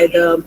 the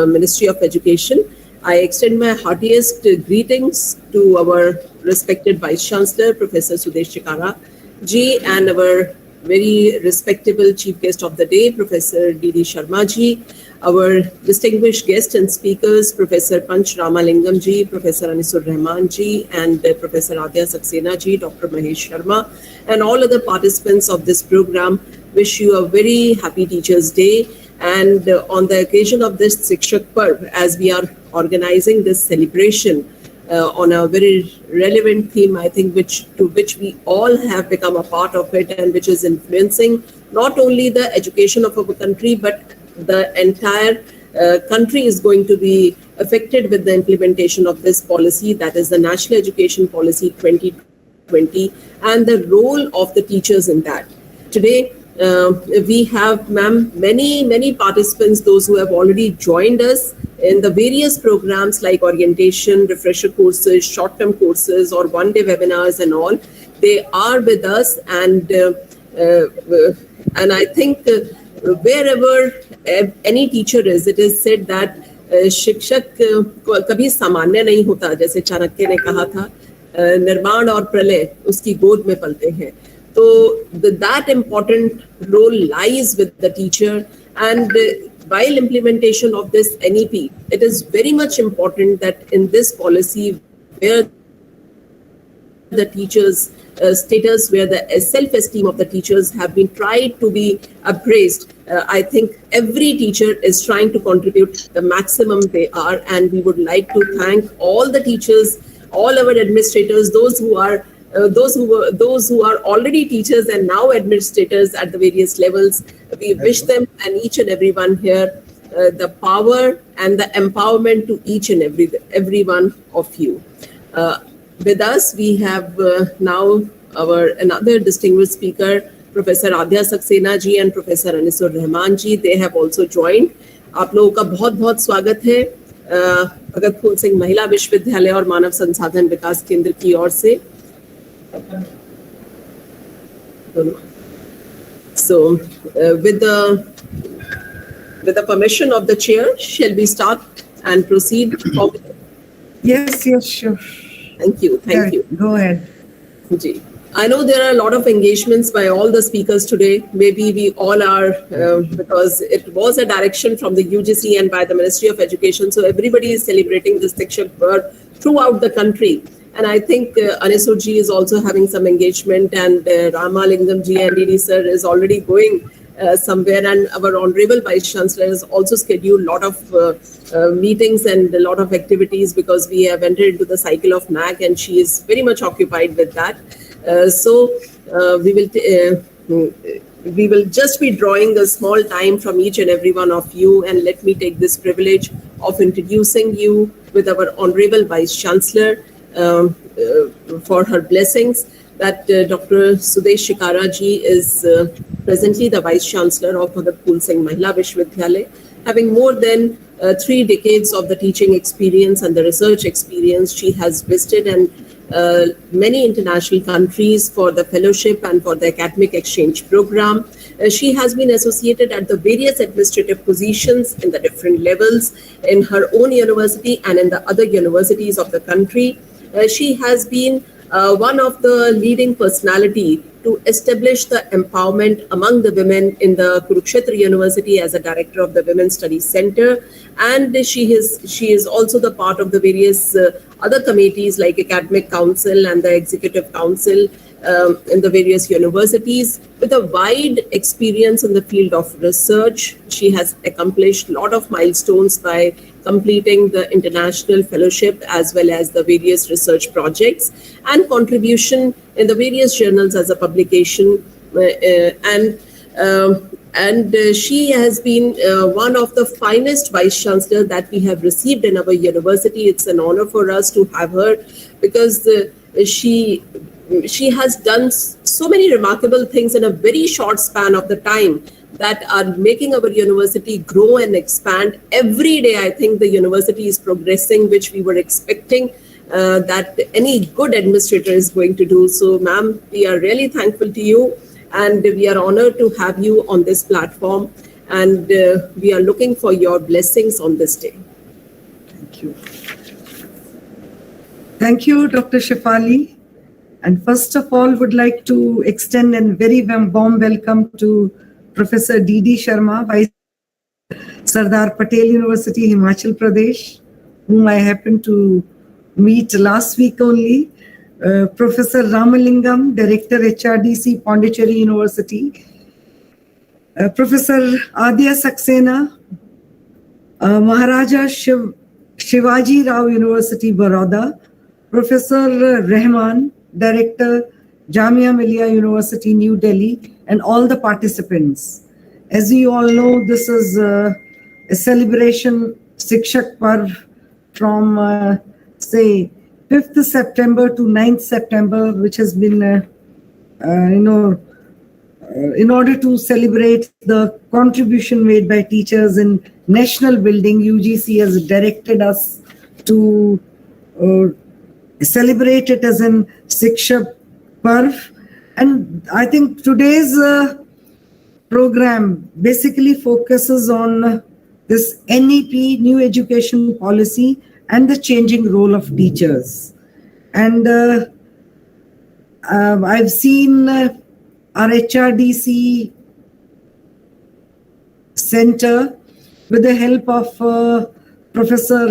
Ministry of Education. I extend my heartiest greetings to our respected Vice Chancellor, Professor Sudesh Chikara ji, and our very respectable Chief Guest of the Day, Professor D.D. Sharma ji, our distinguished guests and speakers, Professor Panch Ramalingam ji, Professor Anisur Rahman ji, and Professor Adya Saxena ji, Dr. Mahesh Sharma, and all other participants of this program. Wish you a very happy Teachers' Day. And on the occasion of this Shikshak Parv, as we are organizing this celebration on a very relevant theme, I think, to which we all have become a part of it, and which is influencing not only the education of our country, but the entire country is going to be affected with the implementation of this policy, that is the National Education Policy 2020, and the role of the teachers in that. Today, we have, ma'am, many participants, those who have already joined us in the various programs like orientation, refresher courses, short-term courses, or one-day webinars and all. They are with us, and I think wherever any teacher is, it is said that शिक्षक कभी सामान्य नहीं होता, जैसे चाणक्य ने कहा था, निर्माण और प्रलय उसकी गोद में पलते हैं. So that important role lies with the teacher, and while implementation of this NEP, it is very much important that in this policy, where the teachers' status, where the self-esteem of the teachers have been tried to be appraised, I think every teacher is trying to contribute the maximum they are, and we would like to thank all the teachers, all our administrators, those who are already teachers and now administrators at the various levels. We wish them and each and everyone here the power and the empowerment to each and every one of you. With us, we have now our another distinguished speaker, Professor Adya Saxena ji and Professor Anisur Rahman ji. They have also joined. आप लोगों का बहुत स्वागत है भगत फूल सिंह महिला विश्वविद्यालय और मानव संसाधन विकास केंद्र की ओर से. So, with the permission of the chair, shall we start and proceed? Yes, sure. Thank you. Go ahead. Ji. I know there are a lot of engagements by all the speakers today. Maybe we all are, because it was a direction from the UGC and by the Ministry of Education. So everybody is celebrating this Shikshak Parv throughout the country. And I think Anisur ji is also having some engagement, and Ramalingam ji and DD sir is already going somewhere, and our Honorable Vice Chancellor has also scheduled a lot of meetings and a lot of activities, because we have entered into the cycle of MAC, and she is very much occupied with that. So we will just be drawing a small time from each and every one of you, and let me take this privilege of introducing you with our Honorable Vice Chancellor for her blessings, that Dr. Sudesh Chikara ji is presently the Vice Chancellor of Bhagat Phool Singh Mahila Vishwavidyalaya, having more than 3 decades of the teaching experience and the research experience. She has visited and many international countries for the fellowship and for the academic exchange program. She has been associated at the various administrative positions in the different levels in her own university and in the other universities of the country. She has been one of the leading personality to establish the empowerment among the women in the Kurukshetra University as a director of the Women's Studies Center, and she is also the part of the various other committees like Academic Council and the Executive Council in the various universities. With a wide experience in the field of research, she has accomplished a lot of milestones by completing the international fellowship as well as the various research projects and contribution in the various journals as a publication. And she has been one of the finest vice chancellors that we have received in our university. It's an honor for us to have her, because she has done so many remarkable things in a very short span of the time that are making our university grow and expand. Every day, I think the university is progressing, which we were expecting that any good administrator is going to do. So, ma'am, we are really thankful to you, and we are honored to have you on this platform. and we are looking for your blessings on this day. Thank you. Thank you, Dr. Shefali. And first of all, would like to extend a very warm welcome to Professor D.D. Sharma, Vice Sardar Patel University, Himachal Pradesh, whom I happened to meet last week only. Professor Ramalingam, Director HRDC, Pondicherry University. Professor Adya Saxena, Maharaja Shivaji Rao University, Baroda. Professor Rahman, Director, Jamia Millia University, New Delhi, and all the participants. As you all know, this is a celebration, Shikshak Parv, from, say, 5th September to 9th September, which has been, in order to celebrate the contribution made by teachers in national building, UGC has directed us to celebrate it as an Shikshak Parv. And I think today's program basically focuses on this NEP, New Education Policy, and the changing role of teachers. And I've seen our HRDC center, with the help of Professor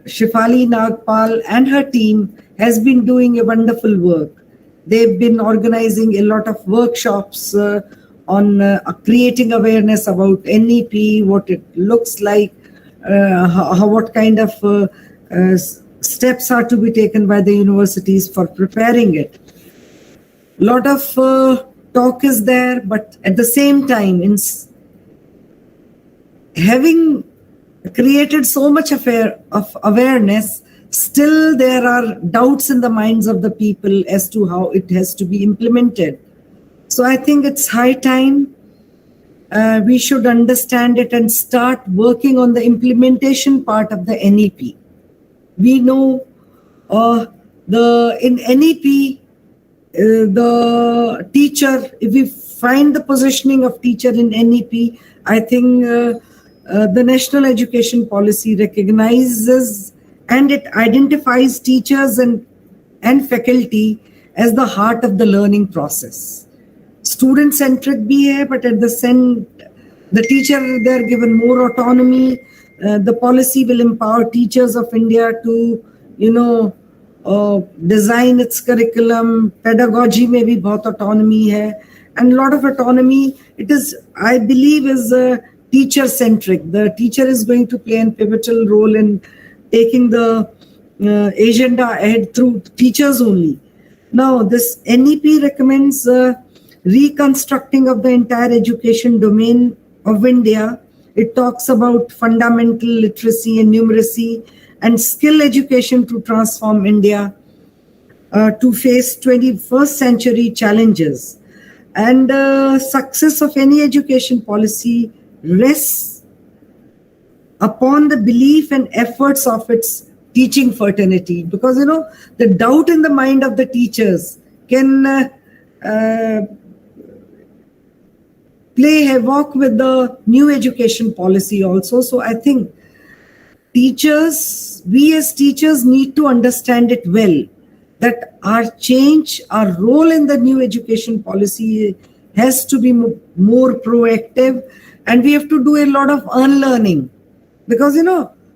Shefali Nagpal and her team, has been doing a wonderful work. They've been organizing a lot of workshops on creating awareness about NEP, what it looks like, what kind of steps are to be taken by the universities for preparing it. A lot of talk is there, but at the same time, in having created so much of awareness, still there are doubts in the minds of the people as to how it has to be implemented. So I think it's high time we should understand it and start working on the implementation part of the NEP. We know in NEP, the teacher, if we find the positioning of teacher in NEP, I think the National Education Policy recognizes and it identifies teachers and faculty as the heart of the learning process. Student-centric bhi hai, but at the teacher, they're given more autonomy. The policy will empower teachers of India to, design its curriculum. Pedagogy mein bhi bahut autonomy hai. And a lot of autonomy, it is, I believe, is teacher-centric. The teacher is going to play a pivotal role in taking the agenda ahead through teachers only. Now, this NEP recommends reconstructing of the entire education domain of India. It talks about fundamental literacy and numeracy and skill education to transform India to face 21st century challenges. And success of any education policy rests upon the belief and efforts of its teaching fraternity. Because, the doubt in the mind of the teachers can play havoc with the new education policy also. So I think we as teachers need to understand it well, that our change, our role in the new education policy has to be more proactive, and we have to do a lot of unlearning. Because,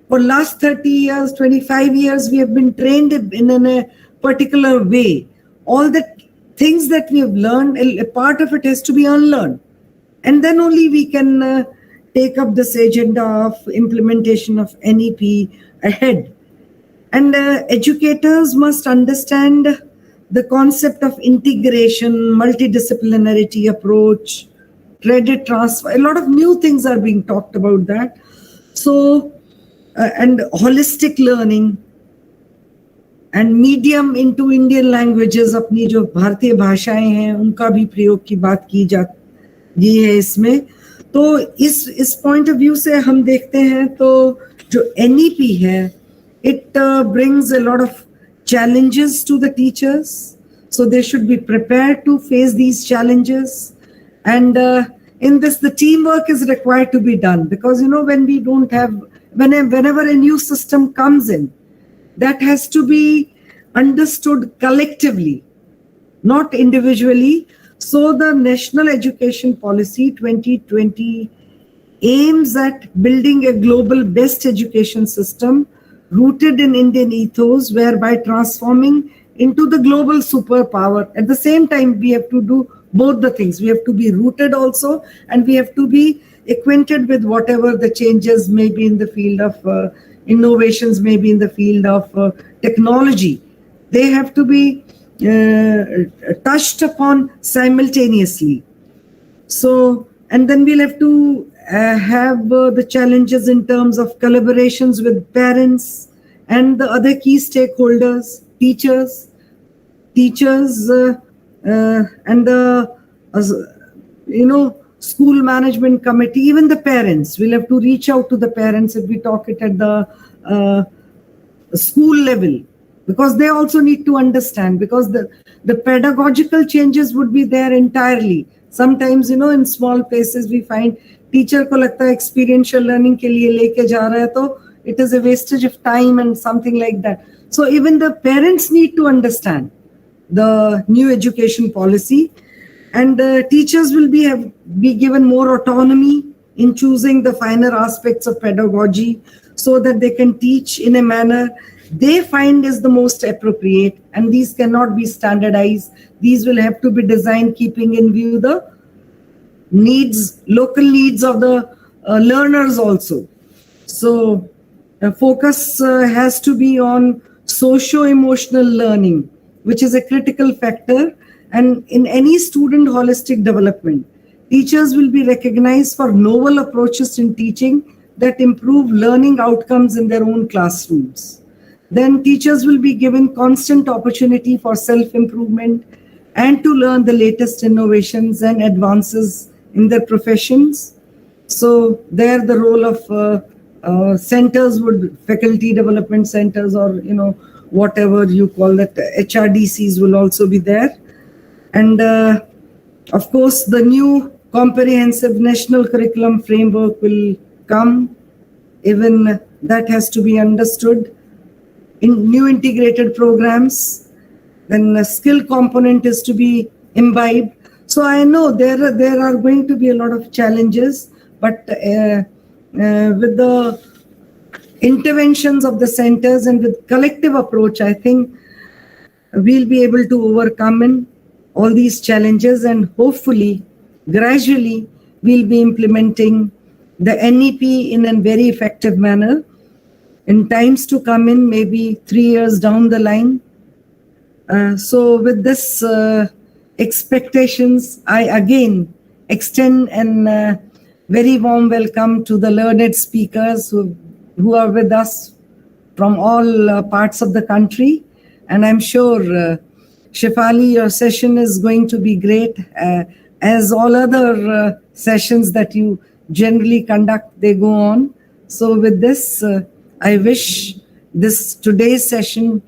for last 30 years, 25 years, we have been trained in a particular way. All the things that we have learned, a part of it has to be unlearned. And then only we can take up this agenda of implementation of NEP ahead. And educators must understand the concept of integration, multidisciplinarity approach, credit transfer. A lot of new things are being talked about that. So, and holistic learning and medium into Indian languages, अपनी जो भारतीय भाषाएं हैं उनका भी प्रयोग की बात की जाती है इसमें. तो इस पॉइंट ऑफ व्यू से हम देखते हैं तो जो NEP है, it brings a lot of challenges to the teachers, so they should be prepared to face these challenges. And in this, the teamwork is required to be done, because, when we don't have, whenever a new system comes in, that has to be understood collectively, not individually. So the National Education Policy 2020 aims at building a global best education system rooted in Indian ethos, whereby transforming into the global superpower. At the same time, we have to do both the things. We have to be rooted also, and we have to be acquainted with whatever the changes may be in the field of innovations, maybe in the field of technology. They have to be touched upon simultaneously. So, and then we'll have to have the challenges in terms of collaborations with parents and the other key stakeholders, teachers, and the school management committee, even the parents. We'll have to reach out to the parents if we talk it at the school level, because they also need to understand, because the pedagogical changes would be there entirely. Sometimes, in small places we find teacher ko lagta hai experiential learning ke liye leke ja raha hai, to it is a wastage of time and something like that. So even the parents need to understand the new education policy, and the teachers will be given more autonomy in choosing the finer aspects of pedagogy, so that they can teach in a manner they find is the most appropriate. And these cannot be standardized. These will have to be designed keeping in view the needs, local needs of the learners also. So focus has to be on socio-emotional learning, which is a critical factor. And in any student holistic development, teachers will be recognized for novel approaches in teaching that improve learning outcomes in their own classrooms. Then teachers will be given constant opportunity for self-improvement and to learn the latest innovations and advances in their professions. So there the role of centers would, faculty development centers, or whatever you call that, HRDCs will also be there. And of course, the new comprehensive national curriculum framework will come. Even that has to be understood. In new integrated programs, then a skill component is to be imbibed. So I know there are going to be a lot of challenges, but with the interventions of the centers and with collective approach, I think we'll be able to overcome all these challenges, and hopefully, gradually, we'll be implementing the NEP in a very effective manner in times to come in, maybe 3 years down the line. So with this expectations, I again extend a very warm welcome to the learned speakers who are with us from all parts of the country. And I'm sure, Shefali, your session is going to be great, as all other sessions that you generally conduct, they go on. So with this, I wish today's session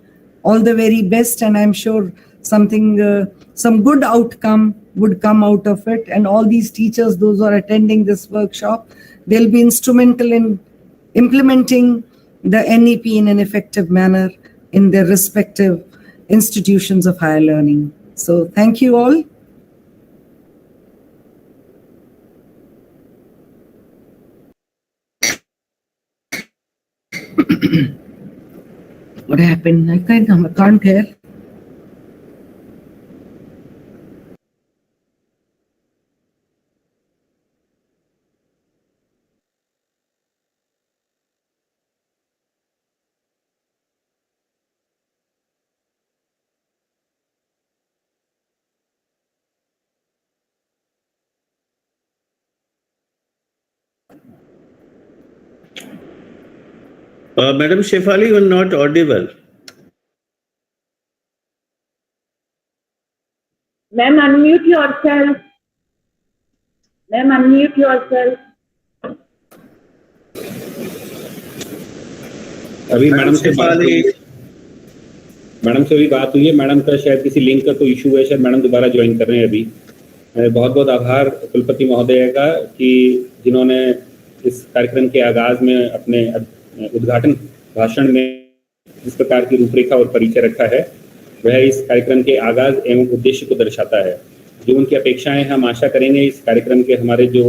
all the very best, and I'm sure some good outcome would come out of it. And all these teachers, those who are attending this workshop, they'll be instrumental in implementing the NEP in an effective manner in their respective institutions of higher learning. So thank you all. What happened? I can't hear. Madam Shefali, you are not audible. Ma'am, unmute yourself. Ma'am, unmute yourself. अभी madam से बात हुई है। Madam का शायद किसी link का कोई इशू है, शायद मैडम दोबारा ज्वाइन कर रहे हैं अभी। बहुत बहुत आभार कुलपति महोदय का कि जिन्होंने इस कार्यक्रम के आगाज में अपने उद्घाटन भाषण में जिस प्रकार की रूपरेखा और परिचय रखा है वह इस कार्यक्रम के आगाज एवं उद्देश्य को दर्शाता है। जो उनकी अपेक्षाएं हम आशा करेंगे इस कार्यक्रम के हमारे जो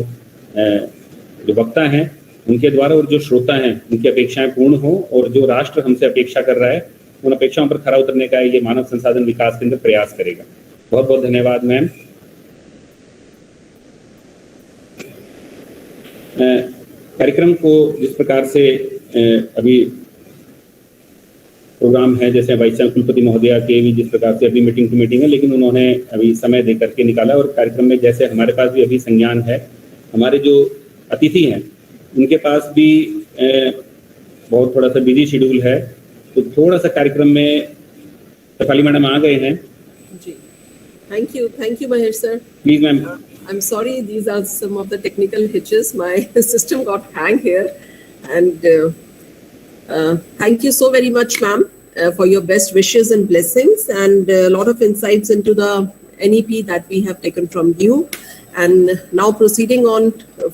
वक्ता हैं उनके द्वारा और जो श्रोता हैं उनकी अपेक्षाएं पूर्ण हो और जो राष्ट्र हमसे अपेक्षा कर रहा है उन अपेक्षाओं पर खरा उतरने का ये मानव संसाधन विकास केंद्र प्रयास करेगा। बहुत बहुत धन्यवाद मैम। कार्यक्रम को जिस प्रकार से अभी प्रोग्राम है, जैसे वाइस चांसलर कुलपति महोदया के भी जिस प्रकार से अभी मीटिंग टू मीटिंग है, लेकिन उन्होंने अभी समय दे करके निकाला और कार्यक्रम में जैसे हमारे पास भी अभी संज्ञान है, हमारे जो अतिथि हैं उनके पास भी बहुत थोड़ा सा बिजी शेड्यूल है, तो थोड़ा सा कार्यक्रम में शेफाली मैडम आ गए हैं जी। Thank you Mahir sir. Please ma'am. I'm sorry, these are some of the technical hitches. My system got hang here. And thank you so very much, ma'am, for your best wishes and blessings and a lot of insights into the NEP that we have taken from you. And now proceeding on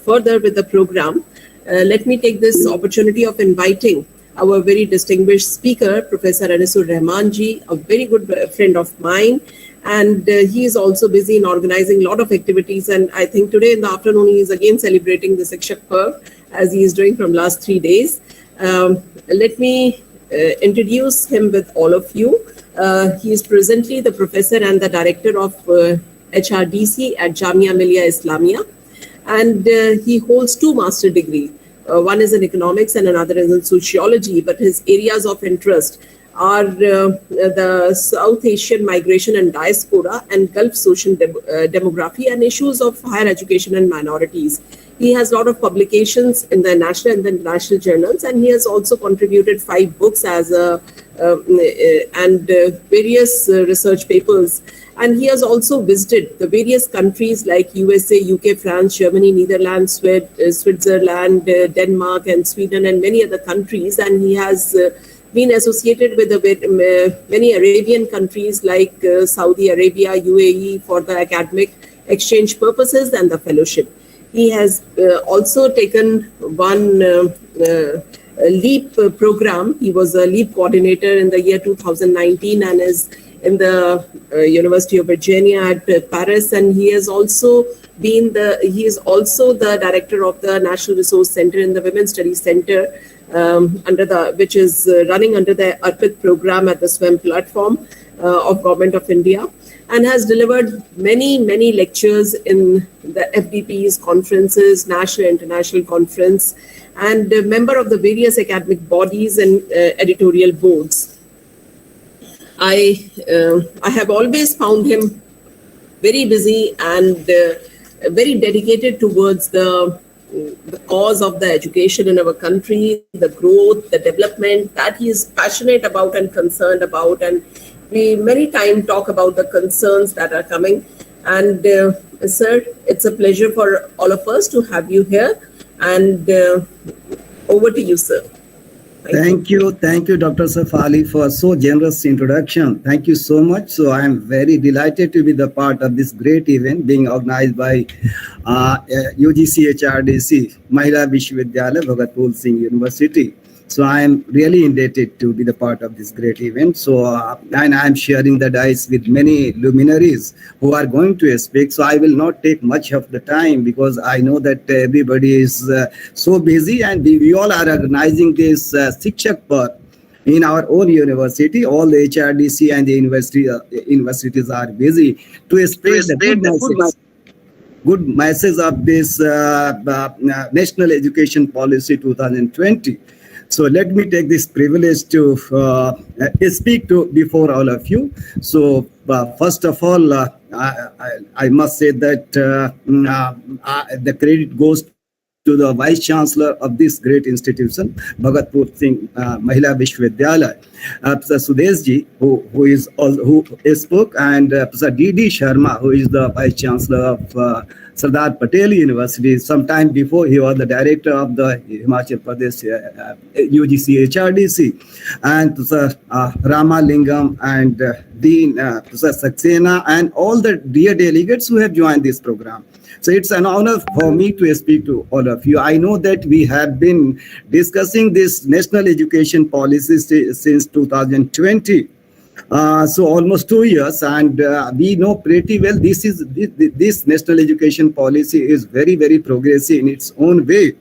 further with the program, let me take this opportunity of inviting our very distinguished speaker, Professor Anisur Rahman ji, a very good friend of mine. And he is also busy in organizing a lot of activities. And I think today in the afternoon, he is again celebrating the Shikshak Parv, as he is doing from last 3 days. Let me introduce him with all of you. He is presently the professor and the director of HRDC at Jamia Millia Islamia. And he holds 2 master degrees. One is in economics and another is in sociology. But his areas of interest are the South Asian migration and diaspora and Gulf social demography and issues of higher education and minorities. He has a lot of publications in the national and the international journals, and he has also contributed 5 books as and various research papers. And he has also visited the various countries like USA, UK, France, Germany, Netherlands, Switzerland, Denmark, and Sweden, and many other countries. And he has been associated with many Arabian countries like Saudi Arabia, UAE for the academic exchange purposes and the fellowship. He has also taken one LEAP program. He was a LEAP coordinator in the year 2019 and is in the University of Virginia at Paris. And he has also been he is also the director of the National Resource Center in the Women's Studies Center, which is running under the ARPIT program at the SWAM platform of Government of India, and has delivered many lectures in the FDP's conferences, national and international conference, and a member of the various academic bodies and editorial boards. I have always found him very busy and very dedicated towards the cause of the education in our country, the growth, the development that he is passionate about and concerned about. And we many times talk about the concerns that are coming. And sir, it's a pleasure for all of us to have you here. And over to you, sir. Thank you, Dr. Safali, for so generous introduction. Thank you so much. So I am very delighted to be the part of this great event being organized by UGC-HRDC, Mahila Vishwavidyalaya, Bhagat Phool Singh University. So I am really indebted to be the part of this great event. So and I am sharing the dice with many luminaries who are going to speak. So I will not take much of the time because I know that everybody is so busy, and we all are organizing this Shikshak Parv in our own university. All the HRDC and the universities are busy to spread the good message of this National Education Policy 2020. So let me take this privilege to speak before all of you. So first of all, I must say that the credit goes to the Vice Chancellor of this great institution, Bhagat Phool Singh Mahila Vishwavidyalaya, Professor Sudeshji, who spoke, and Professor D.D. Sharma, who is the Vice Chancellor of Sardar Patel University. Sometime before, he was the director of the Himachal Pradesh UGC-HRDC, and Rama Lingam and Dean Saxena, and all the dear delegates who have joined this program. So it's an honor for me to speak to all of you. I know that we have been discussing this national education policy since 2020. So almost 2 years, and we know pretty well this national education policy is very, very progressive in its own way.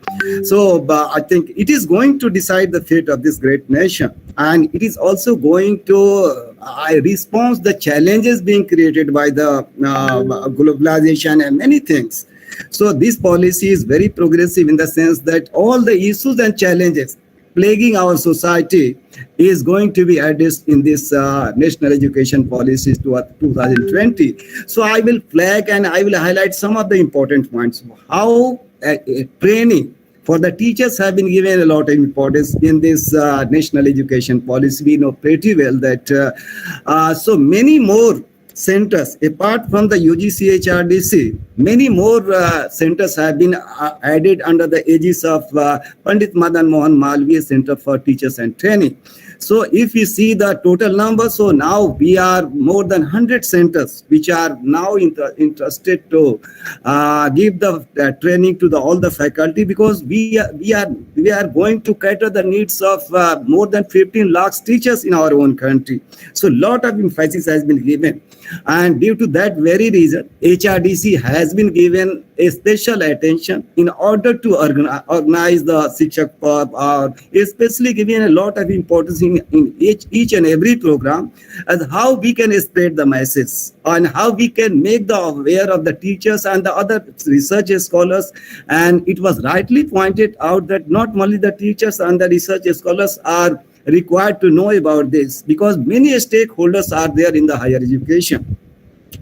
So I think it is going to decide the fate of this great nation, and it is also going to respond the challenges being created by the globalization and many things. So this policy is very progressive in the sense that all the issues and challenges plaguing our society is going to be addressed in this national education policies to 2020. So I will flag and I will highlight some of the important points. How training for the teachers have been given a lot of importance in this national education policy. We know pretty well that so many more centers, apart from the UGC-HRDC, many more centers have been added under the aegis of Pandit Madan Mohan Malviya Center for Teachers and Training. So if you see the total number, so now we are more than 100 centers which are now interested to give the training to all the faculty, because we are going to cater the needs of more than 15 lakhs teachers in our own country. So a lot of emphasis has been given, and due to that very reason, HRDC has been given a special attention in order to organize the Shikshak Parv, or especially giving a lot of importance in each and every program as how we can spread the message and how we can make the aware of the teachers and the other research scholars. And it was rightly pointed out that not only the teachers and the research scholars are required to know about this, because many stakeholders are there in the higher education.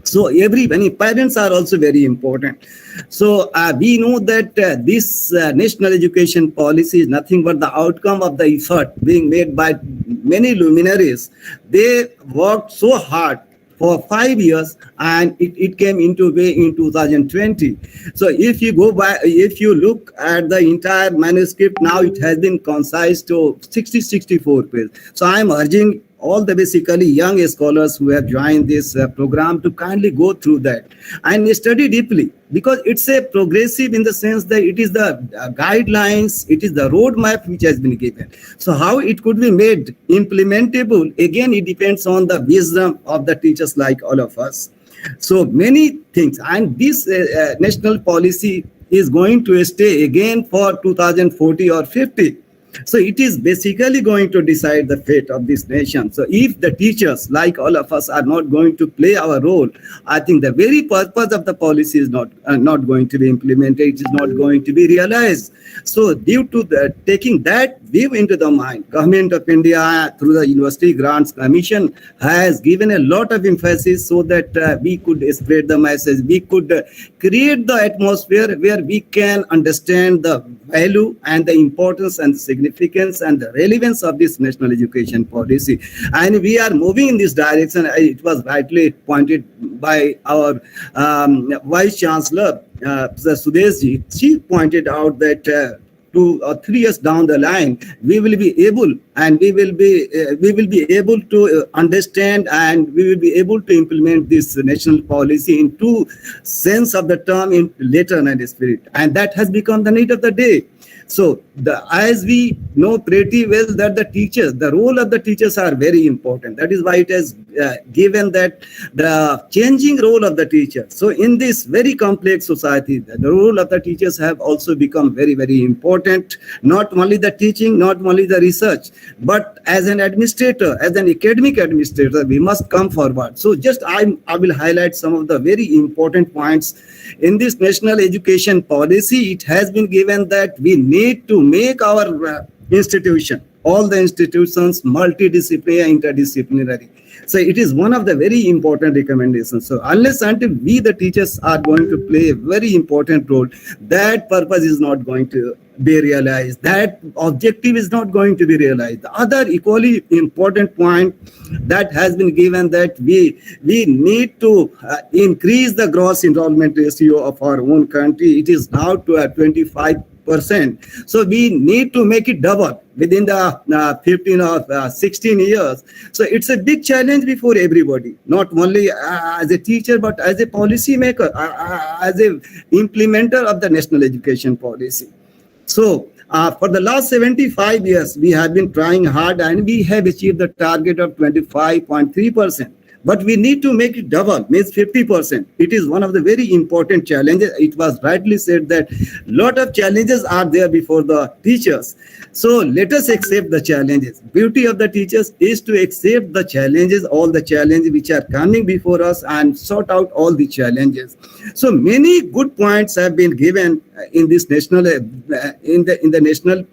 So many parents are also very important. So we know that this national education policy is nothing but the outcome of the effort being made by many luminaries. They worked so hard for 5 years, and it came into way in 2020. So if you look at the entire manuscript, now it has been concised to 64 pages. So I am urging all the basically young scholars who have joined this program to kindly go through that and study deeply, because it's a progressive in the sense that it is the guidelines, it is the roadmap which has been given. So how it could be made implementable, again, it depends on the wisdom of the teachers like all of us. So many things, and this national policy is going to stay again for 2040 or 50. So it is basically going to decide the fate of this nation. So if the teachers, like all of us, are not going to play our role, I think the very purpose of the policy is not going to be implemented. It is not going to be realized. So due to taking that view into the mind, Government of India through the University Grants Commission has given a lot of emphasis so that we could spread the message. We could create the atmosphere where we can understand the value and the importance and the significance and the relevance of this national education policy. And we are moving in this direction. It was rightly pointed by our Vice Chancellor, Sudeshji. She pointed out that 2 or 3 years down the line, we will be able to understand, and we will be able to implement this national policy in two sense of the term, in letter and spirit, and that has become the need of the day. So as we know pretty well that the role of the teachers are very important. That is why it has given that the changing role of the teacher. So in this very complex society, the role of the teachers have also become very, very important. Not only the teaching, not only the research, but as an administrator, as an academic administrator, we must come forward. So just I will highlight some of the very important points. In this national education policy, it has been given that we need to make our institution, all the institutions, multidisciplinary, interdisciplinary. So it is one of the very important recommendations. So unless until we, the teachers, are going to play a very important role, that purpose is not going to be realized. That objective is not going to be realized. The other equally important point that has been given, that we need to increase the gross enrollment ratio of our own country. It is now to 25%. So we need to make it double within the 15 or 16 years. So it's a big challenge before everybody, not only as a teacher, but as a policy maker, as a implementer of the national education policy. So for the last 75 years, we have been trying hard, and we have achieved the target of 25.3%. But we need to make it double, means 50%. It is one of the very important challenges. It was rightly said that a lot of challenges are there before the teachers. So let us accept the challenges. Beauty of the teachers is to accept the challenges, all the challenges which are coming before us, and sort out all the challenges. So many good points have been given in this national in the national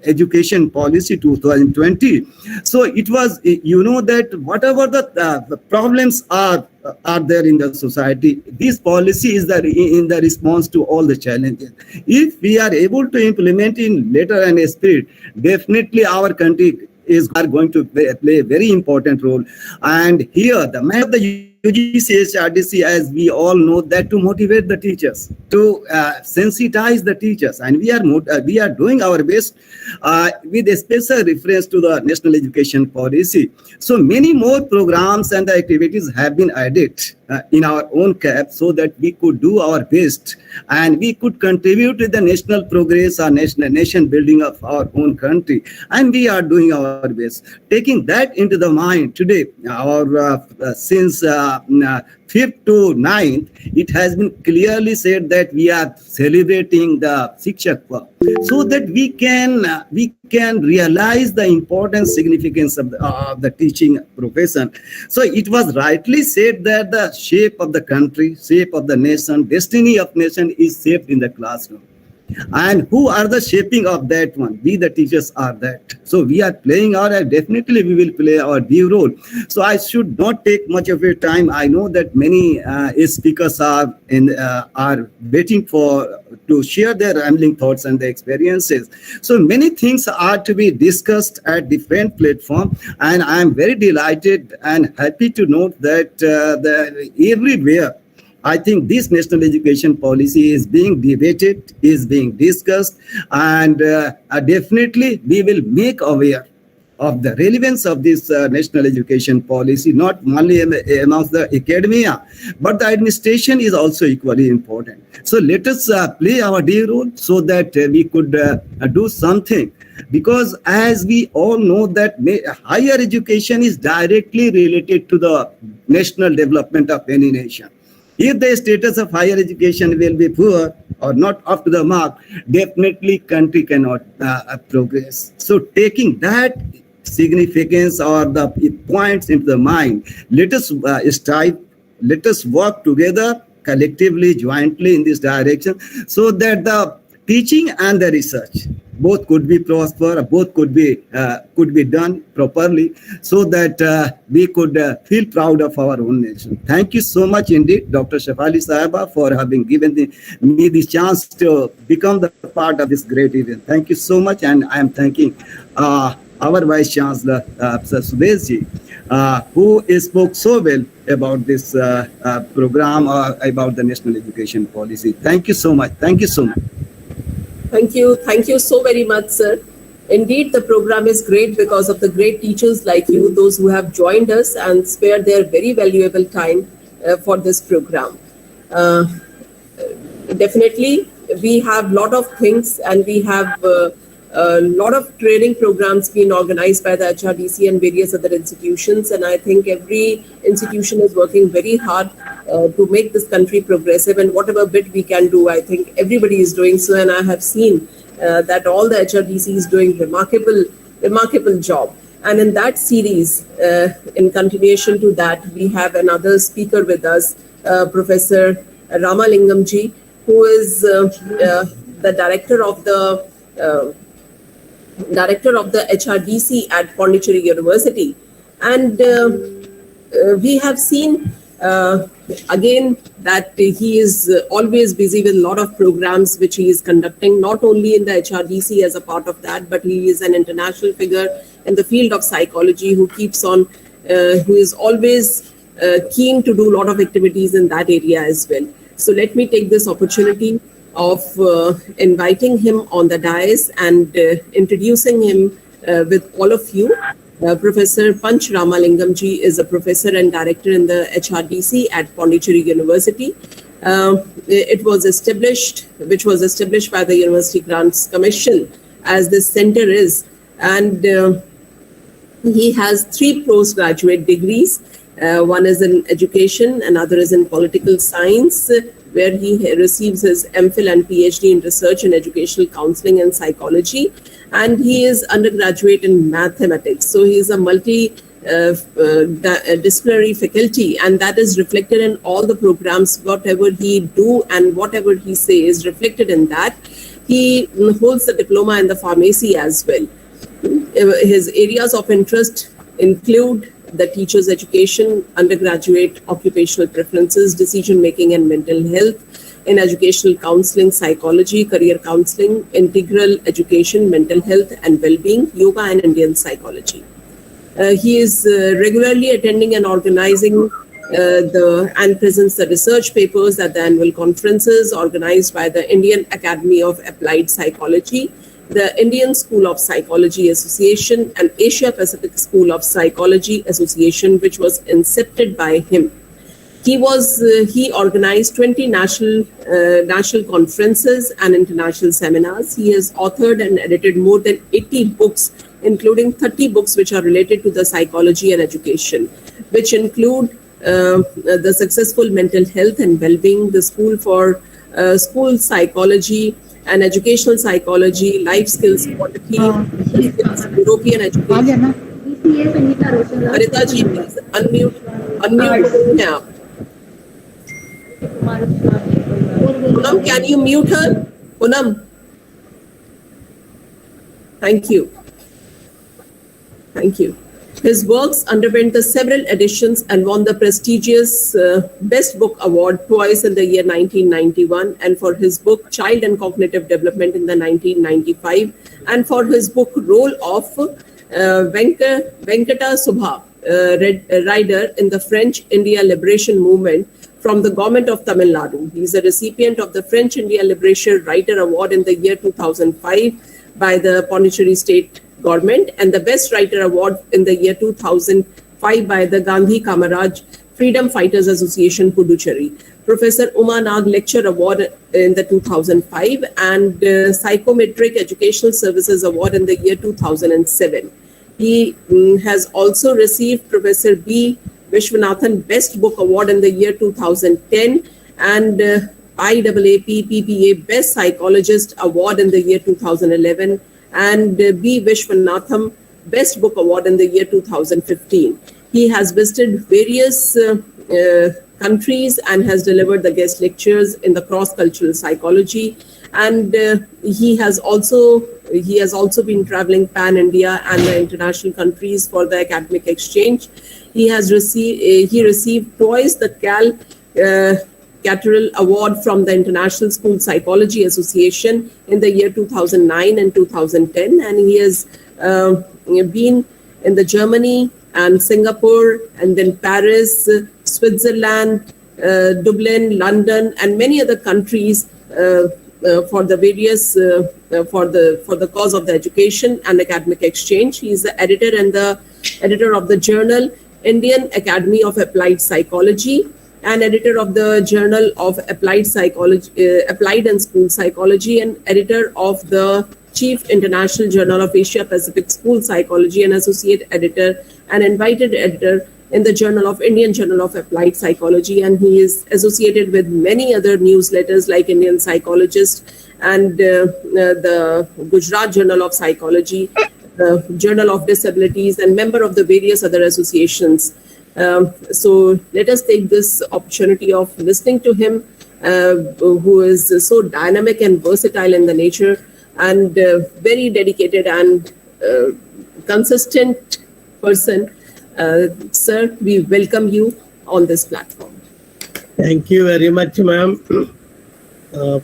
education policy 2020. So it was, that whatever the problems are there in the society, this policy is in the response to all the challenges. If we are able to implement in letter and spirit, definitely our country are going to play a very important role. And here the man of the UGC-HRDC, as we all know, that to motivate the teachers, to sensitize the teachers, and we are doing our best with a special reference to the national education policy. So many more programs and activities have been added in our own cap, so that we could do our best and we could contribute to the national progress or nation building of our own country. And we are doing our best. Taking that into the mind today, our since 5th to 9th, it has been clearly said that we are celebrating the Shikshak Parv, so that we can realize the importance, significance of the teaching profession. So it was rightly said that the shape of the country, shape of the nation, destiny of nation is shaped in the classroom. And who are the shaping of that one? We, the teachers, are that. So we are playing definitely we will play our due role. So I should not take much of your time. I know that many speakers are waiting to share their rambling thoughts and their experiences. So many things are to be discussed at different platforms, and I am very delighted and happy to note that everywhere, I think this national education policy is being debated, is being discussed, and definitely we will make aware of the relevance of this national education policy, not only amongst the academia, but the administration is also equally important. So let us play our due role so that we could do something. Because as we all know that higher education is directly related to the national development of any nation. If the status of higher education will be poor or not up to the mark, definitely country cannot progress. So taking that significance or the points into the mind, let us strive, let us work together collectively, jointly in this direction, so that the teaching and the research both could be prosper, both could be done properly, so that we could feel proud of our own nation. Thank you so much indeed, Dr. Shefali Sahaba, for having given me the chance to become the part of this great event. Thank you so much, and I am thanking our Vice Chancellor, Sir Sudeshji, who spoke so well about this program, about the national education policy. Thank you so much. Thank you so much. Thank you. Thank you so very much, sir. Indeed, the program is great because of the great teachers like you, those who have joined us and spared their very valuable time for this program. Definitely, we have a lot of things, and we have a lot of training programs being organized by the HRDC and various other institutions. And I think every institution is working very hard to make this country progressive, and whatever bit we can do, I think everybody is doing so. And I have seen that all the HRDC is doing remarkable job. And in that series, in continuation to that, we have another speaker with us, Professor Ramalingamji, who is the director of the director of the HRDC at Pondicherry University. And we have seen again that he is always busy with a lot of programs which he is conducting, not only in the HRDC as a part of that, but he is an international figure in the field of psychology who keeps on, who is always keen to do a lot of activities in that area as well. So let me take this opportunity of inviting him on the dais and introducing him with all of you. Professor Panch Ramalingam ji is a professor and director in the HRDC at Pondicherry University. It was established, which was established by the University Grants Commission, as this center is, and he has 3 postgraduate degrees. One is in education, another is in political science, where he receives his MPhil and PhD in research in educational counseling and psychology, and he is undergraduate in mathematics. So he is a multi-disciplinary faculty, and that is reflected in all the programs. Whatever he do and whatever he say is reflected in that. He holds the diploma in the pharmacy as well. His areas of interest include the teacher's education, undergraduate occupational preferences, decision making and mental health, in educational counseling, psychology, career counseling, integral education, mental health and well-being, yoga and Indian psychology. He is regularly attending and organizing and presents the research papers at the annual conferences organized by the Indian Academy of Applied Psychology, the Indian School of Psychology Association, and Asia Pacific School of Psychology Association, which was incepted by him. He organized 20 national conferences and international seminars. He has authored and edited more than 80 books, including 30 books which are related to the psychology and education, which include the Successful Mental Health and Well-being, the School for School Psychology and Educational Psychology, Life Skills, Quality, European Education. Arita ji, please unmute now. Poonam, can you mute her? Poonam. Thank you. Thank you. His works underwent the several editions and won the prestigious Best Book Award twice in the year 1991, and for his book Child and Cognitive Development in the 1995, and for his book Role of Venkata Subha, Rider in the French India Liberation Movement from the Government of Tamil Nadu. He is a recipient of the French India Liberation Writer Award in the year 2005 by the Pondicherry State Government, and the Best Writer Award in the year 2005 by the Gandhi Kamaraj Freedom Fighters Association, Puducherry. Professor Uma Nag Lecture Award in the 2005 and Psychometric Educational Services Award in the year 2007. He has also received Professor B. Vishwanathan Best Book Award in the year 2010 and IAAP PPA Best Psychologist Award in the year 2011 and B. Vishwanathan Best Book Award in the year 2015. He has visited various countries and has delivered the guest lectures in the cross-cultural psychology, and he has also been traveling pan-India and the international countries for the academic exchange. He received twice the Catterall Award from the International School Psychology Association in the year 2009 and 2010, and he has been in the Germany and Singapore and then Paris, Switzerland, Dublin, London, and many other countries for the various for the cause of the education and academic exchange. He is the editor and the editor of the journal Indian Academy of Applied Psychology, and editor of the Journal of Applied Psychology, Applied and School Psychology, and editor of the Chief International Journal of Asia Pacific School Psychology, and associate editor and invited editor in the Indian Journal of Applied Psychology. And he is associated with many other newsletters like Indian Psychologist and the Gujarat Journal of Psychology, the Journal of Disabilities, and member of the various other associations. So let us take this opportunity of listening to him, who is so dynamic and versatile in the nature, and very dedicated and consistent person. Sir, we welcome you on this platform. Thank you very much, ma'am.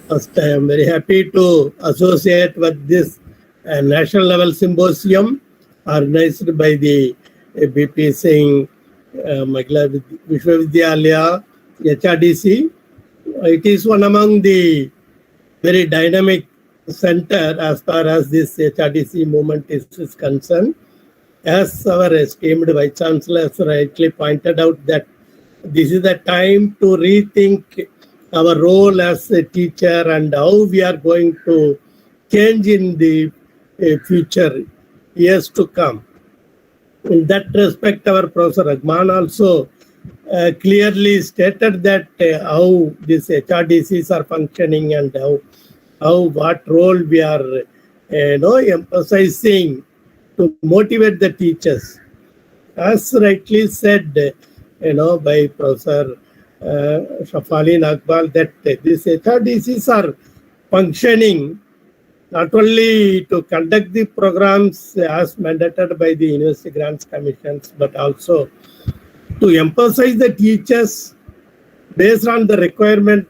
First, I am very happy to associate with this national level symposium organized by the BP Singh Mahila Vishwavidyalaya HRDC. It is one among the very dynamic center as far as this HRDC movement is concerned. As our esteemed Vice Chancellor has rightly pointed out, that this is the time to rethink our role as a teacher and how we are going to change in the future years to come. In that respect, our Professor Rahman also clearly stated that how these HRDCs are functioning and what role we are emphasizing to motivate the teachers. As rightly said, by Professor Shafali Naqbal, that these HRDCs are functioning not only to conduct the programs as mandated by the University Grants Commissions, but also to emphasize the teachers based on the requirement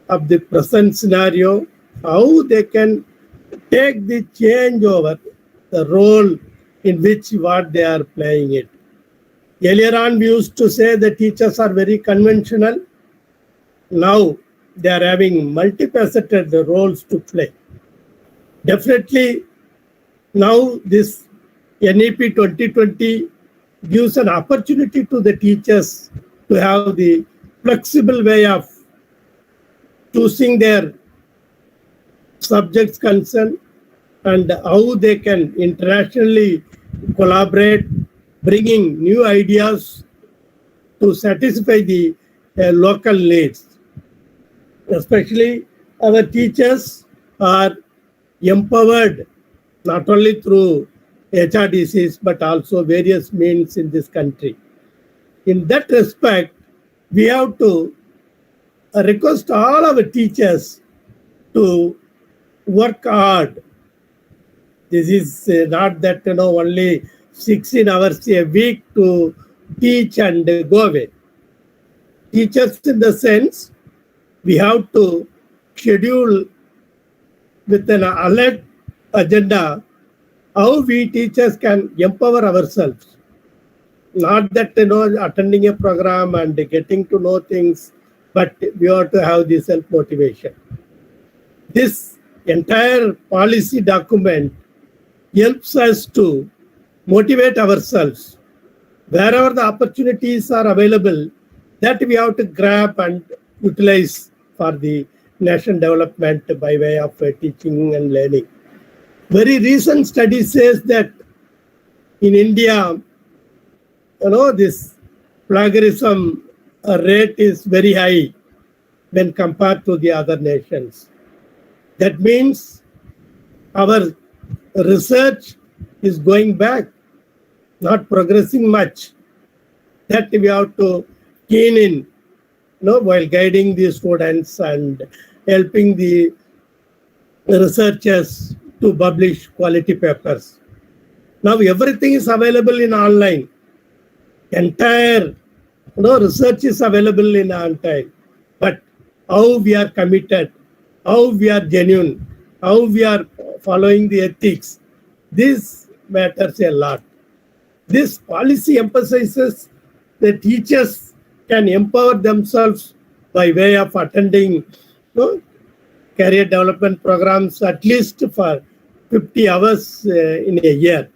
of the present scenario, how they can take the change over the role in which what they are playing it. Earlier on, we used to say the teachers are very conventional. Now they are having multifaceted roles to play. Definitely, now this NEP 2020 gives an opportunity to the teachers to have the flexible way of choosing their subjects concerned and how they can internationally collaborate, bringing new ideas to satisfy the local needs. Especially our teachers are empowered not only through HRDCs but also various means in this country. In that respect, we have to request all our teachers to work hard. This is not that only 16 hours a week to teach and go away. Teachers in the sense, we have to schedule with an alert agenda how we teachers can empower ourselves. Not that attending a program and getting to know things, but we ought to have the self-motivation. This entire policy document helps us to motivate ourselves. Wherever the opportunities are available, that we have to grab and utilize for the nation development by way of teaching and learning. Very recent study says that in India, this plagiarism rate is very high when compared to the other nations. That means our research is going back, not progressing much. That we have to keen in, while guiding the students and helping the researchers to publish quality papers. Now everything is available in online. Entire research is available in online. But how we are committed, how we are genuine, how we are following the ethics, this matters a lot. This policy emphasizes the teachers can empower themselves by way of attending career development programs at least for 50 hours in a year,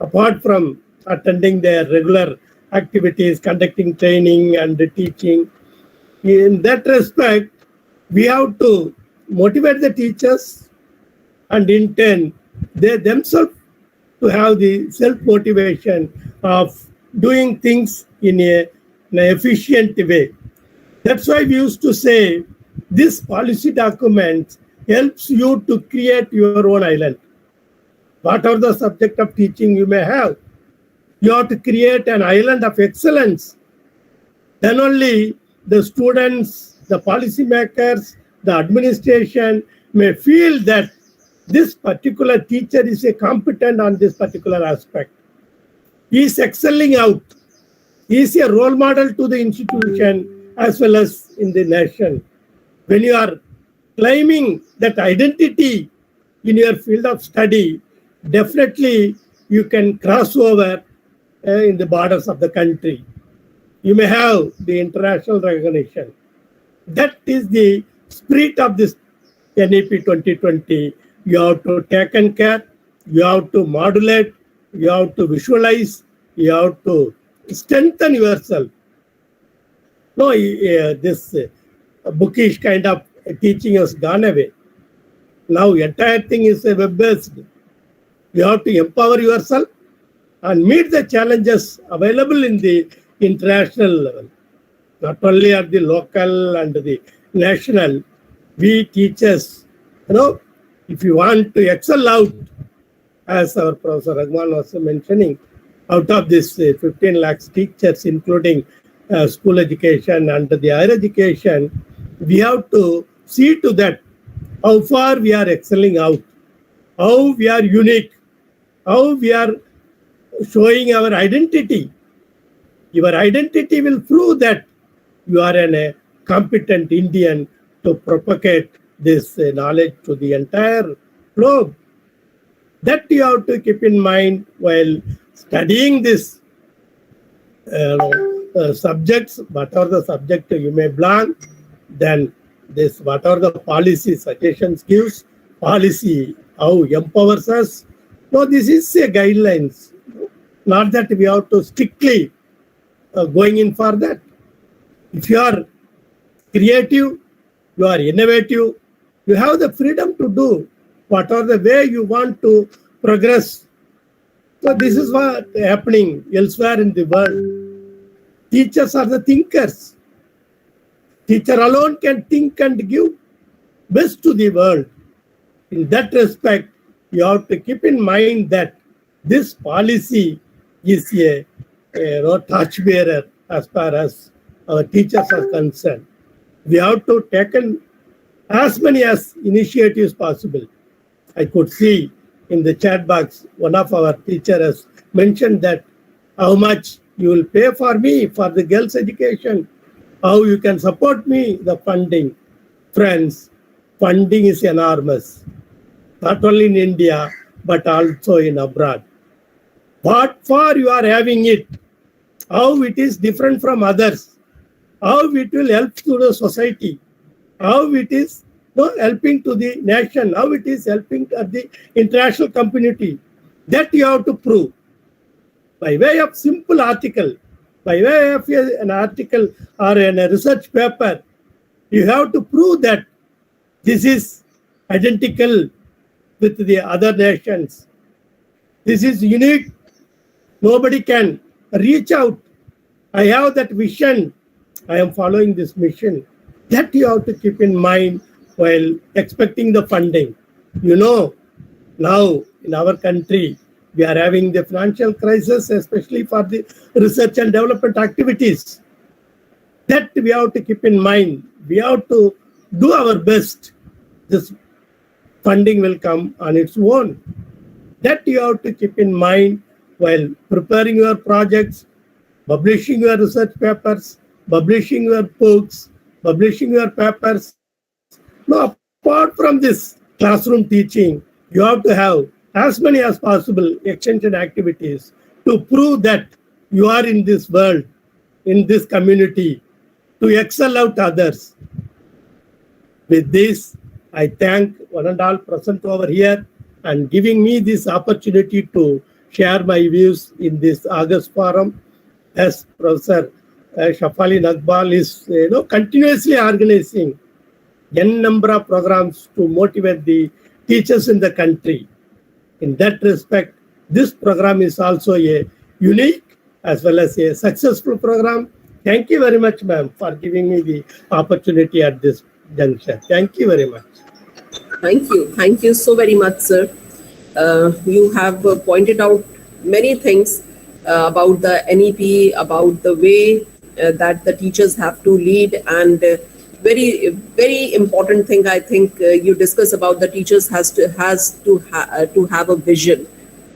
apart from attending their regular activities, conducting training and teaching. In that respect, we have to motivate the teachers and in turn, they themselves to have the self-motivation of doing things in an efficient way. That's why we used to say this policy document helps you to create your own island. Whatever the subject of teaching you may have, you have to create an island of excellence. Then only the students, the policymakers, the administration may feel that this particular teacher is a competent on this particular aspect. He is excelling out. He is a role model to the institution as well as in the nation. When you are claiming that identity in your field of study, definitely you can cross over in the borders of the country. You may have the international recognition. That is the spirit of this NEP 2020. You have to take care, you have to modulate, you have to visualize, you have to strengthen yourself. No, this bookish kind of teaching has gone away. Now entire thing is web-based. You have to empower yourself and meet the challenges available in the international level. Not only at the local and the national, we teachers, if you want to excel out, as our Professor Raghuwan was mentioning, out of this 15 lakhs teachers, including school education and the higher education, we have to see to that how far we are excelling out, how we are unique, how we are showing our identity. Your identity will prove that you are a competent Indian to propagate this knowledge to the entire globe. That you have to keep in mind while studying this subjects, whatever the subject you may belong, then this whatever the policy suggestions gives, policy how empowers us. No, this is a guidelines. Not that we have to strictly going in for that. If you are creative, you are innovative, you have the freedom to do whatever the way you want to progress. So this is what is happening elsewhere in the world. Teachers are the thinkers. Teacher alone can think and give best to the world. In that respect, you have to keep in mind that this policy is a torchbearer as far as our teachers are concerned. We have to take as many as initiatives possible. I could see in the chat box, one of our teachers mentioned that how much you will pay for me for the girls' education, how you can support me, the funding. Friends, funding is enormous, not only in India, but also in abroad. What for you are having it, how it is different from others, how it will help to the society, how it is helping to the nation, how it is helping to the international community. That you have to prove. By way of simple article, by way of an article or a research paper, you have to prove that this is identical with the other nations. This is unique. Nobody can reach out. I have that vision. I am following this mission. That you have to keep in mind while expecting the funding. Now in our country, we are having the financial crisis, especially for the research and development activities. That we have to keep in mind. We have to do our best. This funding will come on its own. That you have to keep in mind while preparing your projects, publishing your research papers, publishing your books, publishing your papers. Now, apart from this classroom teaching, you have to have as many as possible extension activities to prove that you are in this world, in this community, to excel out others. With this, I thank one and all present over here and giving me this opportunity to share my views in this August forum. As Professor Shafali Nagbal is continuously organizing n number of programs to motivate the teachers in the country. In that respect, this program is also a unique as well as a successful program. Thank you very much, ma'am, for giving me the opportunity at this juncture. Thank you very much. Thank you. Thank you so very much, sir. You have pointed out many things about the NEP, about the way that the teachers have to lead, and very important thing I think you discuss about the teachers has to have a vision,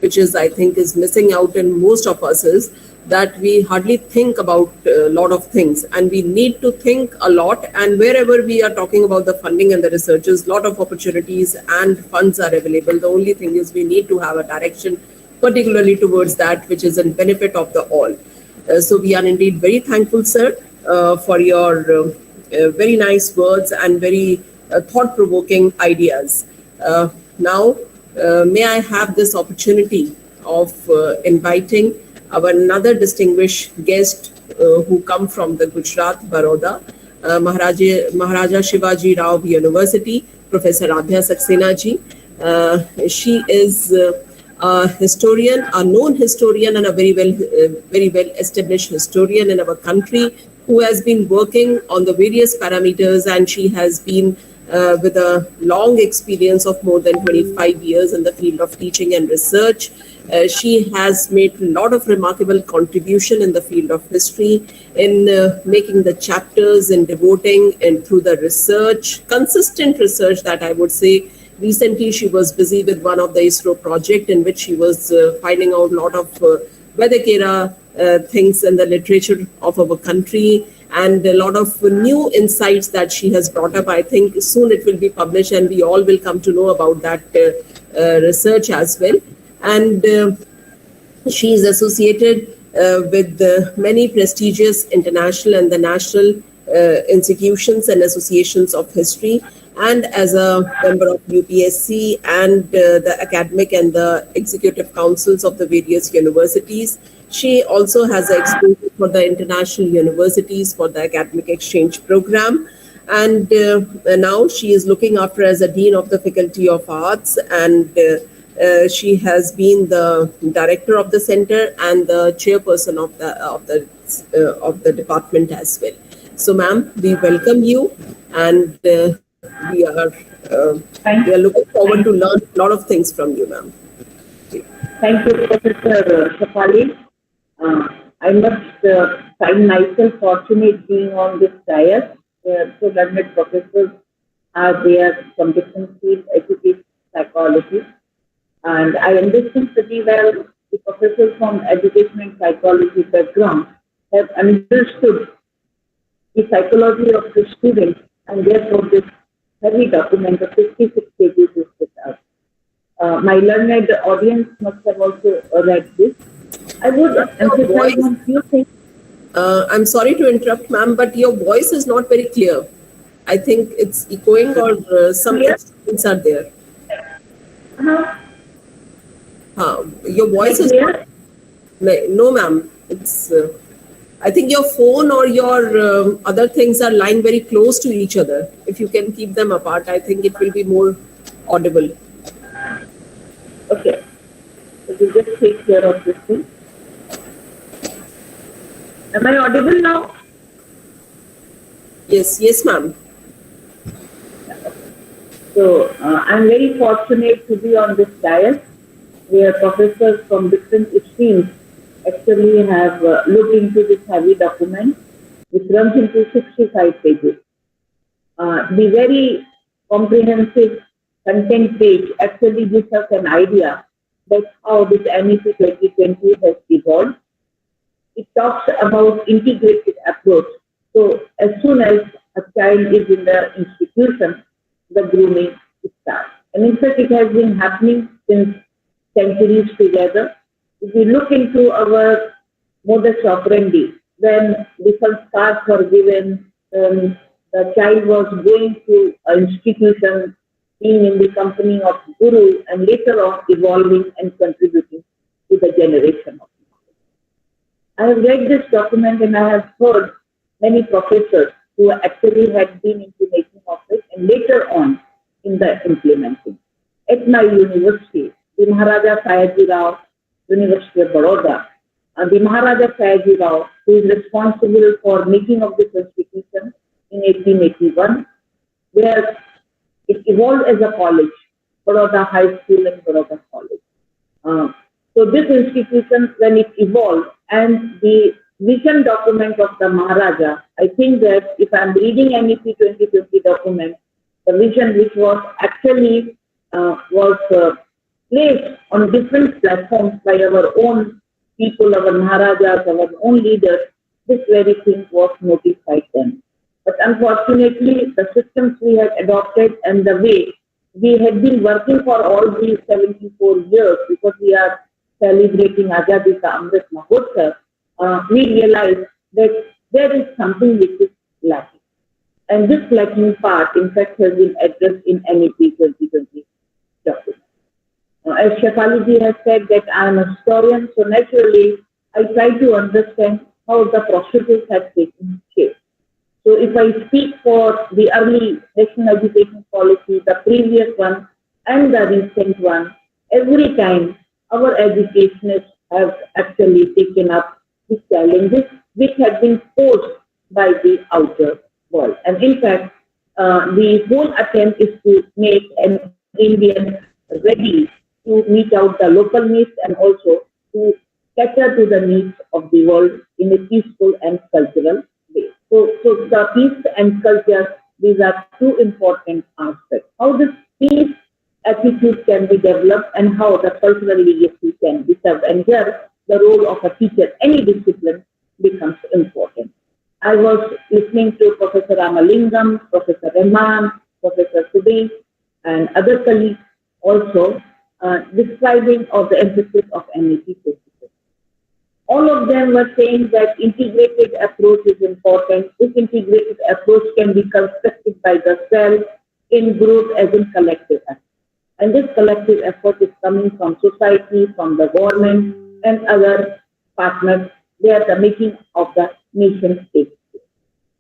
which is I think is missing out in most of us, is that we hardly think about a lot of things, and we need to think a lot. And wherever we are talking about the funding and the researchers, lot of opportunities and funds are available. The only thing is we need to have a direction particularly towards that which is in benefit of the all. So we are indeed very thankful, sir, for your very nice words and very thought-provoking ideas. Now, may I have this opportunity of inviting our another distinguished guest who come from the Gujarat, Baroda, Maharaja Shivaji Rao University, Professor Radhya Saxena ji. She is a historian, a known historian, and a very well established historian in our country, who has been working on the various parameters, and she has been with a long experience of more than 25 years in the field of teaching and research. She has made a lot of remarkable contribution in the field of history, in making the chapters, in devoting and through the research, consistent research that I would say. Recently, she was busy with one of the ISRO project in which she was finding out a lot of Vedakera things in the literature of our country, and a lot of new insights that she has brought up. I think soon it will be published and we all will come to know about that research as well. And she is associated with many prestigious international and the national institutions and associations of history, and as a member of UPSC and the academic and the executive councils of the various universities. She also has an exposure for the international universities for the academic exchange program. And now she is looking after as a Dean of the Faculty of Arts, and she has been the director of the center and the chairperson of the department as well. So, ma'am, we welcome you, and we are looking forward to learn a lot of things from you, ma'am. Thank you, Professor Shafali. I must find myself fortunate being on this dais where so learned professors are there from different fields, education, psychology. And I understand pretty well the professors from education and psychology background have understood the psychology of the students, and therefore this heavy document of 56 pages is with us. My learned audience must have also read this. I would emphasize on few things. I'm sorry to interrupt, ma'am, but your voice is not very clear. I think it's echoing, or some things are there. Your voice is not. No, ma'am. It's. I think your phone or your other things are lying very close to each other. If you can keep them apart, I think it will be more audible. Okay. So you just take care of this thing. Am I audible now? Yes, ma'am. So I'm very fortunate to be on this dais where professors from different streams actually have looked into this heavy document, which runs into 65 pages. The very comprehensive content page actually gives us an idea that how this MEP 2020 has evolved. It talks about integrated approach. So as soon as a child is in the institution, the grooming starts. And in fact, it has been happening since centuries together. If we look into our modus operandi, when the sanskars were given, the child was going to an institution, being in the company of guru, and later on evolving and contributing to the generation of knowledge. I have read this document and I have heard many professors who actually had been into making of it and later on in the implementing. At my university, the Maharaja Sayaji Rao University of Baroda, the Maharaja Sayaji Rao, who is responsible for making of this institution in 1881, where it evolved as a college, Baroda High School and Baroda College. So this institution, when it evolved and the vision document of the Maharaja, I think that if I'm reading NEP 2020 document, the vision which was actually placed on different platforms by our own people, our Maharajas, our own leaders, this very thing was notified then. But unfortunately, the systems we had adopted and the way we had been working for all these 74 years, because we are celebrating Azadi Ka Amrit Mahotsav, we realized that there is something which is lacking. And this lacking part, in fact, has been addressed in NEP 2020 document. As Shefali has said that I am a historian, so naturally I try to understand how the processes have taken shape. So if I speak for the early national education policy, the previous one and the recent one, every time our educationists have actually taken up the challenges which have been posed by the outer world. And in fact, the whole attempt is to make an Indian ready to meet out the local needs and also to cater to the needs of the world in a peaceful and cultural way. So the peace and culture, these are two important aspects. How this peace attitude can be developed and how the cultural legacy can be served. And here, the role of a teacher, any discipline, becomes important. I was listening to Professor Ramalingam, Professor Rahman, Professor Sudhi, and other colleagues also describing of the emphasis of NEP 2020. All of them were saying that integrated approach is important. This integrated approach can be constructed by the self in group as in collective effort. And this collective effort is coming from society, from the government and other partners where the making of the nation takes place.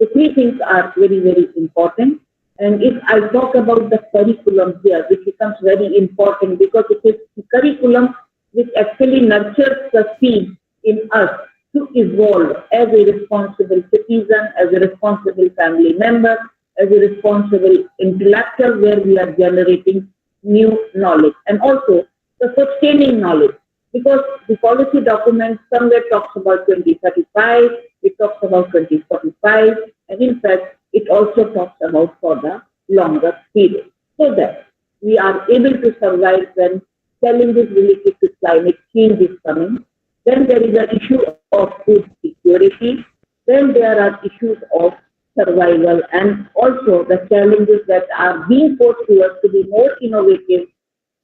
So three things are very, very important. And if I talk about the curriculum here, which becomes very important because it is the curriculum which actually nurtures the seed in us to evolve as a responsible citizen, as a responsible family member, as a responsible intellectual where we are generating new knowledge and also the sustaining knowledge. Because the policy document somewhere talks about 2035, it talks about 2045, and in fact, it also talks about for the longer period. So that we are able to survive when challenges related to climate change is coming. Then there is an issue of food security. Then there are issues of survival and also the challenges that are being posed to us to be more innovative,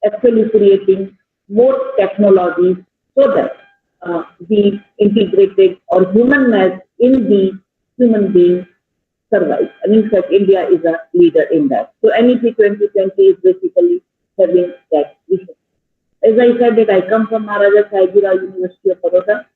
actually creating more technologies so that the integrated or human mass in the human being survives. And in fact, India is a leader in that. So NEP 2020 is basically having that vision. As I said that I come from Maharaja Sahibirao University of Baroda.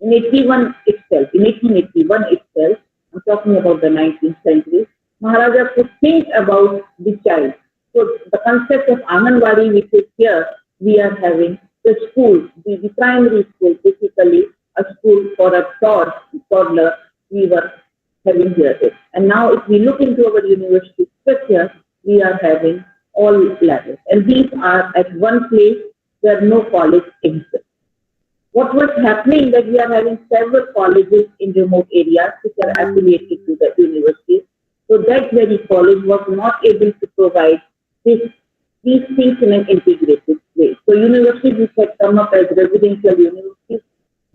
In 1881 itself, I'm talking about the 19th century, Maharaja could think about the child. So the concept of Anganwadi, which is here, we are having the school, the primary school, basically a school for a toddler, we were having here. And now if we look into our university structure, we are having all levels. And these are at one place where no college exists. What was happening that we are having several colleges in remote areas which are affiliated to the university. So that very college was not able to provide these things in an integrated way. So universities which had come up as residential universities,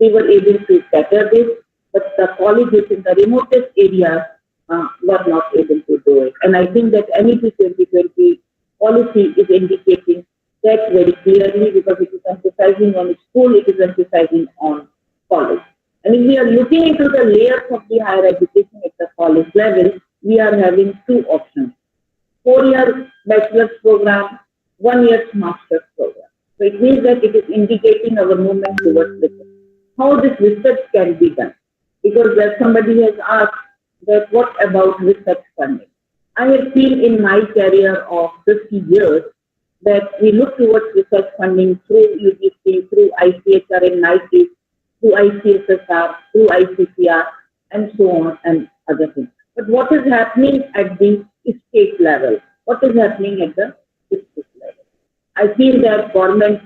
they were able to cater this, but the colleges in the remotest areas were not able to do it. And I think that NEP 2020 policy is indicating that very clearly because it is emphasizing on school, it is emphasizing on college. And if we are looking into the layers of the higher education at the college level, we are having two options. 4-year bachelor's program, 1 year's master's program. So it means that it is indicating our movement towards research. How this research can be done? Because somebody has asked that what about research funding? I have seen in my career of 50 years that we look towards research funding through UGC, through ICHR in NICE, through ICSSR, through ICCR, and so on and other things. But what is happening at the state level? What is happening at the district level? I feel that government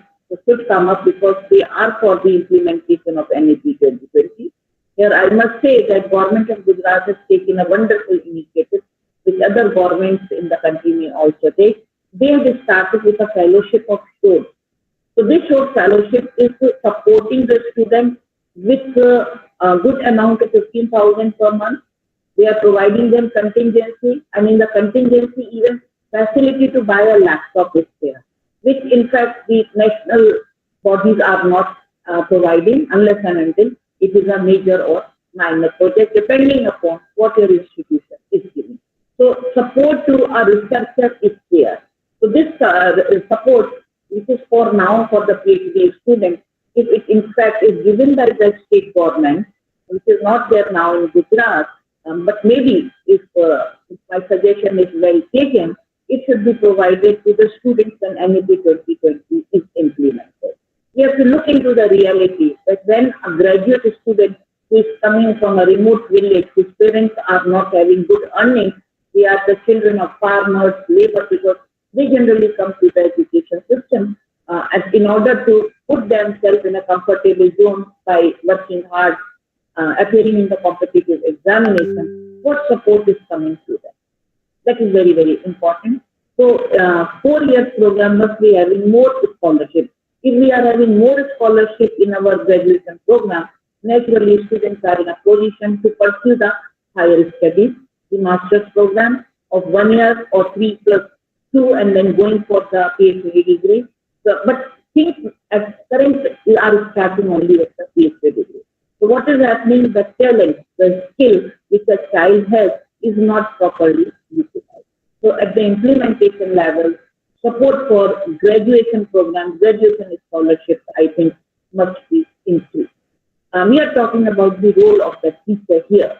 should come up because they are for the implementation of NEP 2020. Here I must say that Government of Gujarat has taken a wonderful initiative, which other governments in the country may also take. They have started with a fellowship of SHORE. So this SHORE fellowship is supporting the student with a good amount of 15,000 per month. They are providing them contingency, and in the contingency even facility to buy a laptop is there, which in fact the national bodies are not providing unless and until it is a major or minor project, depending upon what your institution is giving. So support to a researcher is there. So this support, which is for now for the PhD student, if it in fact is given by the state government, which is not there now in Gujarat, but maybe if my suggestion is well taken, it should be provided to the students when NEP 2020 is implemented. We have to look into the reality that when a graduate student who is coming from a remote village, whose parents are not having good earnings, they are the children of farmers, labor, because they generally come to the education system and in order to put themselves in a comfortable zone by working hard, appearing in the competitive examination, what support is coming to them. That is very, very important. So 4 years program must be having more scholarships. If we are having more scholarship in our graduation program, naturally students are in a position to pursue the higher studies, the master's program of 1 year or 3+2, and then going for the PhD degree. So, but things at current are starting only with the PhD degree. So what is happening? The talent, the skill which a child has is not properly utilized. So at the implementation level, support for graduation programs, graduation scholarships, I think must be increased. We are talking about the role of the teacher here.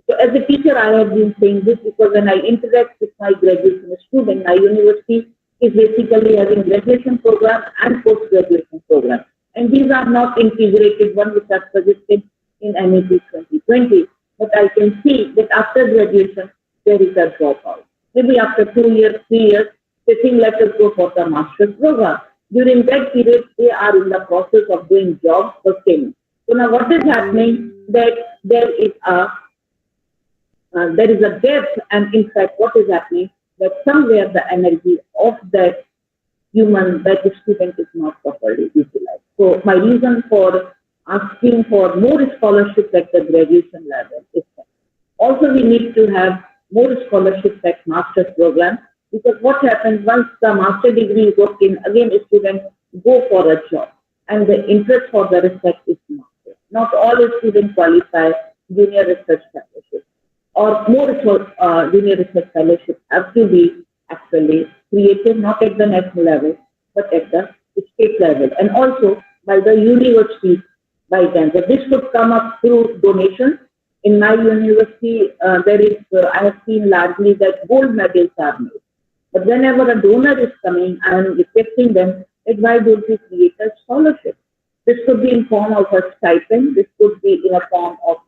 So as a teacher, I have been saying this because when I interact with my graduation student, my university is basically having graduation program and post-graduation program. And these are not integrated one which are suggested in NEP 2020. But I can see that after graduation, there is a dropout. Maybe after 2 years, 3 years, they think let us go for the master's program. During that period, they are in the process of doing job sustaining. So now what is happening that there is a gap, and in fact what is happening that somewhere the energy of that that student is not properly utilized. So my reason for asking for more scholarships at the graduation level is that also we need to have more scholarships at master's program, because what happens once the master degree is obtained, again students go for a job and the interest for the research is not there. Not all students qualify junior research fellowship, or more junior research fellowships have to be actually created not at the national level but at the state level, and also by the universities by them. So this could come up through donations. In my university, I have seen largely that gold medals are made. But whenever a donor is coming, I am requesting them that why don't we create a scholarship? This could be in form of a stipend. This could be in a form of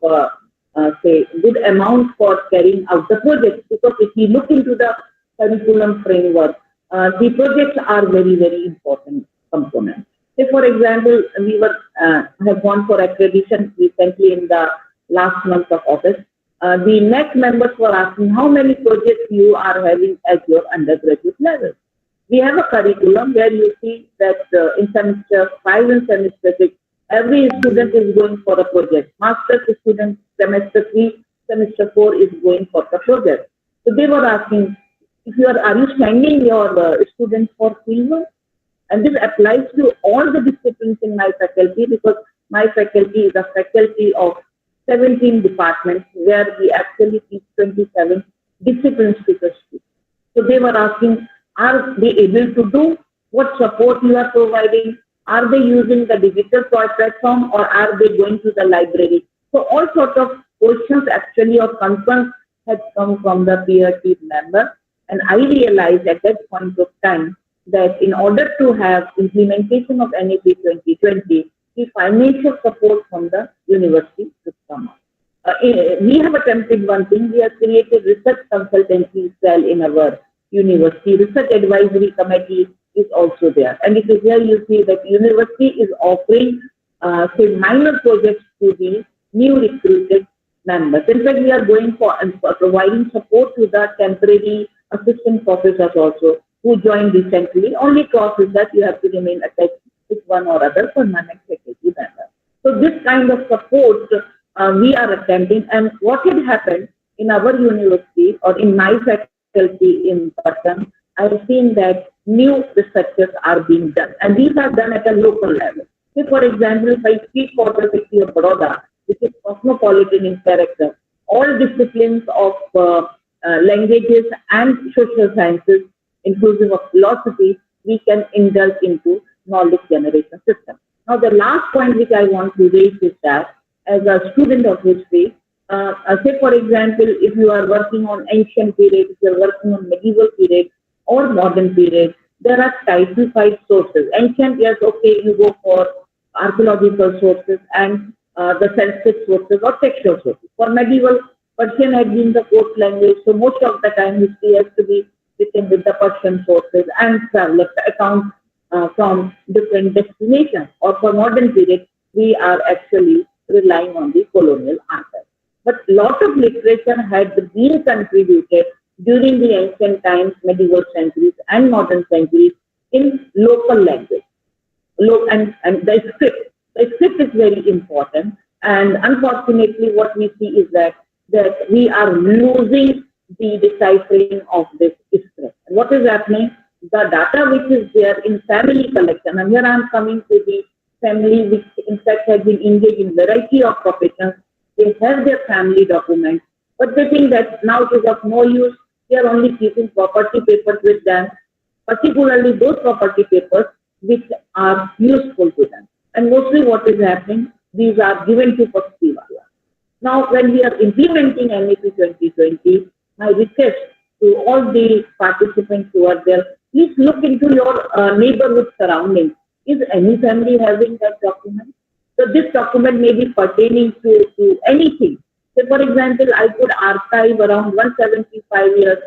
say good amount for carrying out the project. Because if we look into the curriculum framework, the projects are very, very important components. Say for example, we have gone for accreditation recently in the last month of August. The NET members were asking how many projects you are having at your undergraduate level. We have a curriculum where you see that in semester 5 and semester 6, every student is going for a project. Master's student, semester 3, semester 4 is going for the project. So they were asking, if are you sending your students for fieldwork? And this applies to all the disciplines in my faculty, because my faculty is a faculty of 17 departments where we actually teach 27 disciplines to the students. So they were asking, are they able to do what support you are providing? Are they using the digital platform, or are they going to the library? So all sorts of questions actually or concerns had come from the peer team member. And I realized at that point of time that in order to have implementation of NEP 2020, the financial support from the university should come up. We have attempted one thing. We have created research consultancy cell in our university. Research advisory committee is also there. And it is here you see that university is offering say minor projects to the new recruited members. In fact, we are going for providing support to the temporary assistant professors also who joined recently. Only clause is that you have to remain attached with one or other permanent faculty member. So this kind of support we are attempting, and what had happened in our university or in my faculty in Patna, I've seen that new researches are being done, and these are done at a local level. Say, for example, if I speak for the city of Baroda, which is cosmopolitan in character, all disciplines of languages and social sciences, inclusive of philosophy, we can indulge into knowledge generation system. Now, the last point which I want to raise is that as a student of history, say for example, if you are working on ancient period, if you are working on medieval period or modern period, there are typified sources. Ancient, yes, okay, you go for archaeological sources and the Sanskrit sources or textual sources. For medieval, Persian had been the court language, so most of the time history has to be written with the Persian sources and traveler accounts from different destinations. Or for modern period, we are actually relying on the colonial archive. But lot of literature had been contributed during the ancient times, medieval centuries and modern centuries in local language. And the script is very important. And unfortunately, what we see is that we are losing the deciphering of this script. And what is happening? The data which is there in family collection, and here I am coming to the family which in fact has been engaged in variety of professions. They have their family documents, but they think that now it is of no use. They are only keeping property papers with them, particularly those property papers which are useful to them. And mostly what is happening, these are given to Pastiwala. Now, when we are implementing NAP 2020, my request to all the participants who are there, please look into your neighborhood surroundings. Is any family having that document? So this document may be pertaining to anything. So for example, I could archive around 175 years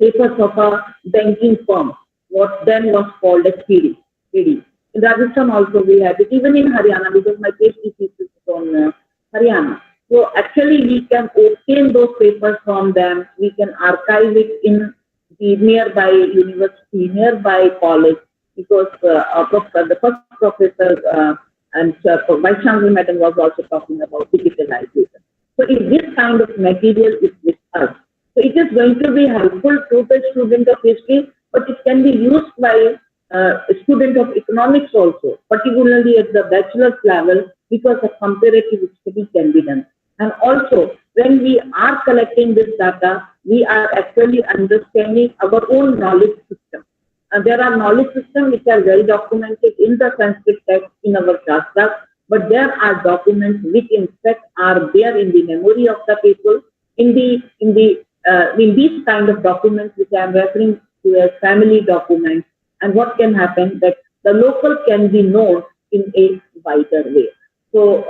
papers of a banking firm, what then was called as PD. In Rajasthan also we have it, even in Haryana, because my PhD thesis is on Haryana. So actually we can obtain those papers from them, we can archive it in the nearby university, nearby college, because the first professor and Vice Chancellor Madam was also talking about digitalization. So if this kind of material is with us, so it is going to be helpful to the student of history, but it can be used by a student of economics also, particularly at the bachelor's level, because a comparative study can be done. And also, when we are collecting this data, we are actually understanding our own knowledge system. And there are knowledge systems which are well documented in the Sanskrit text in our shastras, but there are documents which in fact are there in the memory of the people, in these kind of documents which I am referring to as family documents. And what can happen that the local can be known in a wider way. So,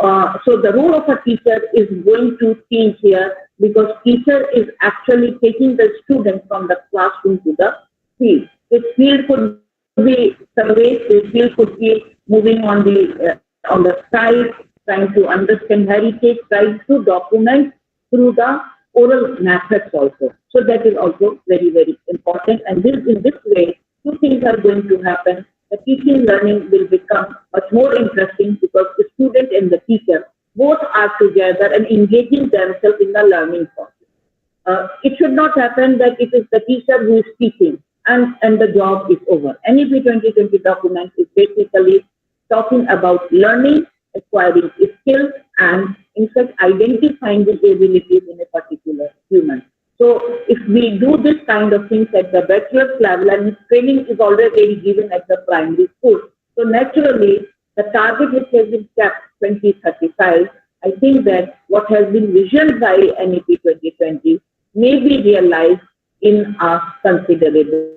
so the role of a teacher is going to change here, because teacher is actually taking the student from the classroom to the field. This field could be surveys, this field could be moving on the side, trying to understand heritage, trying to document through the oral methods also. So that is also very, very important. And in this way, two things are going to happen. The teaching learning will become much more interesting, because the student and the teacher both are together and engaging themselves in the learning process. It should not happen that it is the teacher who is teaching and the job is over. NAP 2020 document is basically talking about learning, acquiring skills, and in fact identifying the abilities in a particular human. So if we do this kind of things at the bachelor's level, and training is already given at the primary school, so naturally the target which has been kept 2035, I think that what has been visioned by NAP 2020 may be realized in a considerable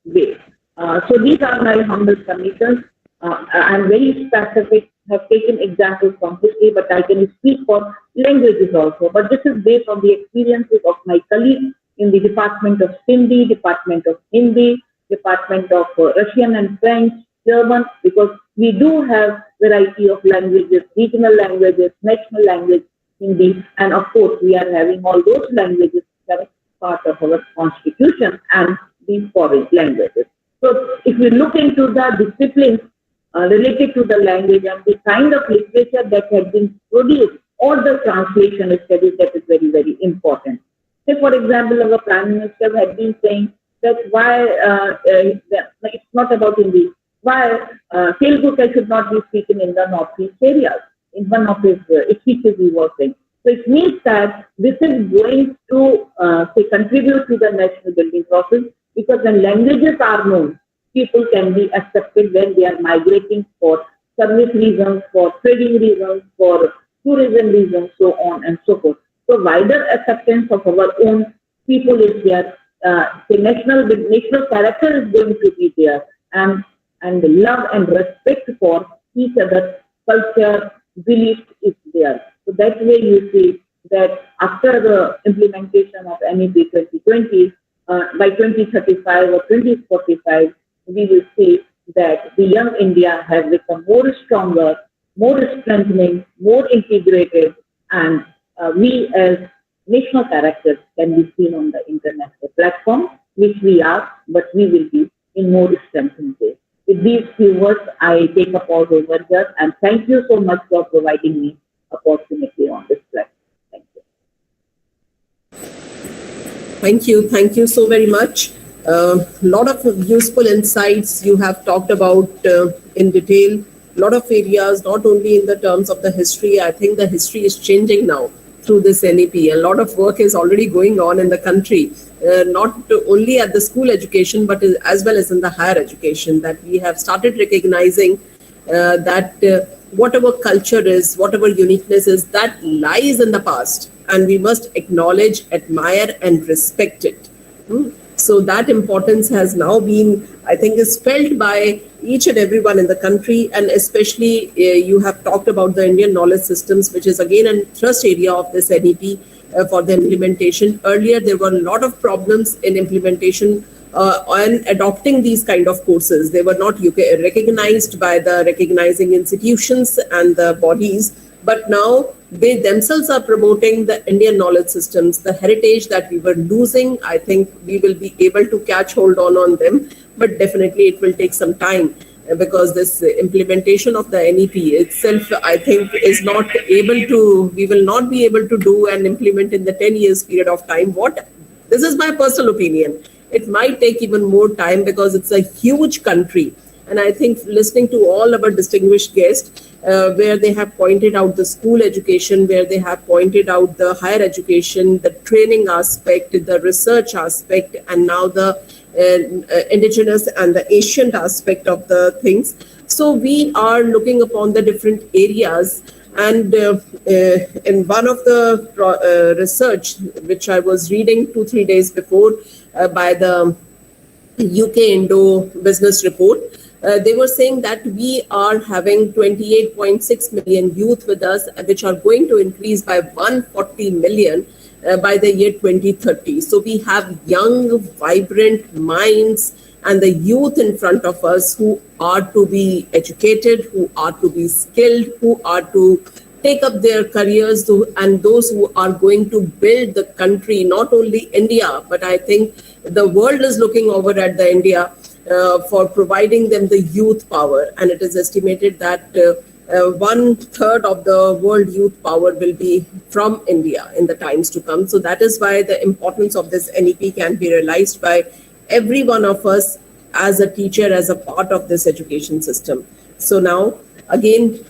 way. So these are my humble submissions. I'm very specific, have taken examples from history, but I can speak for languages also. But this is based on the experiences of my colleagues in the Department of Sindhi, Department of Hindi, Department of Russian and French, German, because we do have variety of languages, regional languages, national language, Hindi, and of course we are having all those languages that are part of our constitution and these foreign languages. So if we look into the disciplines related to the language and the kind of literature that has been produced or the translation studies, that is very, very important. Say, for example, our Prime Minister had been saying that why, it's not about Hindi, why Telugu should not be speaking in the northeast areas. In one of his speeches he was saying. So it means that this is going to contribute to the national building process, because when languages are known, people can be accepted when they are migrating for service reasons, for trading reasons, for tourism reasons, so on and so forth. So wider acceptance of our own people is there. The national character is going to be there, and love and respect for each other's culture, belief is there. So that way you see that after the implementation of NEP 2020, by 2035 or 2045, we will see that the young India has become more stronger, more strengthening, more integrated, and we as national characters can be seen on the international platform, which we are, but we will be in more strengthened ways. With these few words, I take a pause over here, and thank you so much for providing me opportunity on this platform. Thank you. Thank you so very much. Lot of useful insights you have talked about in detail. Lot of areas, not only in the terms of the history. I think the history is changing now through this NEP. A lot of work is already going on in the country, not only at the school education, but as well as in the higher education, that we have started recognizing that whatever culture is, whatever uniqueness is, that lies in the past, and we must acknowledge, admire, and respect it. So that importance has now been, I think, is felt by each and everyone in the country, and especially you have talked about the Indian knowledge systems, which is again a thrust area of this NEP for the implementation. Earlier, there were a lot of problems in implementation on adopting these kind of courses. They were not recognized by the recognizing institutions and the bodies, but now they themselves are promoting the Indian knowledge systems, the heritage that we were losing. I think we will be able to catch hold on them, but definitely it will take some time, because this implementation of the NEP itself, I think, is not able to, we will not be able to do and implement in the 10 years period of time. This is my personal opinion. It might take even more time, because it's a huge country. And I think listening to all our distinguished guests, where they have pointed out the school education, where they have pointed out the higher education, the training aspect, the research aspect, and now the indigenous and the ancient aspect of the things. So we are looking upon the different areas. And in one of the research, which I was reading 2-3 days before by the UK Indo Business Report, they were saying that we are having 28.6 million youth with us, which are going to increase by 140 million by the year 2030. So we have young, vibrant minds and the youth in front of us who are to be educated, who are to be skilled, who are to take up their careers, and those who are going to build the country, not only India, but I think the world is looking over at the India for providing them the youth power. And it is estimated that 1/3 of the world youth power will be from India in the times to come. So that is why the importance of this NEP can be realized by every one of us as a teacher, as a part of this education system. So now, again,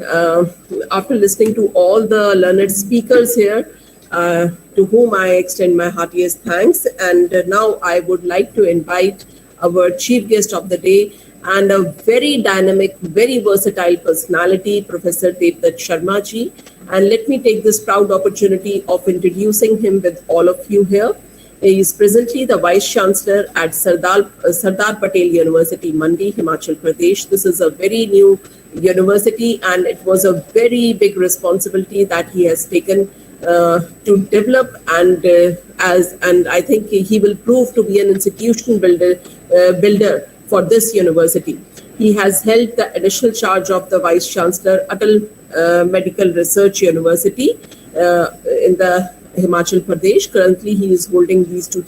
after listening to all the learned speakers here, to whom I extend my heartiest thanks, and now I would like to invite our chief guest of the day and a very dynamic, very versatile personality, Professor Devdutt Sharma ji. And let me take this proud opportunity of introducing him with all of you here. He is presently the Vice Chancellor at Sardar Patel University, Mandi, Himachal Pradesh. This is a very new university, and it was a very big responsibility that he has taken to develop, and I think he will prove to be an institution builder for this university. He has held the additional charge of the Vice Chancellor Atal Medical Research University in the Himachal Pradesh. Currently, he is holding these two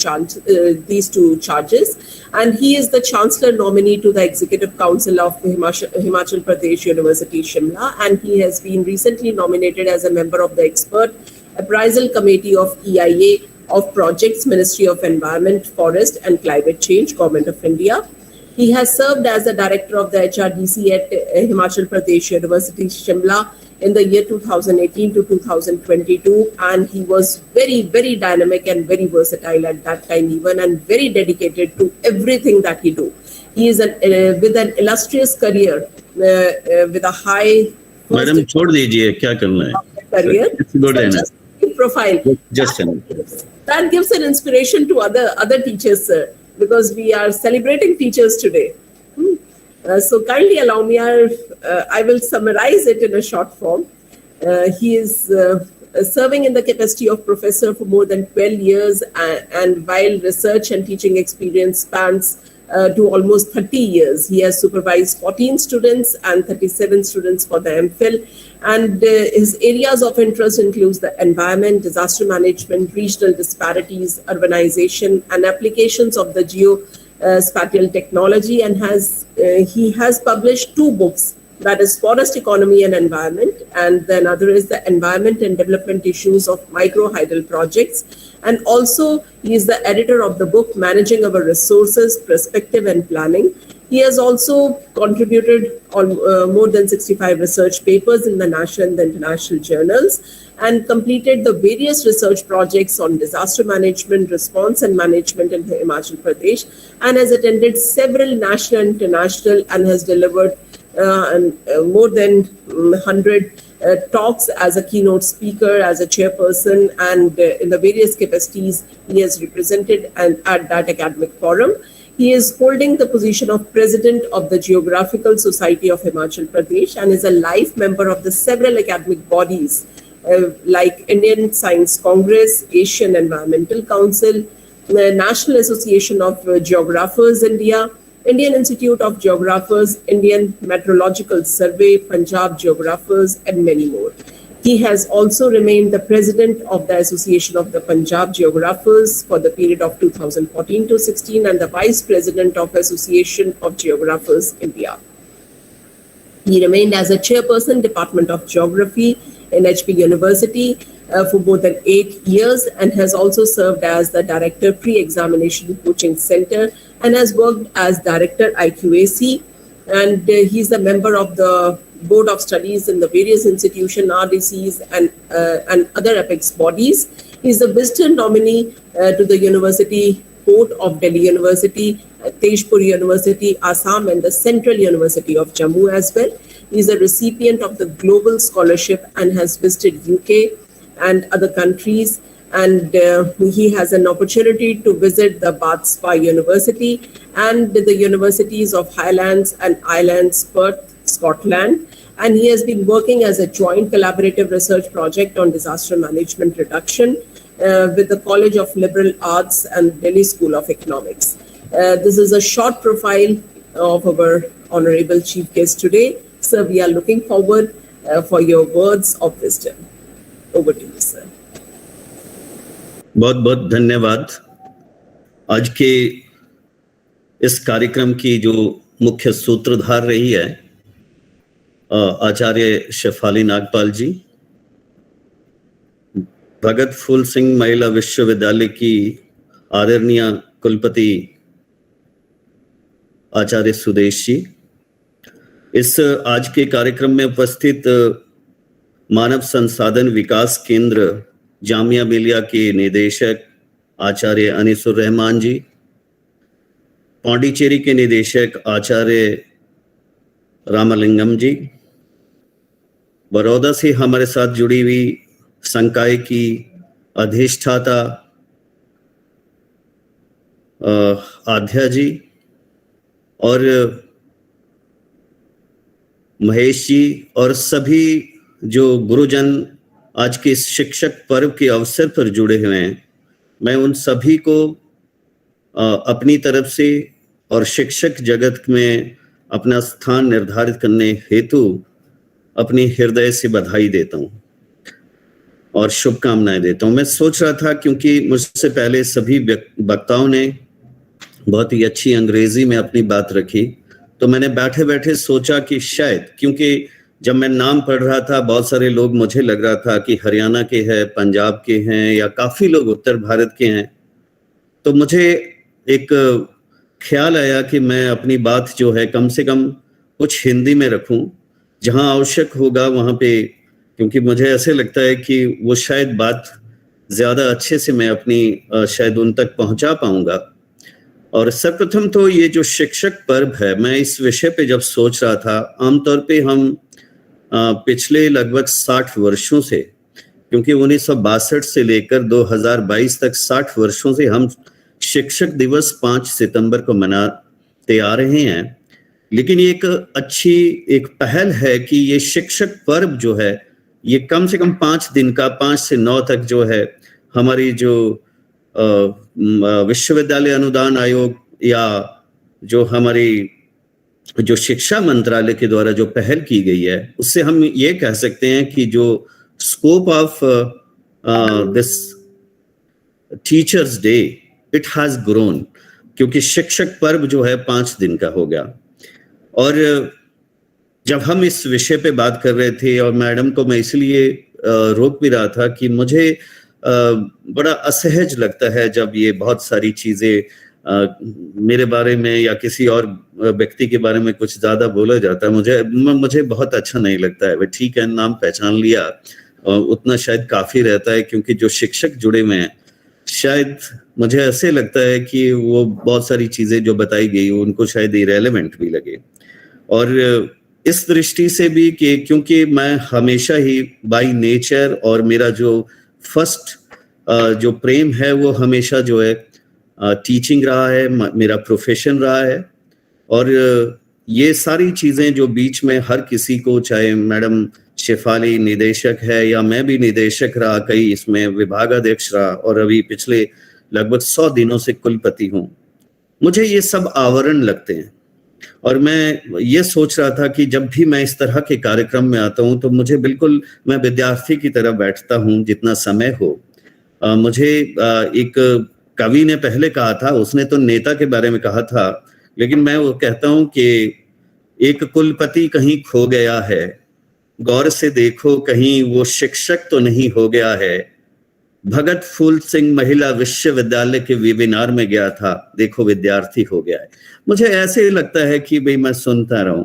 charges, and he is the Chancellor nominee to the Executive Council of Himachal Pradesh University, Shimla, and he has been recently nominated as a member of the Expert Appraisal Committee of EIA of Projects, Ministry of Environment, Forest and Climate Change, Government of India. He has served as the director of the HRDC at Himachal Pradesh University, Shimla, in the year 2018 to 2022, and he was very, very dynamic and very versatile at that time even, and very dedicated to everything that he do. He is with an illustrious career, with a high madam छोड़ दीजिए, क्या करना है? career. Good enough. Profile. Just That gives an inspiration to other teachers, sir, because we are celebrating teachers today. So kindly allow me, I will summarize it in a short form. He is serving in the capacity of professor for more than 12 years, and while research and teaching experience spans to almost 30 years. He has supervised 14 students and 37 students for the MPhil, and his areas of interest includes the environment, disaster management, regional disparities, urbanization, and applications of the geospatial technology, and he has published 2 books, that is Forest Economy and Environment, and then other is the Environment and Development Issues of Microhydel Projects. And also he is the editor of the book Managing Our Resources, Perspective and Planning. He has also contributed on more than 65 research papers in the national and the international journals, and completed the various research projects on disaster management, response and management in Himachal Pradesh, and has attended several national and international, and has delivered more than 100 talks as a keynote speaker, as a chairperson, and in the various capacities he has represented at that academic forum. He is holding the position of President of the Geographical Society of Himachal Pradesh, and is a life member of the several academic bodies like Indian Science Congress, Asian Environmental Council, the National Association of Geographers India, Indian Institute of Geographers, Indian Meteorological Survey, Punjab Geographers, and many more. He has also remained the president of the Association of the Punjab Geographers for the period of 2014 to 16, and the vice president of Association of Geographers India. He remained as a chairperson, Department of Geography in HP University for more than 8 years, and has also served as the director, Pre-Examination Coaching Center, and has worked as director, IQAC, and he's a member of the Board of Studies in the various institutions, RDCs, and other apex bodies. He's the visitor nominee to the University Court of Delhi University, Tezpur University, Assam, and the Central University of Jammu as well. He's a recipient of the Global Scholarship and has visited UK and other countries, and he has an opportunity to visit the Bath Spa University and the universities of Highlands and Islands, Perth, Scotland, and he has been working as a joint collaborative research project on disaster management reduction with the College of Liberal Arts and Delhi School of Economics. This is a short profile of our honorable chief guest today. Sir, we are looking forward for your words of wisdom. Over to you, sir. बहुत बहुत धन्यवाद। आज के इस कार्यक्रम की जो मुख्य सूत्रधार रही है आचार्य शेफाली नागपाल जी, भगत फूल सिंह महिला विश्वविद्यालय की आदरणीय कुलपति आचार्य सुदेश जी, इस आज के कार्यक्रम में उपस्थित मानव संसाधन विकास केंद्र जामिया मिलिया के निदेशक आचार्य अनीसुर रहमान जी, पांडिचेरी के निदेशक आचार्य रामलिंगम जी, बड़ौदा से हमारे साथ जुड़ी हुई संकाय की अधिष्ठाता आध्या जी, और महेश जी, और सभी जो गुरुजन आज के इस शिक्षक पर्व के अवसर पर जुड़े हुए हैं, मैं उन सभी को अपनी तरफ से और शिक्षक जगत में अपना स्थान निर्धारित करने हेतु अपनी हृदय से बधाई देता हूँ और शुभकामनाएं देता हूँ। मैं सोच रहा था, क्योंकि मुझसे पहले सभी वक्ताओं ने बहुत ही अच्छी अंग्रेजी में अपनी बात रखी, तो मैंने बैठे बैठे सोचा कि शायद, क्योंकि जब मैं नाम पढ़ रहा था बहुत सारे लोग, मुझे लग रहा था कि हरियाणा के हैं, पंजाब के हैं, या काफी लोग उत्तर भारत के हैं, तो मुझे एक ख्याल आया कि मैं अपनी बात जो है कम से कम कुछ हिंदी में रखूं, जहां आवश्यक होगा वहां पे, क्योंकि मुझे ऐसे लगता है कि वो शायद बात ज्यादा अच्छे से मैं अपनी शायद उन तक पहुंचा पाऊंगा। और सर्वप्रथम तो ये जो शिक्षक पर्व है, मैं इस विषय पे जब सोच रहा था, आमतौर पे हम पिछले लगभग 60 वर्षों से, क्योंकि 1962 से लेकर 2022 तक 60 वर्षों से हम शिक्षक दिवस 5 सितंबर को मनाते आ रहे हैं। लेकिन ये एक अच्छी एक पहल है कि ये शिक्षक पर्व जो है ये कम से कम 5 दिन का, 5 से 9 तक जो है, हमारी जो विश्वविद्यालय अनुदान आयोग या जो हमारी जो शिक्षा मंत्रालय के द्वारा जो पहल की गई है, उससे हम ये कह सकते हैं कि जो scope of this teachers day it has grown, क्योंकि शिक्षक पर्व जो है 5 दिन का हो गया। और जब हम इस विषय पे बात कर रहे थे, और मैडम को मैं इसलिए रोक भी रहा था कि मुझे बड़ा असहज लगता है जब ये बहुत सारी चीजें मेरे बारे में या किसी और व्यक्ति के बारे में कुछ ज्यादा बोला जाता है। मुझे बहुत अच्छा नहीं लगता है। ठीक है, नाम पहचान लिया, उतना शायद काफी रहता है, क्योंकि जो शिक्षक जुड़े हुए हैं, शायद मुझे ऐसे लगता है कि वो बहुत सारी चीजें जो बताई गई उनको शायद इरेलेवेंट भी लगे। और इस दृष्टि से भी कि क्योंकि मैं हमेशा ही बाय नेचर, और मेरा जो फर्स्ट जो प्रेम है वो हमेशा जो है टीचिंग रहा है, मेरा प्रोफेशन रहा है। और ये सारी चीजें जो बीच में हर किसी को, चाहे मैडम शेफाली निदेशक है या मैं भी निदेशक रहा, कई इसमें विभागाध्यक्ष रहा, और अभी पिछले लगभग 100 दिनों से कुलपति हूँ, मुझे ये सब आवरण लगते हैं। और मैं ये सोच रहा था कि जब भी मैं इस तरह के कार्यक्रम में आता हूँ तो मुझे बिल्कुल, मैं विद्यार्थी की तरह बैठता हूँ जितना समय हो। मुझे एक कवि ने पहले कहा था, उसने तो नेता के बारे में कहा था, लेकिन मैं वो कहता हूँ कि एक कुलपति कहीं खो गया है, गौर से देखो कहीं वो शिक्षक तो नहीं हो गया है। भगत फूल सिंह महिला विश्वविद्यालय के वेबिनार में गया था, देखो विद्यार्थी हो गया है। मुझे ऐसे लगता है कि भाई मैं सुनता रहूं।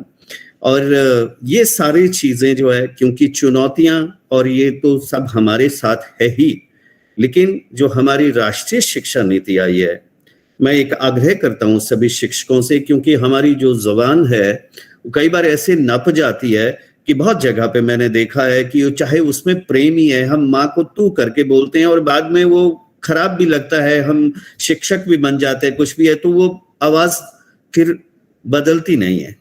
और ये सारी चीजें जो है, क्योंकि चुनौतियां और ये तो सब हमारे साथ है ही, लेकिन जो हमारी राष्ट्रीय शिक्षा नीति आई है, मैं एक आग्रह करता हूं सभी शिक्षकों से, क्योंकि हमारी जो जुबान है वो कई बार ऐसे नप जाती है कि बहुत जगह पे मैंने देखा है कि चाहे उसमें प्रेम ही है, हम माँ को तू करके बोलते हैं और बाद में वो खराब भी लगता है, हम शिक्षक भी बन जाते हैं, कुछ भी है, तो वो आवाज फिर बदलती नहीं है।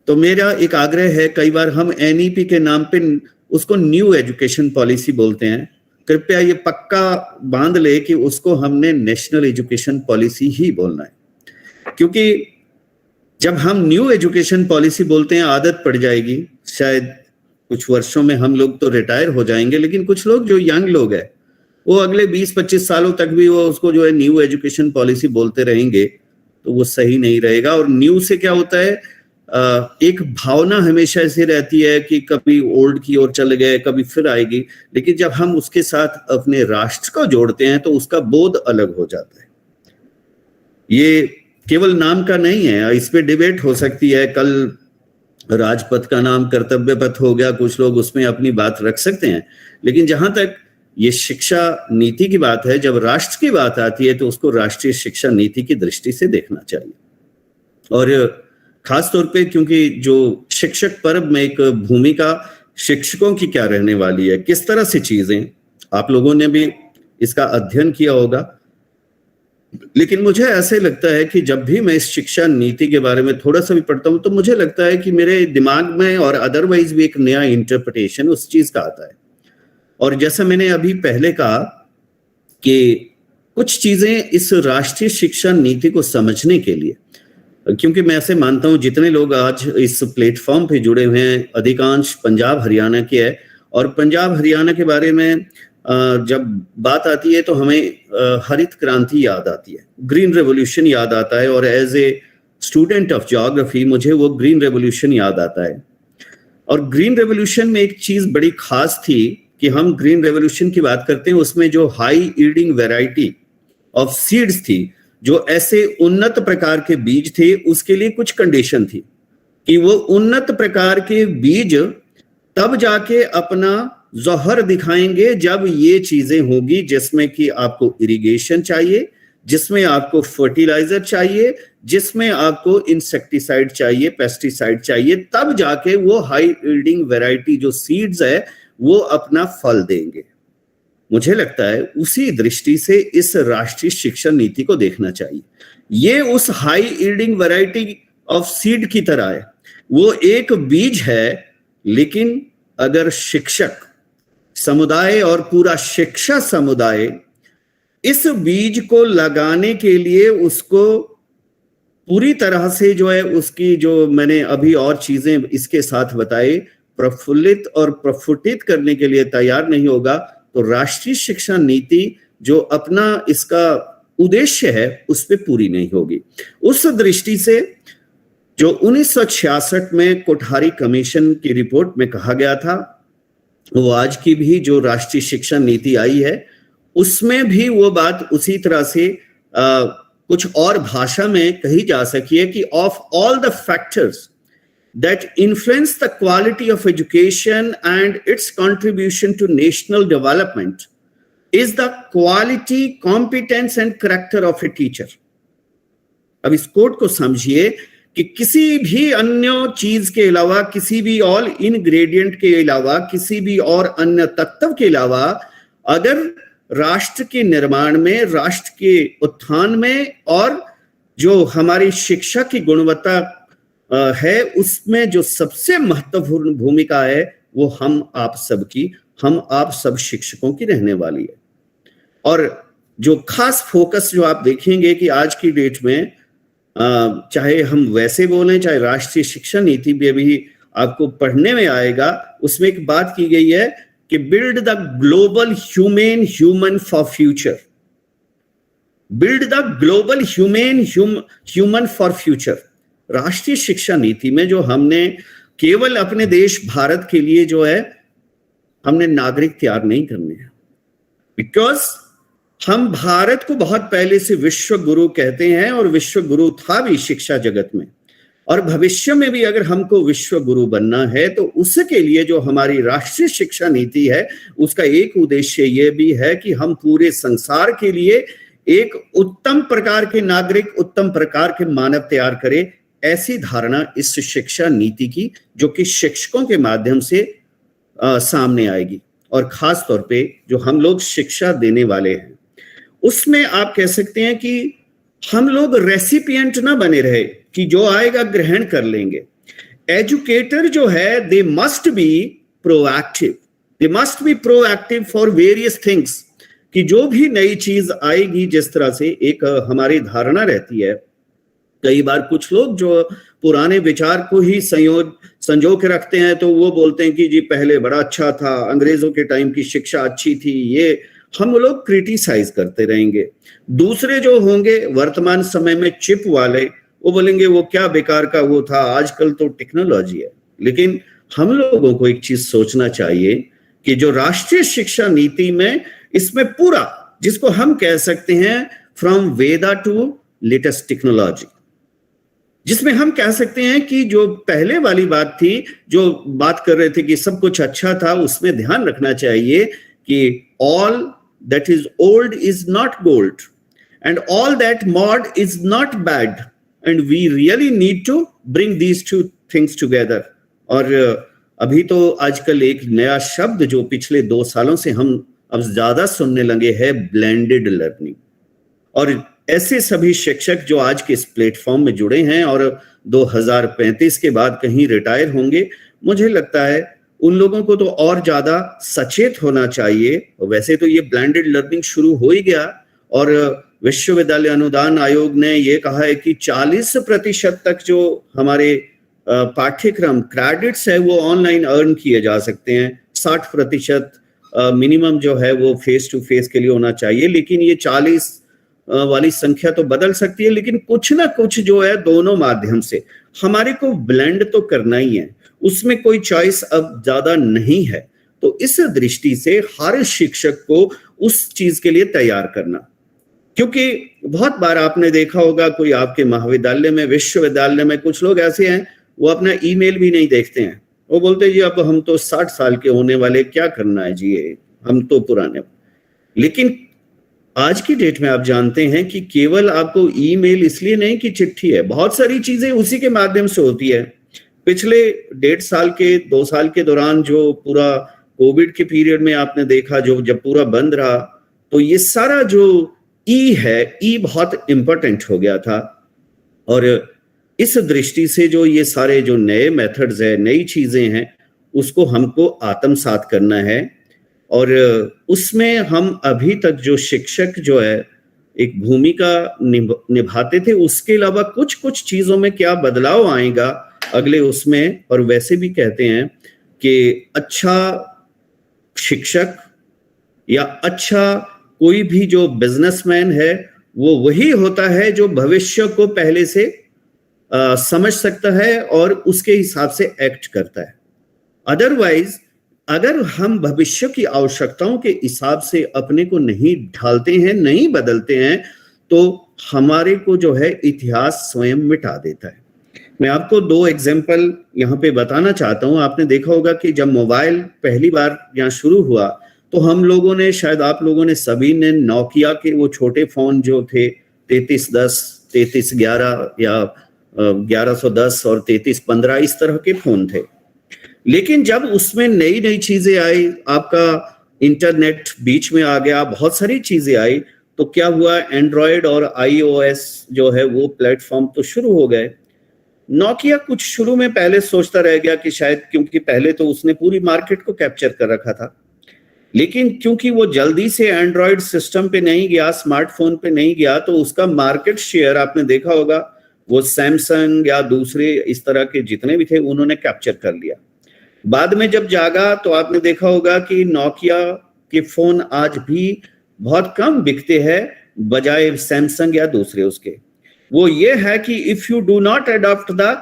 तो मेरा एक आग्रह है, कई बार हम एनईपी के नाम पे उसको न्यू एजुकेशन पॉलिसी बोलते हैं, कृपया ये पक्का बांध ले कि उसको हमने नेशनल एजुकेशन पॉलिसी ही बोलना है। क्योंकि जब हम न्यू एजुकेशन पॉलिसी बोलते हैं, आदत पड़ जाएगी, शायद कुछ वर्षों में हम लोग तो रिटायर हो जाएंगे, लेकिन कुछ लोग जो यंग लोग हैं वो अगले 20-25 सालों तक भी वो उसको जो है न्यू एजुकेशन पॉलिसी बोलते रहेंगे, तो वो सही नहीं रहेगा। और न्यू से क्या होता है, एक भावना हमेशा ऐसी रहती है कि कभी ओल्ड की ओर चले गए, कभी फिर आएगी, लेकिन जब हम उसके साथ अपने राष्ट्र को जोड़ते हैं तो उसका बोध अलग हो जाता है। ये केवल नाम का नहीं है, इस पे डिबेट हो सकती है। कल राजपथ का नाम कर्तव्य पथ हो गया, कुछ लोग उसमें अपनी बात रख सकते हैं, लेकिन जहां तक ये शिक्षा नीति की बात है, जब राष्ट्र की बात आती है तो उसको राष्ट्रीय शिक्षा नीति की दृष्टि से देखना चाहिए। और खास तौर पे क्योंकि जो शिक्षक पर्व में एक भूमिका शिक्षकों की क्या रहने वाली है, किस तरह से चीजें, आप लोगों ने भी इसका अध्ययन किया होगा, लेकिन मुझे ऐसे लगता है कि जब भी मैं इस शिक्षा नीति के बारे में थोड़ा सा भी पढ़ता हूं तो मुझे लगता है कि मेरे दिमाग में और अदरवाइज भी एक नया इंटरप्रिटेशन उस चीज का आता है। और जैसा मैंने अभी पहले कहा कि कुछ चीजें इस राष्ट्रीय शिक्षा नीति को समझने के लिए क्योंकि मैं ऐसे मानता हूं जितने लोग आज इस प्लेटफॉर्म पे जुड़े हुए हैं अधिकांश पंजाब हरियाणा के है, और पंजाब हरियाणा के बारे में जब बात आती है तो हमें हरित क्रांति याद आती है, ग्रीन रेवोल्यूशन याद आता है, और as a student of geography मुझे वो ग्रीन रेवोल्यूशन याद आता है। और ग्रीन रेवोल्यूशन में एक चीज बड़ी खास थी कि हम ग्रीन रेवोल्यूशन की बात करते हैं, उसमें जो high yielding variety of seeds थी, जो ऐसे उन्नत प्रकार के बीज थे, उसके लिए कुछ कंडीशन थी कि वो उन्नत प्रकार के बीज तब जाके अपना जौहर दिखाएंगे जब ये चीजें होगी जिसमें कि आपको इरिगेशन चाहिए, जिसमें आपको फर्टिलाइजर चाहिए, जिसमें आपको इंसेक्टिसाइड चाहिए, पेस्टिसाइड चाहिए, तब जाके वो हाई यील्डिंग वैरायटी जो सीड्स है वो अपना फल देंगे। मुझे लगता है उसी दृष्टि से इस राष्ट्रीय शिक्षा नीति को देखना चाहिए। ये उस high yielding variety of seed की तरह है, वो एक बीज है, लेकिन अगर शिक्षक समुदाय और पूरा शिक्षा समुदाय इस बीज को लगाने के लिए उसको पूरी तरह से जो है उसकी जो मैंने अभी और चीजें इसके साथ बताई प्रफुल्लित और प्रफुटित करने के लिए तैयार नहीं होगा, तो राष्ट्रीय शिक्षा नीति जो अपना इसका उद्देश्य है उस पर पूरी नहीं होगी। उस दृष्टि से जो 1966 में कोठारी कमीशन की रिपोर्ट में कहा गया था, वो आज की भी जो राष्ट्रीय शिक्षा नीति आई है उसमें भी वो बात उसी तरह से कुछ और भाषा में कही जा सकी है कि of all the factors that influence the quality of education and its contribution to national development is the quality, competence and character of a teacher. अब इस कोट को समझिए कि किसी भी अन्य चीज के अलावा, किसी भी और इनग्रेडिएंट के अलावा, किसी भी और अन्य तत्व के अलावा अगर राष्ट्र के निर्माण में, राष्ट्र के उत्थान में और जो हमारी शिक्षा की गुणवत्ता है उसमें जो सबसे महत्वपूर्ण भूमिका है वो हम आप सब शिक्षकों की रहने वाली है। और जो खास फोकस जो आप देखेंगे कि आज की डेट में चाहे हम वैसे बोलें, चाहे राष्ट्रीय शिक्षा नीति भी अभी आपको पढ़ने में आएगा, उसमें एक बात की गई है कि build the global human for future, build the global human for future. राष्ट्रीय शिक्षा नीति में जो हमने केवल अपने देश भारत के लिए जो है हमने नागरिक तैयार नहीं करने हैं, बिकॉज हम भारत को बहुत पहले से विश्व गुरु कहते हैं और विश्व गुरु था भी शिक्षा जगत में, और भविष्य में भी अगर हमको विश्व गुरु बनना है तो उसके लिए जो हमारी राष्ट्रीय शिक्षा नीति है उसका एक उद्देश्य ये भी है कि हम पूरे संसार के लिए एक उत्तम प्रकार के नागरिक, उत्तम प्रकार के मानव तैयार करें। ऐसी धारणा इस शिक्षा नीति की जो कि शिक्षकों के माध्यम से सामने आएगी, और खास तौर पे जो हम लोग शिक्षा देने वाले हैं उसमें आप कह सकते हैं कि हम लोग रेसिपिएंट ना बने रहे कि जो आएगा ग्रहण कर लेंगे। एजुकेटर जो है they must be proactive for various things, कि जो भी नई चीज आएगी, जिस तरह से एक हमारी धारणा रहती है, कई बार कुछ लोग जो पुराने विचार को ही संजो के रखते हैं तो वो बोलते हैं कि जी पहले बड़ा अच्छा था, अंग्रेजों के टाइम की शिक्षा अच्छी थी, ये हम लोग क्रिटिसाइज करते रहेंगे। दूसरे जो होंगे वर्तमान समय में चिप वाले, वो बोलेंगे वो क्या बेकार का वो था, आजकल तो टेक्नोलॉजी है। लेकिन हम लोगों को एक चीज सोचना चाहिए कि जो राष्ट्रीय शिक्षा नीति में इसमें पूरा जिसको हम कह सकते हैं from Veda to latest technology, जिसमें हम कह सकते हैं कि जो पहले वाली बात थी, जो बात कर रहे थे कि सब कुछ अच्छा था, उसमें ध्यान रखना चाहिए कि all that is old is not gold and all that mod is not bad and we really need to bring these two things together। और अभी तो आजकल एक नया शब्द जो पिछले 2 सालों से हम अब ज्यादा सुनने लगे है, ब्लेंडेड लर्निंग। और ऐसे सभी शिक्षक जो आज के इस प्लेटफॉर्म में जुड़े हैं और 2035 के बाद कहीं रिटायर होंगे, मुझे लगता है उन लोगों को तो और ज्यादा सचेत होना चाहिए। वैसे तो ये ब्लेंडेड लर्निंग शुरू हो ही गया और विश्वविद्यालय अनुदान आयोग ने ये कहा है कि 40% तक जो हमारे पाठ्यक्रम क्रेडिट्स है वो ऑनलाइन अर्न किए जा सकते हैं। 60% मिनिमम जो है वो फेस टू फेस के लिए होना चाहिए, लेकिन ये 40 वाली संख्या तो बदल सकती है, लेकिन कुछ ना कुछ जो है दोनों माध्यम से हमारे को ब्लेंड तो करना ही है, उसमें कोई चॉइस अब ज्यादा नहीं है। तो इस दृष्टि से हर शिक्षक को उस चीज के लिए तैयार करना, क्योंकि बहुत बार आपने देखा होगा कोई आपके महाविद्यालय में, विश्वविद्यालय में कुछ लोग ऐसे हैं वो अपना ईमेल भी नहीं देखते हैं, वो बोलते हैं जी अब हम तो 60 साल के होने वाले, क्या करना है जी ये, हम तो पुराने। लेकिन आज की डेट में आप जानते हैं कि केवल आपको ईमेल इसलिए नहीं कि चिट्ठी है, बहुत सारी चीजें उसी के माध्यम से होती है। पिछले 1.5 साल के 2 साल के दौरान जो पूरा कोविड के पीरियड में आपने देखा, जो जब पूरा बंद रहा, तो ये सारा जो ई है, ई बहुत इंपॉर्टेंट हो गया था। और इस दृष्टि से जो ये सारे जो नए मेथड्स है, नई चीजें हैं, उसको हमको आत्मसात करना है। और उसमें हम अभी तक जो शिक्षक जो है एक भूमिका निभाते थे, उसके अलावा कुछ कुछ चीजों में क्या बदलाव आएगा अगले उसमें। और वैसे भी कहते हैं कि अच्छा शिक्षक या अच्छा कोई भी जो बिजनेसमैन है वो वही होता है जो भविष्य को पहले से समझ सकता है और उसके हिसाब से एक्ट करता है। अदरवाइज अगर हम भविष्य की आवश्यकताओं के हिसाब से अपने को नहीं ढालते हैं, नहीं बदलते हैं, तो हमारे को जो है इतिहास स्वयं मिटा देता है। मैं आपको 2 एग्जाम्पल यहाँ पे बताना चाहता हूँ। आपने देखा होगा कि जब मोबाइल पहली बार यहाँ शुरू हुआ तो हम लोगों ने, शायद आप लोगों ने सभी ने नोकिया के वो छोटे फोन जो थे 3310, 3311 या 1110 और 3315 इस तरह के फोन थे। लेकिन जब उसमें नई नई चीजें आई, आपका इंटरनेट बीच में आ गया, बहुत सारी चीजें आई, तो क्या हुआ, एंड्रॉयड और iOS जो है वो प्लेटफॉर्म तो शुरू हो गए। नोकिया कुछ शुरू में पहले सोचता रह गया कि शायद, क्योंकि पहले तो उसने पूरी मार्केट को कैप्चर कर रखा था, लेकिन क्योंकि वो जल्दी से एंड्रॉयड सिस्टम पे नहीं गया, स्मार्टफोन पे नहीं गया, तो उसका मार्केट शेयर आपने देखा होगा वो सैमसंग या दूसरे इस तरह के जितने भी थे उन्होंने कैप्चर कर लिया। बाद में जब जागा तो आपने देखा होगा कि नोकिया के फोन आज भी बहुत कम बिकते हैं बजाय सैमसंग या दूसरे उसके। वो ये है कि if you do not adopt the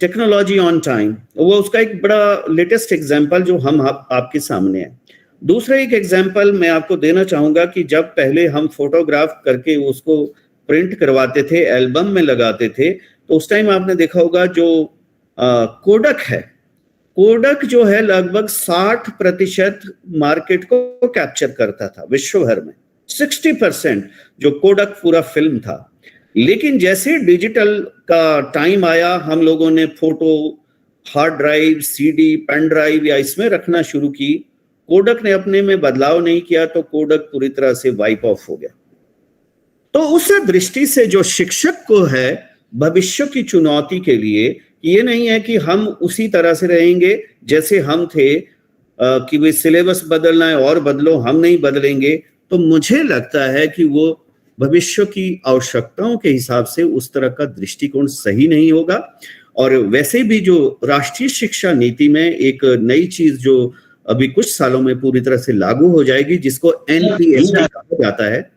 technology on time, वो उसका एक बड़ा लेटेस्ट एग्जांपल जो हम आपके सामने है। दूसरा एक एग्जांपल मैं आपको देना चाहूंगा कि जब पहले हम फोटोग्राफ करके उसको प्रिंट करवाते थे, एल्बम में लगाते थे, तो उस टाइम आपने देखा होगा जो कोडक है, कोडक जो है लगभग 60% मार्केट को कैप्चर करता था विश्व भर में, 60% जो कोडक पूरा फिल्म था। लेकिन जैसे डिजिटल का टाइम आया, हम लोगों ने photo hard drive, CD, pen drive या इसमें रखना शुरू की, कोडक ने अपने में बदलाव नहीं किया, तो कोडक पूरी तरह से वाइप ऑफ हो गया। तो उस दृष्टि से जो शिक्षक को है भविष्य की चुनौती के लिए, ये नहीं है कि हम उसी तरह से रहेंगे जैसे हम थे, कि वे सिलेबस बदलना है और बदलो, हम नहीं बदलेंगे। तो मुझे लगता है कि वो भविष्य की आवश्यकताओं के हिसाब से उस तरह का दृष्टिकोण सही नहीं होगा। और वैसे भी जो राष्ट्रीय शिक्षा नीति में एक नई चीज जो अभी कुछ सालों में पूरी तरह से लागू हो जाएगी, जिसको NPST कहा जाता है।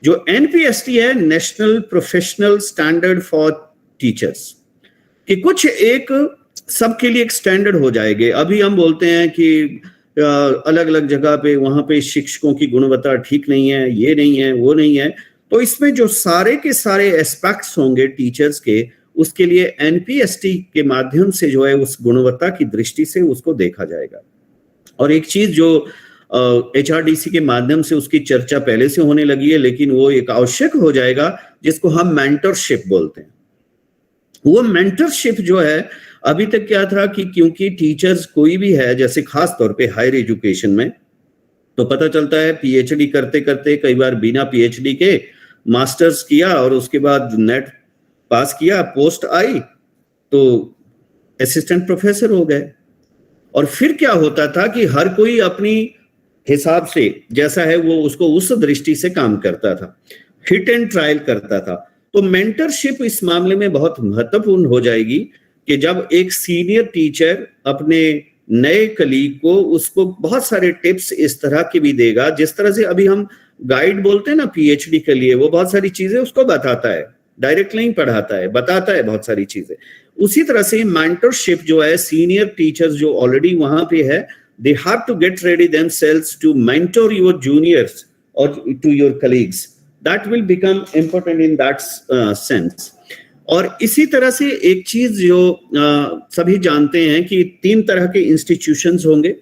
जो NPST है, national professional standard for teachers, कि कुछ एक सबके लिए एक स्टैंडर्ड हो जाएंगे। अभी हम बोलते हैं कि अलग अलग जगह पे वहां पे शिक्षकों की गुणवत्ता ठीक नहीं है, ये नहीं है, वो नहीं है। तो इसमें जो सारे के सारे एस्पेक्ट्स होंगे टीचर्स के, उसके लिए NPST के माध्यम से जो है उस गुणवत्ता की दृष्टि से उसको देखा जाएगा। और एक चीज जो HRDC के माध्यम से उसकी चर्चा पहले से होने लगी है, लेकिन वो एक आवश्यक हो जाएगा, जिसको हम मेंटरशिप बोलते हैं। वो मेंटरशिप जो है, अभी तक क्या था कि क्योंकि टीचर्स कोई भी है, जैसे खास तौर पे हायर एजुकेशन में, तो पता चलता है PhD करते करते, कई बार बिना PhD के मास्टर्स किया और उसके बाद नेट पास किया, पोस्ट आई तो असिस्टेंट प्रोफेसर हो गए। और फिर क्या होता था कि हर कोई अपनी हिसाब से जैसा है वो उसको उस दृष्टि से काम करता था। हिट एंड ट्रायल करता था। तो मेंटरशिप इस मामले में बहुत महत्वपूर्ण हो जाएगी कि जब एक सीनियर टीचर अपने नए कलीग को उसको बहुत सारे टिप्स इस तरह के भी देगा, जिस तरह से अभी हम गाइड बोलते हैं ना पीएचडी के लिए, वो बहुत सारी चीजें उसको बताता है, डायरेक्ट नहीं पढ़ाता है, बताता है बहुत सारी चीजें। उसी तरह से मेंटरशिप जो है, सीनियर टीचर्स जो ऑलरेडी वहां पे है, they have to get ready themselves to mentor your juniors और to your colleagues. That will become important in that sense. और इसी तरह से एक चीज जो सभी जानते हैं कि 3 तरह के इंस्टीट्यूशंस होंगे,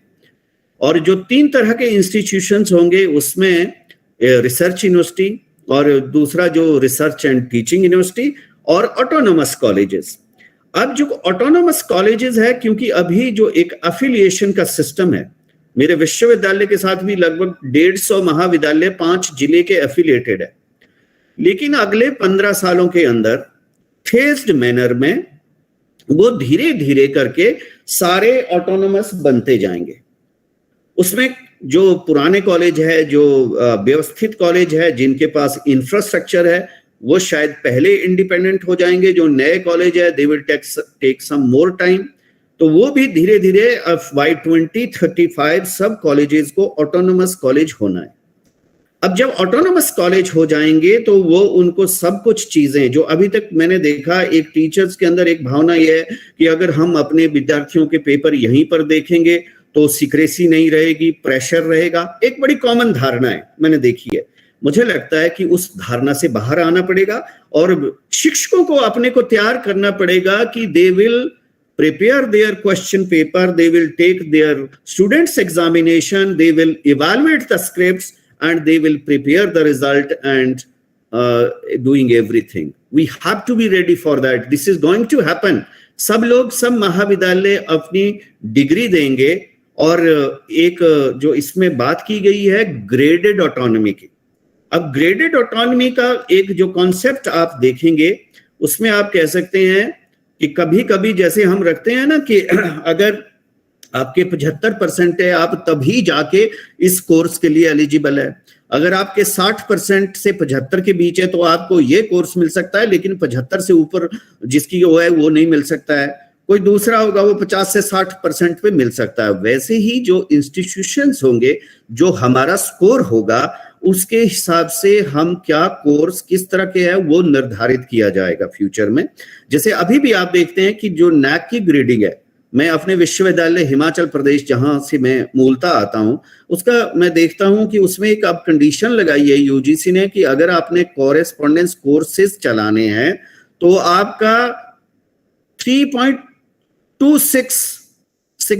और जो 3 तरह के इंस्टीट्यूशंस होंगे उसमें रिसर्च यूनिवर्सिटी, और दूसरा जो रिसर्च एंड टीचिंग यूनिवर्सिटी, और ऑटोनोमस कॉलेजेस। अब जो ऑटोनोमस कॉलेजेस है, क्योंकि अभी जो एक एफिलिएशन का सिस्टम है, मेरे विश्वविद्यालय के साथ भी लगभग 150 महाविद्यालय 5 जिले के एफिलिएटेड है, लेकिन अगले 15 सालों के अंदर फेज्ड मैनर में वो धीरे धीरे करके सारे ऑटोनोमस बनते जाएंगे। उसमें जो पुराने कॉलेज है, जो व्यवस्थित कॉलेज है, जिनके पास इंफ्रास्ट्रक्चर है, वो शायद पहले इंडिपेंडेंट हो जाएंगे। जो नए कॉलेज है, they will take some more time. तो वो भी धीरे धीरे बाय 2035 सब कॉलेजेस को ऑटोनोमस कॉलेज होना है। अब जब ऑटोनोमस कॉलेज हो जाएंगे तो वो उनको सब कुछ चीजें जो अभी तक मैंने देखा, एक टीचर्स के अंदर एक भावना ये है कि अगर हम अपने विद्यार्थियों के पेपर यहीं पर देखेंगे तो सीक्रेसी नहीं रहेगी, प्रेशर रहेगा। एक बड़ी कॉमन धारणा है, मैंने देखी है। मुझे लगता है कि उस धारणा से बाहर आना पड़ेगा और शिक्षकों को अपने को तैयार करना पड़ेगा कि they will prepare their question paper, they will take their students examination, they will evaluate the scripts, and they will prepare the result and doing everything. We have to be ready for that. This is going to happen. सब लोग, सब महाविद्यालय अपनी degree देंगे। और एक जो इसमें बात की गई है ग्रेडेड ऑटोनॉमी की। अब ग्रेडेड ऑटोनॉमी का एक जो कॉन्सेप्ट आप देखेंगे, उसमें आप कह सकते हैं कि कभी कभी जैसे हम रखते हैं ना कि अगर आपके 75% है, आप तभी जाके इस कोर्स के लिए एलिजिबल है। अगर आपके 60% से 75 के बीच है तो आपको ये कोर्स मिल सकता है, लेकिन 75 से ऊपर जिसकी वो है वो नहीं मिल सकता है। कोई दूसरा होगा वो 50 से 60% पे मिल सकता है। वैसे ही जो इंस्टीट्यूशंस होंगे, जो हमारा स्कोर होगा, उसके हिसाब से हम क्या कोर्स किस तरह के है वो निर्धारित किया जाएगा फ्यूचर में। जैसे अभी भी आप देखते हैं कि जो नैक की ग्रेडिंग है, मैं अपने विश्वविद्यालय हिमाचल प्रदेश जहां से मैं मूलतः आता हूं, उसका मैं देखता हूं कि उसमें एक अब कंडीशन लगाई है यूजीसी ने कि अगर आपने कॉरेस्पॉन्डेंस कोर्सेज चलाने हैं तो आपका 3.26 से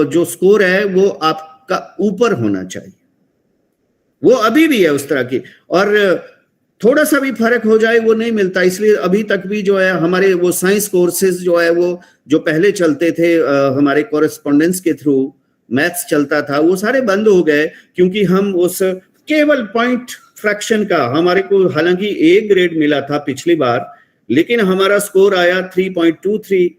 जो स्कोर है वो आपका ऊपर होना चाहिए। वो अभी भी है उस तरह की, और थोड़ा सा भी फर्क हो जाए वो नहीं मिलता। इसलिए अभी तक भी जो है हमारे वो साइंस कोर्सेज जो है वो जो पहले चलते थे हमारे कॉरेस्पॉन्डेंस के थ्रू मैथ्स चलता था, वो सारे बंद हो गए, क्योंकि हम उस केवल पॉइंट फ्रैक्शन का, हमारे को हालांकि ए ग्रेड मिला था पिछली बार, लेकिन हमारा स्कोर आया 3.23,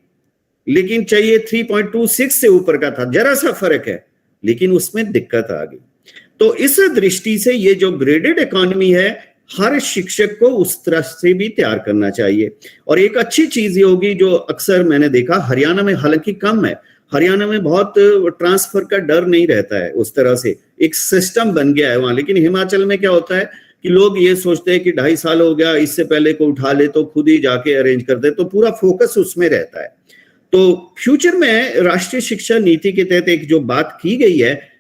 लेकिन चाहिए 3.26 से ऊपर का था। जरा सा फर्क है, लेकिन उसमें दिक्कत आ गई। तो इस दृष्टि से ये जो ग्रेडेड इकोनॉमी है, हर शिक्षक को उस तरह से भी तैयार करना चाहिए। और एक अच्छी चीज ये होगी जो अक्सर मैंने देखा, हरियाणा में हालांकि कम है, हरियाणा में बहुत ट्रांसफर का डर नहीं रहता है, उस तरह से एक सिस्टम बन गया है वहां। लेकिन हिमाचल में क्या होता है कि लोग ये सोचते हैं कि 2.5 साल हो गया, इससे पहले को उठा ले तो खुद ही जाके अरेंज कर दे, तो पूरा फोकस उसमें रहता है। तो फ्यूचर में राष्ट्रीय शिक्षा नीति के तहत एक जो बात की गई है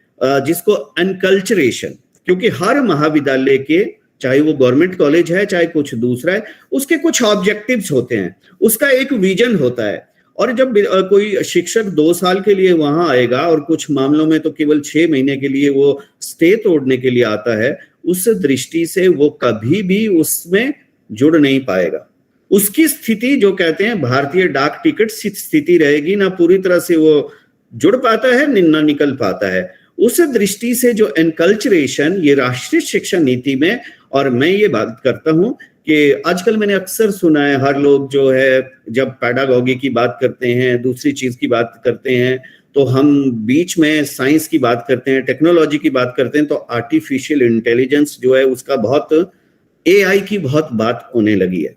जिसको एनकल्चरेशन, क्योंकि हर महाविद्यालय के, चाहे वो गवर्नमेंट कॉलेज है चाहे कुछ दूसरा है, उसके कुछ ऑब्जेक्टिव्स होते हैं, उसका एक विजन होता है। और जब कोई शिक्षक 2 साल के लिए वहां आएगा और कुछ मामलों में तो केवल 6 महीने के लिए वो स्टे तोड़ने के लिए आता है, उस दृष्टि से वो कभी भी उसमें जुड़ नहीं पाएगा। उसकी स्थिति जो कहते हैं भारतीय डाक टिकट स्थिति रहेगी, ना पूरी तरह से वो जुड़ पाता है ना निकल पाता है। उस दृष्टि से जो एनकल्चरेशन ये राष्ट्रीय शिक्षा नीति में, और मैं ये बात करता हूं कि आजकल मैंने अक्सर सुना है हर लोग जो है जब पैडागॉजी की बात करते हैं, दूसरी चीज की बात करते हैं, तो हम बीच में साइंस की बात करते हैं, टेक्नोलॉजी की बात करते हैं, तो आर्टिफिशियल इंटेलिजेंस जो है उसका बहुत एआई की बहुत बात होने लगी है।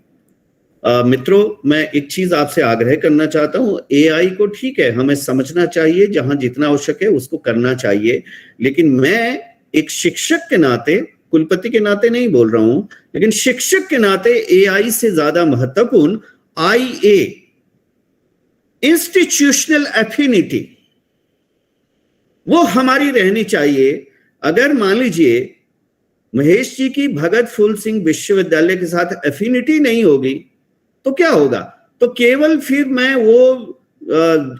मित्रों, मैं एक चीज आपसे आग्रह करना चाहता हूं, एआई को ठीक है हमें समझना चाहिए, जहां जितना आवश्यक है उसको करना चाहिए, लेकिन मैं एक शिक्षक के नाते, कुलपति के नाते नहीं बोल रहा हूं, लेकिन शिक्षक के नाते एआई से ज्यादा महत्वपूर्ण आईए, इंस्टीट्यूशनल एफिनिटी, वो हमारी रहनी चाहिए। अगर मान लीजिए महेश जी की भगत फूल सिंह विश्वविद्यालय के साथ एफिनिटी नहीं होगी तो क्या होगा? तो केवल फिर मैं वो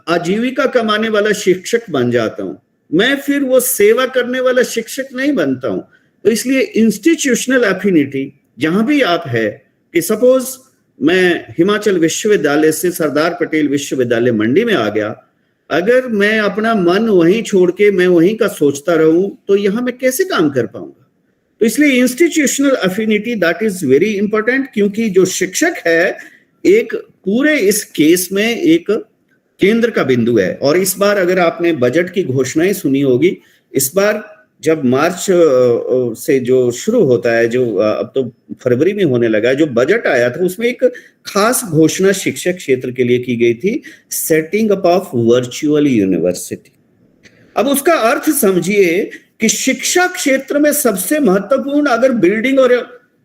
आजीविका कमाने वाला शिक्षक बन जाता हूं, मैं फिर वो सेवा करने वाला शिक्षक नहीं बनता हूं। तो इसलिए इंस्टीट्यूशनल एफिनिटी जहां भी आप है, कि सपोज मैं हिमाचल विश्वविद्यालय से सरदार पटेल विश्वविद्यालय मंडी में आ गया, अगर मैं अपना मन वहीं छोड़ के मैं वहीं का सोचता रहूं तो यहां मैं कैसे काम कर पाऊंगा? तो इसलिए institutional affinity that is very important, क्योंकि जो शिक्षक है एक पूरे इस केस में एक केंद्र का बिंदु है। और इस बार अगर आपने बजट की घोषणाएं सुनी होगी, इस बार जब मार्च से जो शुरू होता है, जो अब तो फरवरी में होने लगा है, जो बजट आया था उसमें एक खास घोषणा शिक्षक क्षेत्र के लिए की गई थी, setting up of virtual university. अब उसका अर्थ समझिए कि शिक्षा क्षेत्र में सबसे महत्वपूर्ण अगर बिल्डिंग और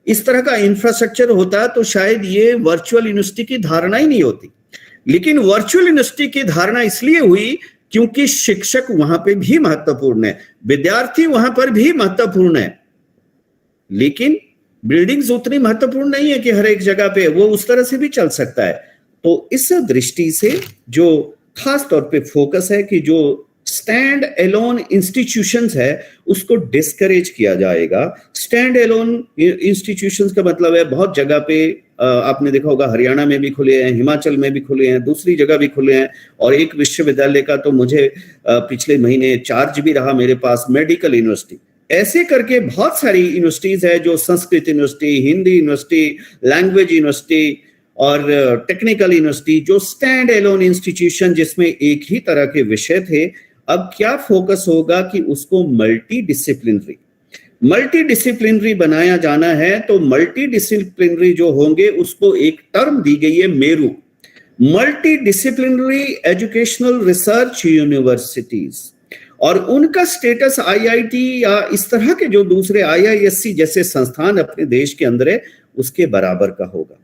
इस तरह का इंफ्रास्ट्रक्चर होता तो शायद ये वर्चुअल यूनिवर्सिटी की धारणा ही नहीं होती। लेकिन वर्चुअल यूनिवर्सिटी की धारणा इसलिए हुई क्योंकि शिक्षक वहां पे भी महत्वपूर्ण है, विद्यार्थी वहां पर भी महत्वपूर्ण है, लेकिन बिल्डिंग्स उतनी महत्वपूर्ण नहीं है कि हर एक जगह पे वो उस तरह से भी चल सकता है। तो इस दृष्टि से जो खास तौर पे फोकस है कि जो स्टैंड एलोन इंस्टीट्यूशंस है उसको डिस्करेज किया जाएगा। स्टैंड एलोन इंस्टीट्यूशंस का मतलब है बहुत जगह पे आपने देखा होगा, हरियाणा में भी खुले हैं, हिमाचल में भी खुले हैं, दूसरी जगह भी खुले हैं। और एक विश्वविद्यालय का तो मुझे पिछले महीने चार्ज भी रहा मेरे पास, मेडिकल यूनिवर्सिटी। ऐसे करके बहुत सारी यूनिवर्सिटीज है, जो Sanskrit university, Hindi university, language university और टेक्निकल यूनिवर्सिटी, जो स्टैंड एलोन इंस्टीट्यूशन जिसमें एक ही तरह के विषय थे। अब क्या फोकस होगा कि उसको मल्टी डिसिप्लिनरी बनाया जाना है। तो मल्टी डिसिप्लिनरी जो होंगे उसको एक टर्म दी गई है Meru, multi disciplinary educational research universities, और उनका स्टेटस आईआईटी या इस तरह के जो दूसरे आईआईएससी जैसे संस्थान अपने देश के अंदर है उसके बराबर का होगा।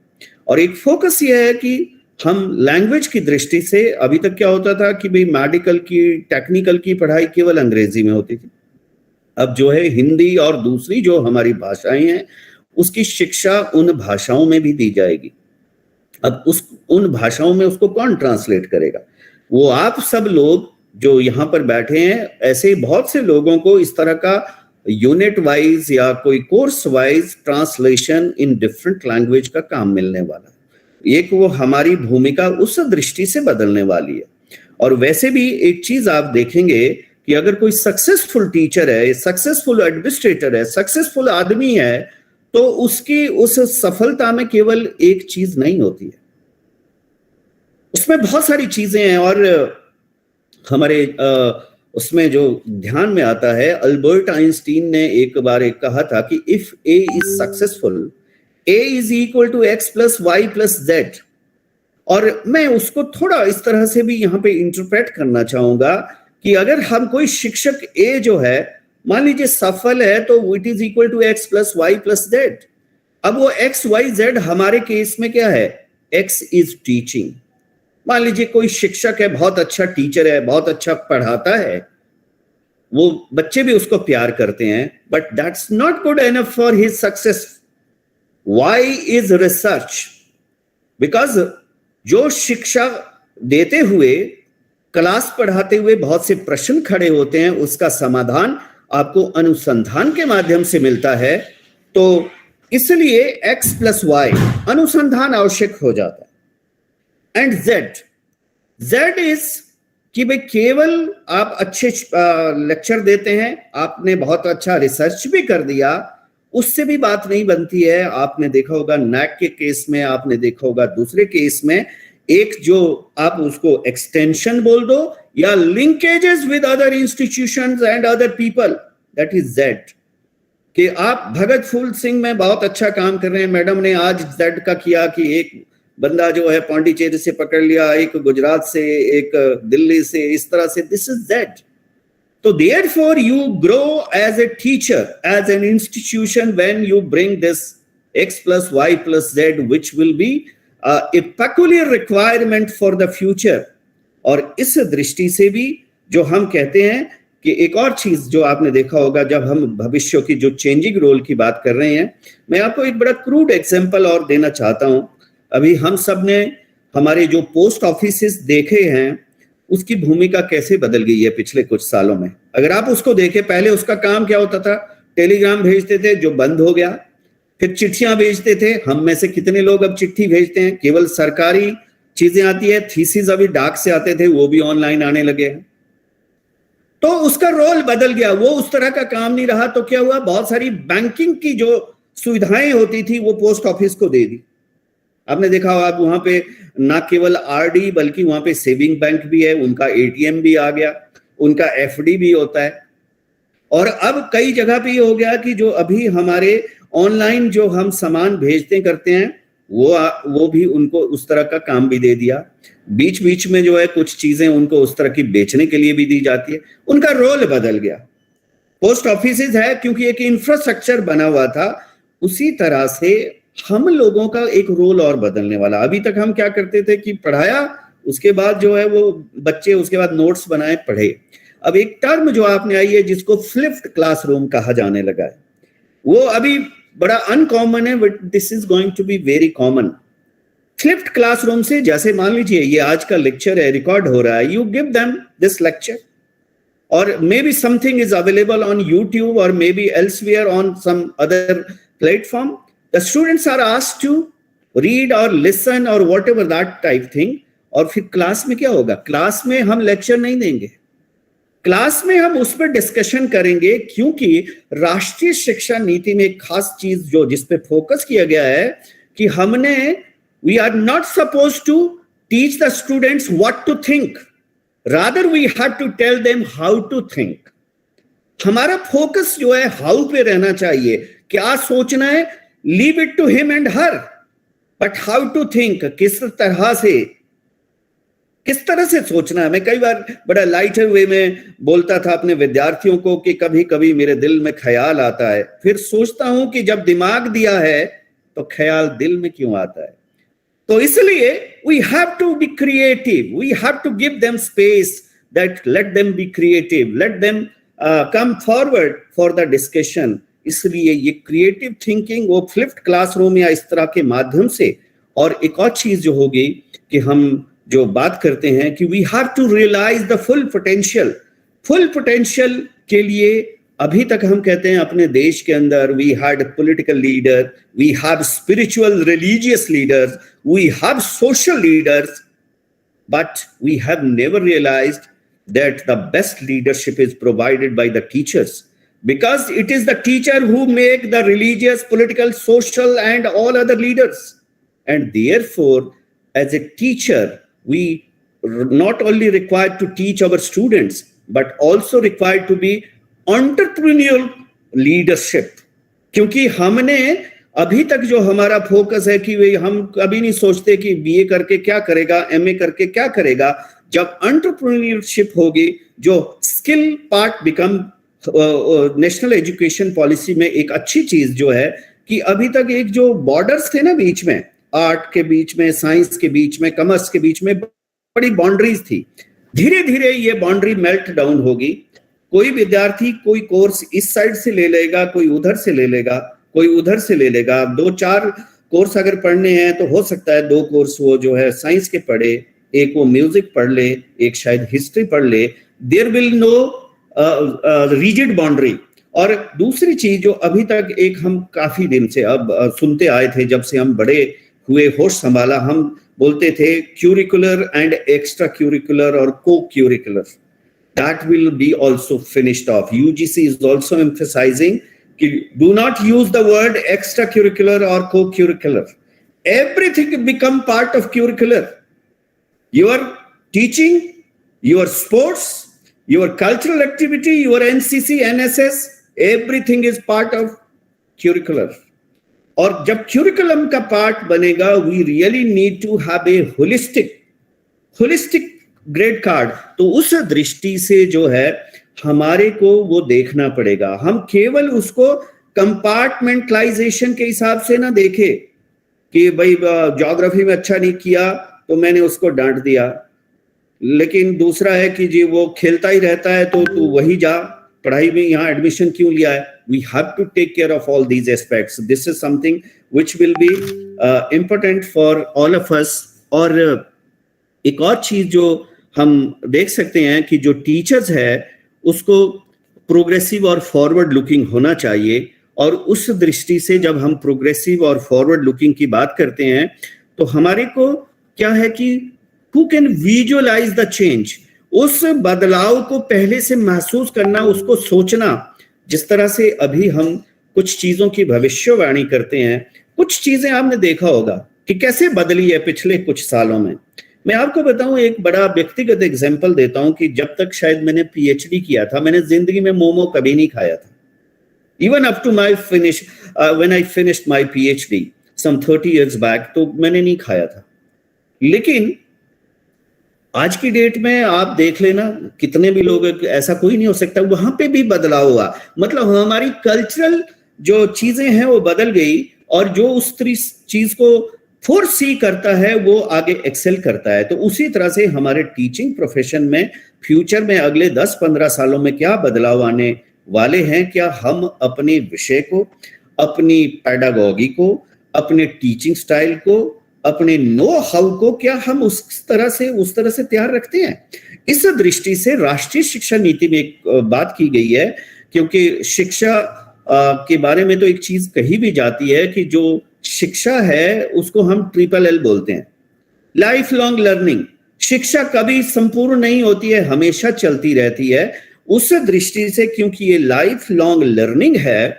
और एक फोकस यह है कि हम लैंग्वेज की दृष्टि से, अभी तक क्या होता था कि भाई मेडिकल की, टेक्निकल की पढ़ाई केवल अंग्रेजी में होती थी। अब जो है हिंदी और दूसरी जो हमारी भाषाएं हैं उसकी शिक्षा उन भाषाओं में भी दी जाएगी। अब उन भाषाओं में उसको कौन ट्रांसलेट करेगा? वो आप सब लोग जो यहाँ पर बैठे हैं, ऐसे बहुत से लोगों को इस तरह का यूनिट वाइज या कोई course wise translation in different language का काम मिलने वाला है। एक वो हमारी भूमिका उस दृष्टि से बदलने वाली है। और वैसे भी एक चीज आप देखेंगे कि अगर कोई सक्सेसफुल टीचर है, सक्सेसफुल एडमिनिस्ट्रेटर है, सक्सेसफुल आदमी है, तो उसकी उस सफलता में केवल एक चीज नहीं होती है, उसमें बहुत सारी चीजें हैं। और हमारे उसमें जो ध्यान में आता है, अल्बर्ट आइंस्टीन ने एक बार एक कहा था कि if A is successful, A is equal to x plus y plus z। और मैं उसको थोड़ा इस तरह से भी यहाँ पे इंटरप्रेट करना चाहूंगा कि अगर हम कोई शिक्षक A जो है मान लीजिए सफल है, तो it is equal to x plus y plus z। अब वो x y z हमारे केस में क्या है? x is teaching. मान लीजिए कोई शिक्षक है, बहुत अच्छा टीचर है, बहुत अच्छा पढ़ाता है, वो बच्चे भी उसको प्यार करते हैं, but that's not good enough for his success. Why is research? Because जो शिक्षा देते हुए, क्लास पढ़ाते हुए बहुत से प्रश्न खड़े होते हैं, उसका समाधान आपको अनुसंधान के माध्यम से मिलता है। तो इसलिए x plus y अनुसंधान आवश्यक हो जाता है। एंड z is कि भाई केवल आप अच्छे लेक्चर देते हैं, आपने बहुत अच्छा रिसर्च भी कर दिया, उससे भी बात नहीं बनती है। आपने देखा होगा नैक के केस में, आपने देखा होगा दूसरे केस में, एक जो आप उसको एक्सटेंशन बोल दो या linkages with other institutions and other people, that is Z। कि आप भगत फूल सिंह में बहुत अच्छा काम कर रहे हैं, मैडम ने आज जेड का किया कि एक बंदा जो है पांडिचेरी से पकड़ लिया, एक गुजरात से, एक दिल्ली से, इस तरह से, this is Z. So therefore you grow as a teacher, as an institution, when you bring this X plus Y plus Z, which will be a peculiar requirement for the future. और इस दृष्टि से भी जो हम कहते हैं कि एक और चीज जो आपने देखा होगा जब हम भविष्य की जो चेंजिंग रोल की बात कर रहे हैं, मैं आपको एक बड़ा क्रूड एग्जांपल और देना चाहता हूं. अभी हम सब ने हमारे जो पोस्ट ऑफिसेस देखे हैं उसकी भूमिका कैसे बदल गई है पिछले कुछ सालों में. अगर आप उसको देखें, पहले उसका काम क्या होता था, टेलीग्राम भेजते थे जो बंद हो गया, फिर चिट्ठियां भेजते थे. हम में से कितने लोग अब चिट्ठी भेजते हैं, केवल सरकारी चीजें आती है. थीसिस अभी डाक से आते थे, वो भी ऑनलाइन आने लगे हैं. तो उसका रोल बदल गया, वो उस तरह का काम नहीं रहा. तो क्या हुआ, बहुत सारी बैंकिंग की जो सुविधाएं होती थी वो पोस्ट ऑफिस को दे दी. आपने देखा होगा वहां पे ना केवल आरडी बल्कि वहां पे सेविंग बैंक भी है, उनका एटीएम भी आ गया, उनका एफडी भी होता है. और अब कई जगह पे ये हो गया कि जो अभी हमारे ऑनलाइन जो हम सामान भेजते करते हैं वो भी उनको उस तरह का काम भी दे दिया. बीच बीच में जो है कुछ चीजें उनको उस तरह की बेचने के लिए भी दी जाती है. उनका रोल बदल गया. पोस्ट ऑफिस है क्योंकि एक इंफ्रास्ट्रक्चर बना हुआ था, उसी तरह से हम लोगों का एक रोल और बदलने वाला. अभी तक हम क्या करते थे कि पढ़ाया, उसके बाद जो है वो बच्चे उसके बाद नोट्स बनाए, पढ़े. अब एक टर्म जो आपने आई है जिसको फ्लिप्ड क्लासरूम कहा जाने लगा है, वो अभी बड़ा अनकॉमन है, but this is going to be very common. Flipped classroom से जैसे मान लीजिए ये आज का लेक्चर है, रिकॉर्ड हो रहा है, you give them this lecture और maybe something is available on YouTube और maybe elsewhere on some other platform. The students are asked to read or listen or whatever that type thing. और फिर class में क्या होगा, class में हम lecture नहीं देंगे, क्लास में हम उस पर डिस्कशन करेंगे. क्योंकि राष्ट्रीय शिक्षा नीति में एक खास चीज जो जिस पे फोकस किया गया है कि हमने we are not supposed to teach the students what to think, rather we have to tell them how to think. हमारा फोकस जो है हाउ पे रहना चाहिए, क्या सोचना है, leave it to him and her, but how to think, किस तरह से सोचना है. मैं कई बार बड़ा लाइटर वे में बोलता था अपने विद्यार्थियों को कि कभी कभी मेरे दिल में ख्याल आता है, फिर सोचता हूं कि जब दिमाग दिया है तो ख्याल दिल में क्यों आता है. तो इसलिए we have to be creative, we have to give them space, that let them be creative, let them come forward for the discussion. इसलिए ये क्रिएटिव थिंकिंग वो फ्लिप्ड क्लासरूम या इस तरह के माध्यम से. और एक और चीज जो होगी कि हम जो बात करते हैं कि we have to realise the full potential. Full potential के लिए अभी तक हम कहते हैं अपने देश के अंदर we had political leader, we have spiritual religious leaders, we have social leaders, but we have never realised that the best leadership is provided by the teachers. Because it is the teacher who make the religious, political, social and all other leaders. And therefore, as a teacher, we not only required to teach our students, but also required to be entrepreneurial leadership. क्योंकि हमने अभी तक जो हमारा focus है कि हम कभी नहीं सोचते कि बीए करके क्या करेगा, एमए करके क्या करेगा. जब एंटरप्रेन्योरशिप होगी, जो skill part become national education policy में एक अच्छी चीज जो है कि अभी तक एक जो बॉर्डर्स थे ना बीच में, आर्ट के बीच में, साइंस के बीच में, कॉमर्स के बीच में बड़ी बाउंड्रीज थी. धीरे धीरे ये बाउंड्री मेल्ट डाउन होगी. कोई विद्यार्थी कोई कोर्स इस साइड से ले लेगा, कोई उधर से ले लेगा, कोई उधर से ले लेगा. 2-4 कोर्स अगर पढ़ने हैं तो हो सकता है 2 कोर्स वो जो है साइंस के पढ़े, एक वो म्यूजिक पढ़ ले, एक शायद हिस्ट्री पढ़ ले. There will no rigid boundary. और दूसरी चीज जो अभी तक एक हम काफी दिन से अब सुनते आए थे, जब से हम बड़े हुए, होश संभाला, हम बोलते थे क्यूरिकुलर एंड एक्स्ट्रा क्यूरिकुलर और co curricular. That will be also finished off. UGC is also emphasising कि do not use the word extra curricular और co curricular. Everything become part of curricular. Your teaching, your sports, your cultural activity, your NCC, NSS, everything is part of curricular. और जब curriculum का part बनेगा, we really need to have a holistic grade card. तो उस दृष्टि से जो है हमारे को वो देखना पड़ेगा. हम केवल उसको कंपार्टमेंटलाइजेशन के हिसाब से ना देखें कि भाई ज्योग्राफी में अच्छा नहीं किया तो मैंने उसको डांट दिया, लेकिन दूसरा है कि जी वो खेलता ही रहता है तो तू वही जा, पढ़ाई में यहाँ एडमिशन क्यों लिया है. We have to take care of all these aspects. This is something which will be important for all of us. और एक और चीज जो हम देख सकते हैं कि जो टीचर्स है उसको प्रोग्रेसिव और फॉरवर्ड लुकिंग होना चाहिए. और उस दृष्टि से जब हम प्रोग्रेसिव और फॉरवर्ड लुकिंग की बात करते हैं तो हमारे को क्या है कि who can visualize the change, उस बदलाव को पहले से महसूस करना, उसको सोचना. जिस तरह से अभी हम कुछ चीजों की भविष्यवाणी करते हैं, कुछ चीजें आपने देखा होगा कि कैसे बदली है पिछले कुछ सालों में. मैं आपको बताऊं, एक बड़ा व्यक्तिगत एग्जांपल देता हूं कि जब तक शायद मैंने पीएचडी किया था, मैंने जिंदगी में मोमो कभी नहीं खाया था. Even up to my when I finished my PhD some 30 years back, तो मैंने नहीं खाया था. लेकिन आज की डेट में आप देख लेना, कितने भी लोग, ऐसा कोई नहीं हो सकता, वहां पे भी बदलाव हुआ. मतलब हमारी कल्चरल जो चीजें हैं वो बदल गई, और जो उस चीज को फोरसी करता है वो आगे एक्सेल करता है. तो उसी तरह से हमारे टीचिंग प्रोफेशन में फ्यूचर में अगले 10-15 सालों में क्या बदलाव आने वाले हैं. क्या हम अपने विषय को, अपनी पेडागॉगी को, अपने टीचिंग स्टाइल को, अपने नो हाउ को, क्या हम उस तरह से तैयार रखते हैं. इस दृष्टि से राष्ट्रीय शिक्षा नीति में एक बात की गई है, क्योंकि शिक्षा के बारे में तो एक चीज कही भी जाती है कि जो शिक्षा है उसको हम LLL बोलते हैं, लाइफ लॉन्ग लर्निंग. शिक्षा कभी संपूर्ण नहीं होती है, हमेशा चलती रहती है. उस दृष्टि से क्योंकि ये लाइफ लॉन्ग लर्निंग है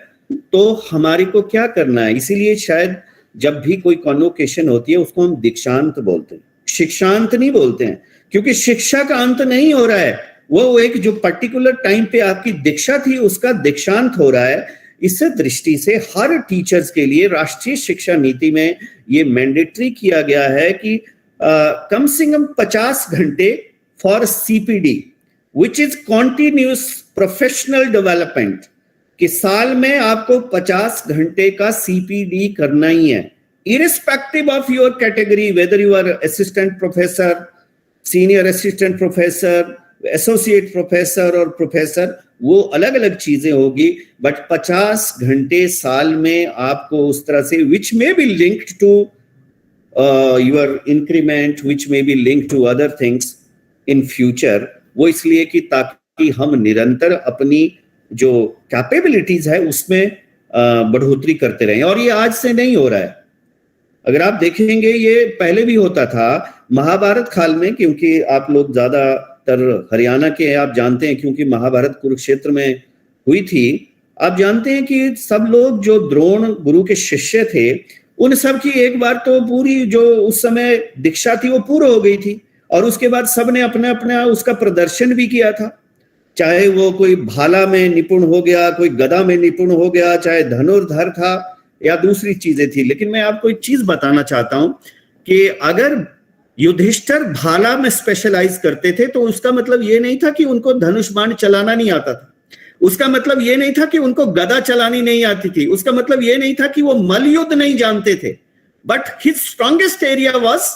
तो हमारे को क्या करना है. इसीलिए शायद जब भी कोई कॉन्वोकेशन होती है उसको हम दीक्षांत बोलते हैं, शिक्षांत नहीं बोलते हैं, क्योंकि शिक्षा का अंत नहीं हो रहा है. वो एक जो पर्टिकुलर टाइम पे आपकी दीक्षा थी उसका दीक्षांत हो रहा है. इस दृष्टि से हर टीचर्स के लिए राष्ट्रीय शिक्षा नीति में ये मैंडेटरी किया गया है कि कम से कम 50 घंटे for CPD, which is continuous professional development, कि साल में आपको 50 घंटे का CPD करना ही है, irrespective of your category, whether you are assistant professor, senior assistant professor, associate professor और professor, वो अलग अलग चीजें होगी. बट 50 घंटे साल में आपको उस तरह से, which may be linked to your increment, which may be linked to other things in future, वो इसलिए कि ताकि हम निरंतर अपनी जो कैपेबिलिटीज है उसमें बढ़ोतरी करते रहें. और ये आज से नहीं हो रहा है. अगर आप देखेंगे ये पहले भी होता था महाभारत काल में, क्योंकि आप लोग ज्यादातर हरियाणा के हैं, आप जानते हैं, क्योंकि महाभारत कुरुक्षेत्र में हुई थी. आप जानते हैं कि सब लोग जो द्रोण गुरु के शिष्य थे, उन सब की एक बार तो पूरी जो उस समय दीक्षा थी वो पूर्ण हो गई थी, और उसके बाद सबने अपना अपना उसका प्रदर्शन भी किया था. चाहे वो कोई भाला में निपुण हो गया, कोई गदा में निपुण हो गया, चाहे धनुर्धर था या दूसरी चीजें थी. लेकिन मैं आपको एक चीज बताना चाहता हूं कि अगर युधिष्ठिर भाला में स्पेशलाइज करते थे तो उसका मतलब ये नहीं था कि उनको धनुष बाण चलाना नहीं आता था. उसका मतलब ये नहीं था कि उनको गदा चलानी नहीं आती थी. उसका मतलब ये नहीं था कि वो मल्लयुद्ध नहीं जानते थे. But his strongest area was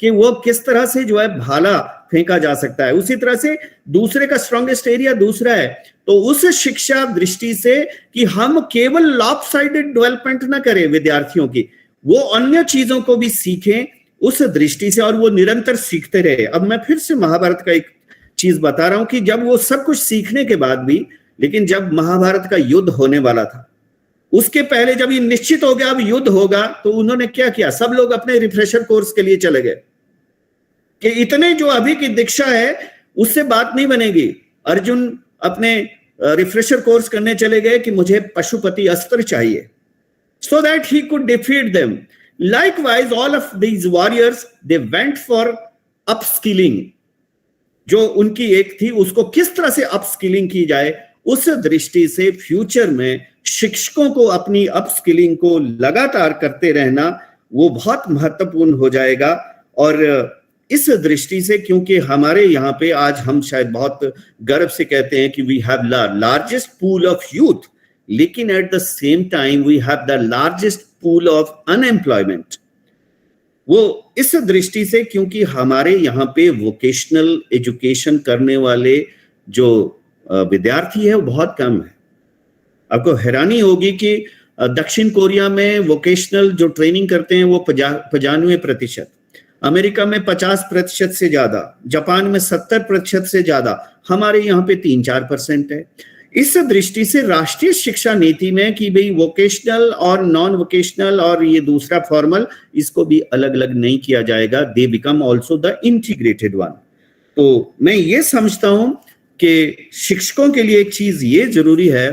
कि वो किस तरह से जो है भाला फेंका जा सकता है. उसी तरह से दूसरे का स्ट्रॉन्गेस्ट एरिया दूसरा है. तो उस शिक्षा दृष्टि से कि हम केवल लॉपसाइडेड डेवलपमेंट ना करें विद्यार्थियों की, वो अन्य चीजों को भी सीखें उस दृष्टि से, और वो निरंतर सीखते रहे. अब मैं फिर से महाभारत का एक चीज बता रहा हूं कि जब वो सब कुछ सीखने के बाद भी, लेकिन जब महाभारत का युद्ध होने वाला था, उसके पहले जब ये निश्चित हो गया अब युद्ध होगा, तो उन्होंने क्या किया, सब लोग अपने रिफ्रेशर कोर्स के लिए चले गए कि इतने जो अभी की दीक्षा है उससे बात नहीं बनेगी. अर्जुन अपने रिफ्रेशर कोर्स करने चले गए कि मुझे पशुपति अस्त्र चाहिए, so that he could defeat them. Likewise, all of these warriors, they went for upskilling. जो उनकी एक थी उसको किस तरह से अपस्किलिंग की जाए, उस दृष्टि से फ्यूचर में शिक्षकों को अपनी अपस्किलिंग को लगातार करते रहना वो बहुत महत्वपूर्ण हो जाएगा। और इस दृष्टि से, क्योंकि हमारे यहाँ पे आज हम शायद बहुत गर्व से कहते हैं कि we have largest pool of youth, लेकिन at the same time we have the largest pool of unemployment. वो इस दृष्टि से, क्योंकि हमारे यहाँ पे वोकेशनल एजुकेशन करने वाले जो विद्यार्थी है वो बहुत कम है। आपको हैरानी होगी कि दक्षिण कोरिया में वोकेशनल जो ट्रेनिंग करते हैं वो 95%, अमेरिका में 50% से ज्यादा, जापान में 70% से ज्यादा, हमारे यहाँ पे 3-4% है। इस दृष्टि से राष्ट्रीय शिक्षा नीति में कि भाई वोकेशनल और नॉन वोकेशनल और ये दूसरा फॉर्मल, इसको भी अलग अलग नहीं किया जाएगा, they become also the integrated one. तो मैं ये समझता हूं कि शिक्षकों के लिए एक चीज ये जरूरी है,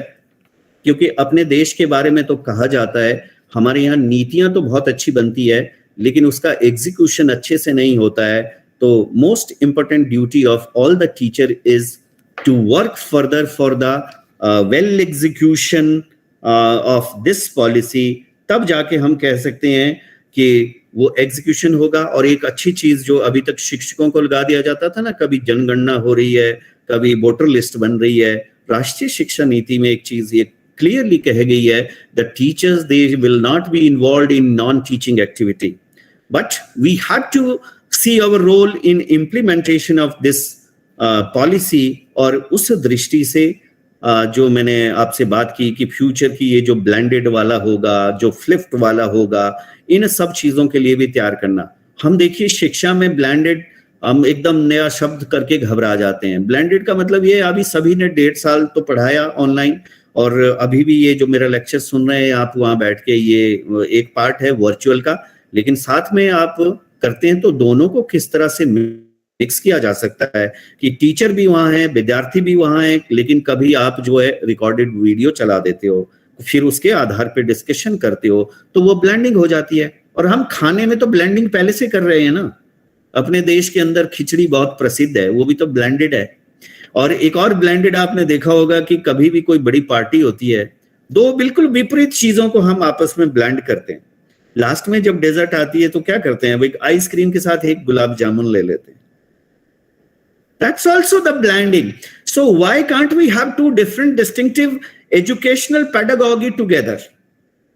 क्योंकि अपने देश के बारे में तो कहा जाता है, हमारे यहाँ नीतियां तो बहुत अच्छी बनती है लेकिन उसका एग्जीक्यूशन अच्छे से नहीं होता है। तो most important duty of all the teacher is to work further for the well execution of this policy। तब जाके हम कह सकते हैं कि वो एग्जीक्यूशन होगा। और एक अच्छी चीज जो अभी तक शिक्षकों को लगा दिया जाता था ना, कभी जनगणना हो रही है, कभी वोटर लिस्ट बन रही है, राष्ट्रीय शिक्षा नीति में एक चीज ये क्लियरली कही गई है, the teachers they will not be involved in non teaching activity, but we have to see our role in implementation of this policy. और उस दृष्टि से जो मैंने आपसे बात की कि फ्यूचर की ये जो ब्लेंडेड वाला होगा, जो फ्लिप्ड वाला होगा, इन सब चीजों के लिए भी तैयार करना। हम देखिए शिक्षा में ब्लेंडेड हम एकदम नया शब्द करके घबरा जाते हैं। ब्लेंडेड का मतलब ये, अभी सभी ने 1.5 साल तो पढ़ाया ऑनलाइन, और अभी भी ये जो मेरा लेक्चर सुन रहे हैं आप वहां बैठ के, ये एक पार्ट है वर्चुअल का, लेकिन साथ में आप करते हैं तो दोनों को किस तरह से मिक्स किया जा सकता है कि टीचर भी वहां है, विद्यार्थी भी वहां है, लेकिन कभी आप जो है रिकॉर्डेड वीडियो चला देते हो, फिर उसके आधार पे डिस्कशन करते हो, तो वो ब्लेंडिंग हो जाती है। और हम खाने में तो ब्लेंडिंग पहले से कर रहे हैं ना, अपने देश के अंदर खिचड़ी बहुत प्रसिद्ध है, वो भी तो ब्लेंडेड है। और एक और ब्लेंडेड आपने देखा होगा कि कभी भी कोई बड़ी पार्टी होती है, दो बिल्कुल विपरीत चीजों को हम आपस में ब्लेंड करते हैं। लास्ट में जब डेजर्ट आती है तो क्या करते हैं, भाई आइसक्रीम के साथ एक गुलाब जामुन ले लेते हैं। That's also the blending. So why can't we have two different distinctive educational pedagogy together?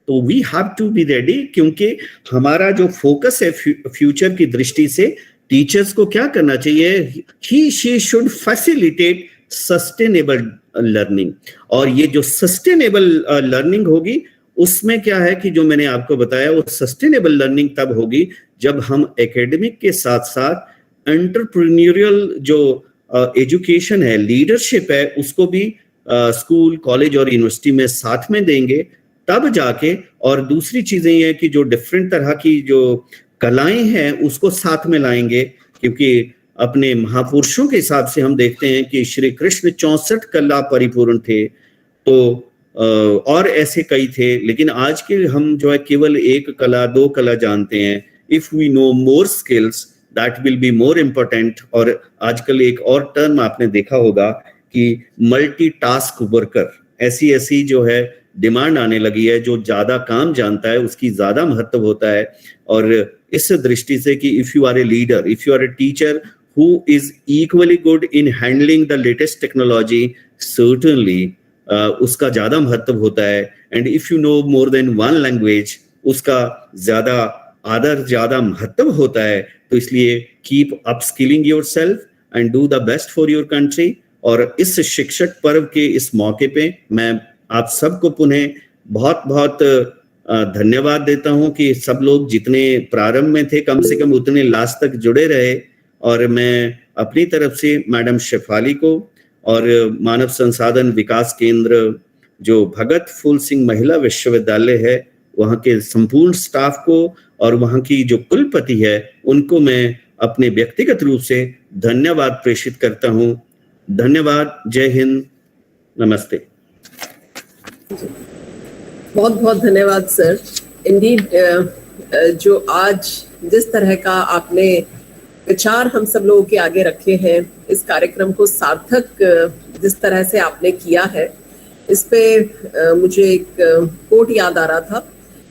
तो we have to be ready, क्योंकि हमारा जो फोकस है फ्यूचर की दृष्टि से, टीचर्स को क्या करना चाहिए, she should facilitate sustainable learning। और ये जो sustainable learning होगी, उसमें क्या है कि जो मैंने आपको बताया, वो सस्टेनेबल लर्निंग तब होगी जब हम एकेडमिक के साथ साथ एंटरप्रेन्योरियल जो एजुकेशन है, लीडरशिप है, उसको भी स्कूल, कॉलेज और यूनिवर्सिटी में साथ में देंगे, तब जाके। और दूसरी चीजें ये कि जो डिफरेंट तरह की जो कलाएं हैं उसको साथ में लाएंगे, क्योंकि अपने महापुरुषों के हिसाब से हम देखते हैं कि श्री कृष्ण 64 कला परिपूर्ण थे, तो और ऐसे कई थे, लेकिन आज के हम जो है केवल 1 कला 2 कला जानते हैं। If we know more skills that will be more important. और आजकल एक और टर्म आपने देखा होगा कि मल्टीटास्क वर्कर, ऐसी जो है डिमांड आने लगी है, जो ज्यादा काम जानता है उसकी ज्यादा महत्व होता है। और इस दृष्टि से कि if you are a leader, if you are a teacher who is equally good in handling the latest technology, certainly उसका ज्यादा महत्व होता है। And if you know more than 1 language, उसका ज्यादा आदर, ज्यादा महत्व होता है। तो इसलिए keep upskilling yourself and do the best for your country. और इस शिक्षक पर्व के इस मौके पे मैं आप सबको पुनः बहुत बहुत धन्यवाद देता हूं कि सब लोग जितने प्रारंभ में थे कम से कम उतने लास्ट तक जुड़े रहे। और मैं अपनी तरफ से मैडम शेफाली को और मानव संसाधन विकास केंद्र जो भगत फूल सिंह महिला विश्वविद्यालय है, वहाँ के संपूर्ण स्टाफ को और वहाँ की जो कुलपति है उनको मैं अपने व्यक्तिगत रूप से धन्यवाद प्रेषित करता हूँ। धन्यवाद। जय हिंद। नमस्ते। बहुत बहुत धन्यवाद सर। इंडीड जो आज जिस तरह का आपने विचार हम सब लोगों के आगे रखे हैं, इस कार्यक्रम को सार्थक जिस तरह से आपने किया है, इस पे मुझे एक कोट याद आ रहा था।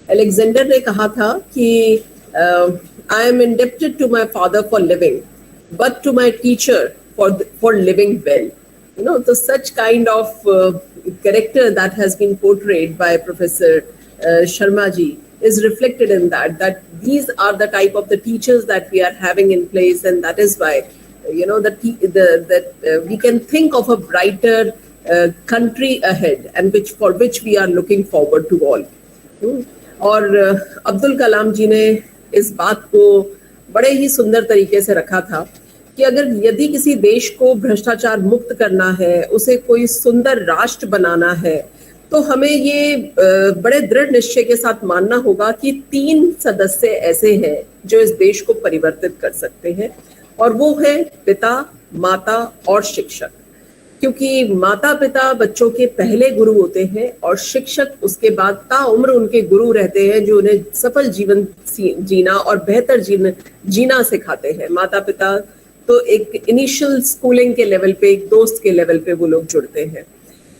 अलेक्जेंडर ने कहा था कि I am indebted to my father for living, but to my teacher for living well. You know, so such kind of character that has been portrayed by Professor Sharma ji is reflected in that these are the type of the teachers that we are having in place, and that is why, you know, that we can think of a brighter country ahead, and for which we are looking forward to all. और अब्दुल कलाम जी ने इस बात को बड़े ही सुंदर तरीके से रखा था कि अगर यदि किसी देश को भ्रष्टाचार मुक्त करना है, उसे कोई सुंदर राष्ट्र बनाना है, तो हमें ये बड़े दृढ़ निश्चय के साथ मानना होगा कि 3 सदस्य ऐसे हैं जो इस देश को परिवर्तित कर सकते हैं, और वो है पिता, माता और शिक्षक. क्योंकि माता पिता बच्चों के पहले गुरु होते हैं और शिक्षक उसके बाद ताउम्र उनके गुरु रहते हैं, जो उन्हें सफल जीवन जीना और बेहतर जीवन जीना सिखाते हैं. माता पिता तो एक इनिशियल स्कूलिंग के लेवल पे, एक दोस्त के लेवल पे वो लोग जुड़ते हैं.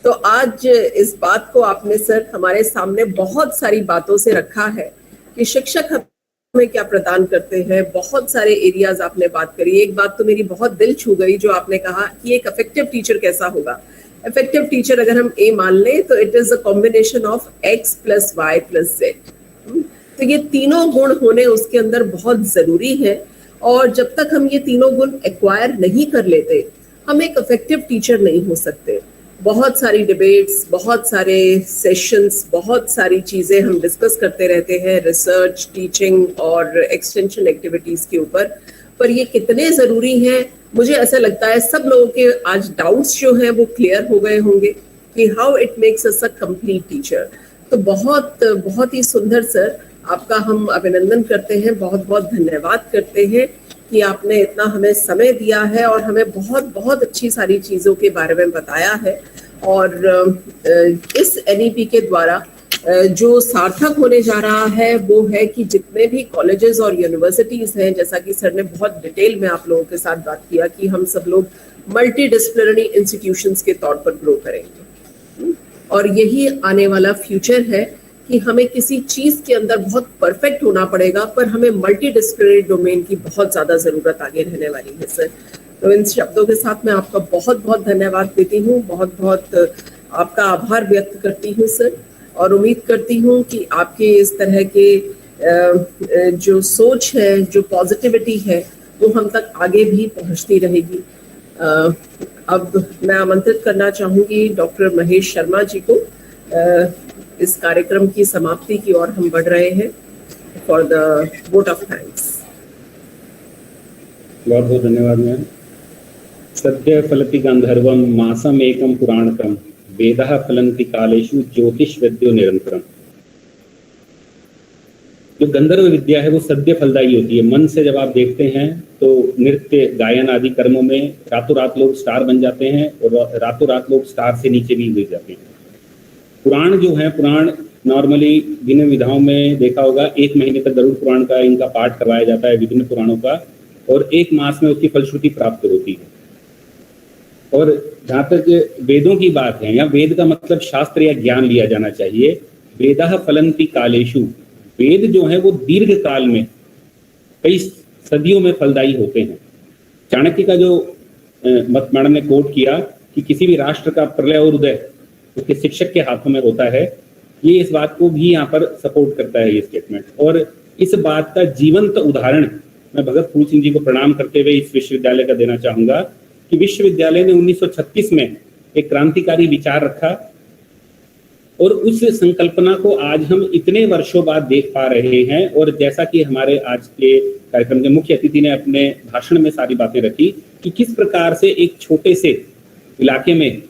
तो आज इस बात को आपने सर हमारे सामने बहुत सारी बातों से रखा है कि शिक्षक हमें क्या प्रदान करते हैं. बहुत सारे एरियाज आपने बात करी. एक बात तो मेरी बहुत दिल छू गई जो आपने कहा कि एक इफेक्टिव टीचर कैसा होगा. इफेक्टिव टीचर अगर हम ए मान लें तो it is a combination of X + Y + Z. तो ये तीनों गुण होने उसके अंदर बहुत जरूरी है, और जब तक हम ये तीनों गुण एक्वायर नहीं कर लेते, हम एक इफेक्टिव टीचर नहीं हो सकते. बहुत सारी डिबेट्स, बहुत सारे सेशंस, बहुत सारी चीज़ें हम डिस्कस करते रहते हैं रिसर्च, टीचिंग और एक्सटेंशन एक्टिविटीज़ के ऊपर, पर ये कितने ज़रूरी हैं. मुझे ऐसा लगता है सब लोगों के आज डाउट्स जो हैं वो क्लियर हो गए होंगे कि how it makes us a complete teacher. तो बहुत ही सुंदर सर, आपका हम अभिनंदन करते हैं, बहुत बहुत धन्यवाद करते हैं कि आपने इतना हमें समय दिया है और हमें बहुत बहुत अच्छी सारी चीज़ों के बारे में बताया है. और इस NEP के द्वारा जो सार्थक होने जा रहा है वो है कि जितने भी कॉलेजेस और यूनिवर्सिटीज़ हैं, जैसा कि सर ने बहुत डिटेल में आप लोगों के साथ बात किया कि हम सब लोग मल्टी डिसिप्लिनरी इंस्टीट्यूशंस के तौर पर ग्रो करेंगे, और यही आने वाला फ्यूचर है कि हमें किसी चीज़ के अंदर बहुत परफेक्ट होना पड़ेगा, पर हमें मल्टी डिसिप्लिनरी डोमेन की बहुत ज़्यादा ज़रूरत आगे रहने वाली है सर. तो इन शब्दों के साथ मैं आपका बहुत बहुत धन्यवाद देती हूँ, बहुत बहुत आपका आभार व्यक्त करती हूँ सर, और उम्मीद करती हूँ कि आपके इस तरह के जो सोच है, जो पॉजिटिविटी है, वो हम तक आगे भी पहुँचती रहेगी. अब मैं आमंत्रित करना चाहूँगी डॉक्टर महेश शर्मा जी को. इस कार्यक्रम की समाप्ति की ओर हम बढ़ रहे हैं for the vote of thanks. बहुत बहुत धन्यवाद मैम. सद्य फलति गंधर्वम मासम एकम पुराणकम वेदः फलन्ति कालेषु ज्योतिष वेद्यो निरंतरम. जो गंधर्व विद्या है वो सद्य फलदायी होती है. मन से जब आप देखते हैं तो नृत्य, गायन आदि कर्मों में रातों रात लोग स्टार बन जाते हैं, और रातों रात लोग स्टार से नीचे भी गिर जाते हैं. पुराण जो है, पुराण नॉर्मली विभिन्न विधाओं में देखा होगा 1 महीने तक गरुड़ पुराण का इनका पाठ करवाया जाता है, विभिन्न पुराणों का, और 1 मास में उसकी फलश्रुति प्राप्त होती है. और जहाँ तक वेदों की बात है, या वेद का मतलब शास्त्र या ज्ञान लिया जाना चाहिए. वेदः फलन्ति कालेषु, वेद जो है वो दीर्घ काल में, कई सदियों में फलदायी होते हैं. चाणक्य का जो मैडम ने कोट किया कि किसी भी राष्ट्र का प्रलय और उदय उसके शिक्षक के हाथों में होता है, ये इस बात को भी यहाँ पर सपोर्ट करता है ये स्टेटमेंट. और इस बात का जीवंत उदाहरण मैं भगत फूल सिंह जी को प्रणाम करते हुए इस विश्वविद्यालय का देना चाहूंगा कि विश्वविद्यालय ने 1936 में एक क्रांतिकारी विचार रखा, और उस संकल्पना को आज हम इतने वर्षों बाद देख पा रहे हैं. और जैसा कि हमारे आज के कार्यक्रम के मुख्य अतिथि ने अपने भाषण में सारी बातें रखी कि किस प्रकार से एक छोटे से इलाके में,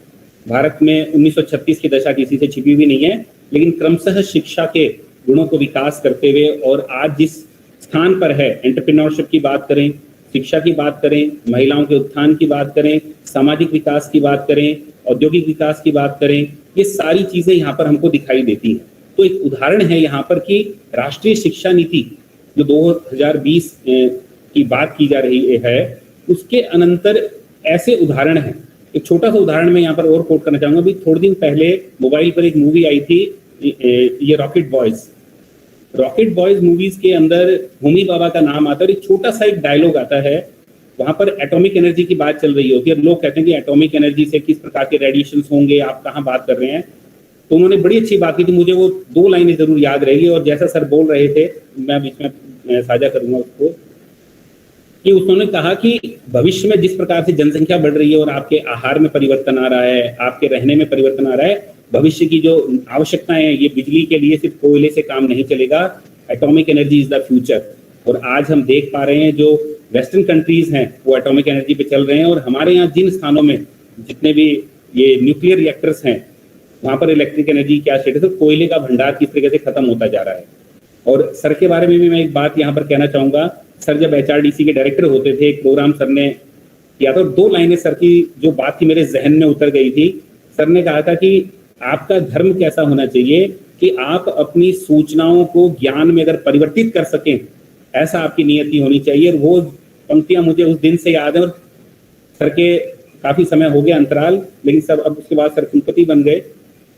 भारत में 1936 की दशा किसी से छिपी हुई नहीं है, लेकिन क्रमशः शिक्षा के गुणों को विकास करते हुए, और आज जिस स्थान पर है, एंटरप्रेन्योरशिप की बात करें, शिक्षा की बात करें, महिलाओं के उत्थान की बात करें, सामाजिक विकास की बात करें, औद्योगिक विकास की बात करें, ये सारी चीजें यहाँ पर हमको दिखाई देती हैं. तो एक उदाहरण है यहाँ पर कि राष्ट्रीय शिक्षा नीति जो 2020 की बात की जा रही है, उसके अनंतर ऐसे उदाहरण हैं एक छोटा सा उदाहरण मैं यहाँ पर और कोट करना चाहूंगा। अभी थोड़े दिन पहले मोबाइल पर एक मूवी आई थी, ये रॉकेट बॉयज मूवीज के अंदर होमी बाबा का नाम आता है और एक छोटा सा एक डायलॉग आता है, वहां पर एटॉमिक एनर्जी की बात चल रही होती है। लोग कहते हैं कि एटॉमिक एनर्जी से किस प्रकार के रेडिएशंस होंगे, आप कहाँ बात कर रहे हैं। तो उन्होंने बड़ी अच्छी बात की थी, मुझे वो 2 लाइनें जरूर याद रहेगी और जैसा सर बोल रहे थे मैं बीच में साझा करूंगा उसको, कि उन्होंने कहा कि भविष्य में जिस प्रकार से जनसंख्या बढ़ रही है और आपके आहार में परिवर्तन आ रहा है, आपके रहने में परिवर्तन आ रहा है, भविष्य की जो आवश्यकताएं हैं, ये बिजली के लिए सिर्फ कोयले से काम नहीं चलेगा, atomic energy is the future. और आज हम देख पा रहे हैं जो वेस्टर्न कंट्रीज हैं वो एटॉमिक एनर्जी पे चल रहे हैं और हमारे यहाँ जिन स्थानों में जितने भी ये न्यूक्लियर रिएक्टर्स हैं वहां पर इलेक्ट्रिक एनर्जी क्या स्टेटस है, कोयले का भंडार किस तरीके से खत्म होता जा रहा है। और सर के बारे में भी मैं एक बात यहाँ पर कहना चाहूंगा। सर जब HRDC के डायरेक्टर होते थे, एक प्रोग्राम सर ने किया था, 2 लाइनें सर की जो बात थी मेरे जहन में उतर गई थी। सर ने कहा था कि आपका धर्म कैसा होना चाहिए कि आप अपनी सूचनाओं को ज्ञान में अगर परिवर्तित कर सकें, ऐसा आपकी नियति होनी चाहिए। और वो पंक्तियां मुझे उस दिन से याद है और सर के काफी समय हो गया अंतराल, लेकिन सब अब उसके बाद सर कुलपति बन गए।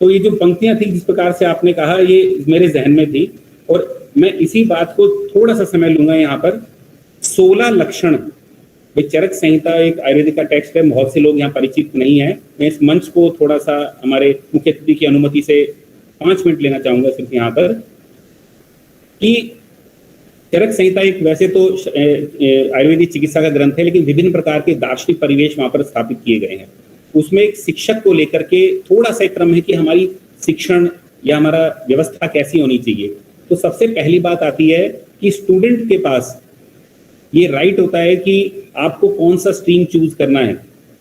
तो ये जो पंक्तियां थी जिस प्रकार से आपने कहा, ये मेरे जहन में थी और मैं इसी बात को थोड़ा सा समय लूंगा यहाँ पर। 16 लक्षण, चरक संहिता एक आयुर्वेदिक का टेक्स्ट है, बहुत से लोग यहाँ परिचित नहीं है। मैं इस मंच को थोड़ा सा हमारे मुख्य अतिथि की अनुमति से 5 मिनट लेना चाहूंगा सिर्फ यहाँ पर, कि चरक संहिता एक वैसे तो आयुर्वेदिक चिकित्सा का ग्रंथ है, लेकिन विभिन्न प्रकार के दार्शनिक परिवेश वहां पर स्थापित किए गए हैं। उसमें एक शिक्षक को लेकर के थोड़ा सा क्रम है कि हमारी शिक्षण या हमारा व्यवस्था कैसी होनी चाहिए। तो सबसे पहली बात आती है कि स्टूडेंट के पास ये राइट होता है कि आपको कौन सा स्ट्रीम चूज करना है।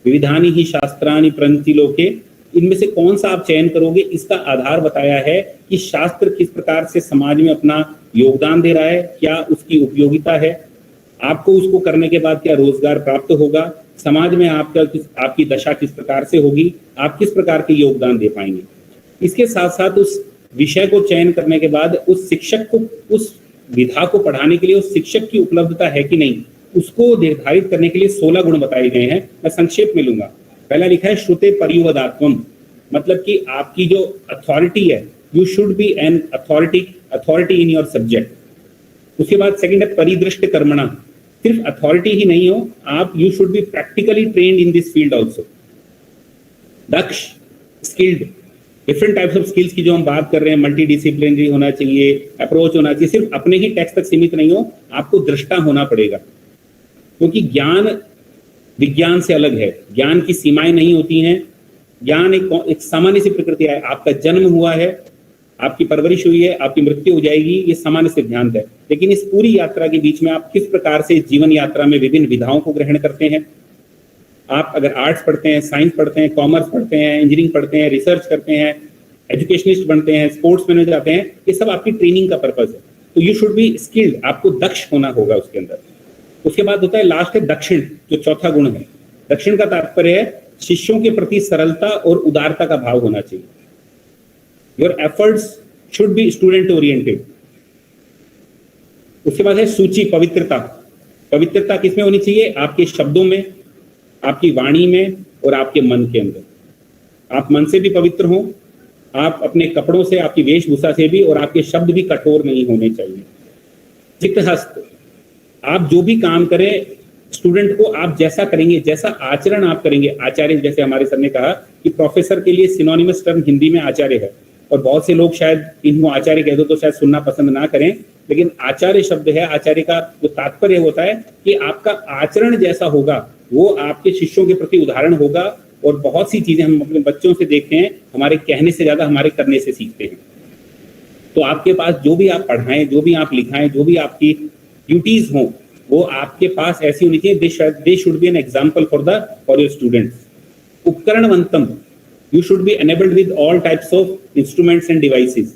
विविधानि ही शास्त्राणि प्रंति लोके, इनमें से कौन सा आप चयन करोगे, इसका आधार बताया है कि शास्त्र किस प्रकार से समाज में अपना योगदान दे रहा है, क्या उसकी उपयोगिता है, आपको उसको करने के बाद क्या रोजगार प्राप्त होगा, समाज में आपकी दशा किस प्रकार से होगी, आप किस प्रकार के योगदान दे पाएंगे। इसके साथ साथ उस विषय को चयन करने के बाद उस शिक्षक को, उस विधा को पढ़ाने के लिए उस शिक्षक की उपलब्धता है कि नहीं, उसको निर्धारित करने के लिए 16 गुण बताए गए हैं। मैं संक्षेप में लूंगा। पहला लिखा है श्रुते परिवदात्वम, मतलब कि आपकी जो अथॉरिटी है, you should be an authority in your subject. उसके बाद सेकंड है परिदृष्ट कर्मणा, सिर्फ अथॉरिटी ही नहीं हो आप, you should be practically trained in this field also. दक्ष, skilled, different types of skills की जो हम बात कर रहे हैं, मल्टी डिसिप्लिनरी होना चाहिए, अप्रोच होना चाहिए, सिर्फ अपने ही टेक्स्ट तक सीमित नहीं हो, आपको दृष्टा होना पड़ेगा। क्योंकि ज्ञान विज्ञान से अलग है, ज्ञान की सीमाएं नहीं होती हैं। ज्ञान एक सामान्य सी प्रकृति है, आपका जन्म हुआ है, आपकी परवरिश हुई है, आपकी मृत्यु हो जाएगी, ये सामान्य सिद्धांत है। लेकिन इस पूरी यात्रा के बीच में आप किस प्रकार से जीवन यात्रा में विभिन्न विधाओं को ग्रहण करते हैं। आप अगर आर्ट्स पढ़ते हैं, साइंस पढ़ते हैं, कॉमर्स पढ़ते हैं, इंजीनियरिंग पढ़ते हैं, रिसर्च करते हैं, एजुकेशनिस्ट बनते हैं, स्पोर्ट्स मैन हो जाते हैं, ये सब आपकी ट्रेनिंग का पर्पज है। तो यू शुड बी स्किल्ड, आपको दक्ष होना होगा उसके अंदर। उसके बाद होता है लास्ट है दक्षिण, जो चौथा गुण है। दक्षिण का तात्पर्य है शिष्यों के प्रति सरलता और उदारता का भाव होना चाहिए। Your efforts should be student oriented. उसके बाद है सूची, पवित्रता। पवित्रता किसमें होनी चाहिए? आपके शब्दों में, आपकी वाणी में और आपके मन के अंदर। आप मन से भी पवित्र हो, आप अपने कपड़ों से, आपकी वेशभूषा से भी, और आपके शब्द भी कठोर नहीं होने चाहिए। चित्तहस्त, आप जो भी काम करें स्टूडेंट को आप जैसा करेंगे, जैसा आचरण आप करेंगे। आचार्य, जैसे हमारे सर ने कहा कि प्रोफेसर के लिए सिनोनिमस टर्म हिंदी में आचार्य है, और बहुत से लोग शायद इनको आचार्य कह दो तो शायद सुनना पसंद ना करें, लेकिन आचार्य शब्द है, आचार्य का जो तात्पर्य होता है कि आपका आचरण जैसा होगा वो आपके शिष्यों के प्रति उदाहरण होगा। और बहुत सी चीजें हम अपने बच्चों से देखते हैं, हमारे कहने से ज्यादा हमारे करने से सीखते हैं। तो आपके पास जो भी आप पढ़ाएं, जो भी आप लिखाएं, जो भी आपकी ड्यूटीज हों, वो आपके पास ऐसी होनी चाहिए, they should be an example for your students. उपकरणवंतम, you should be enabled with all types of instruments and devices.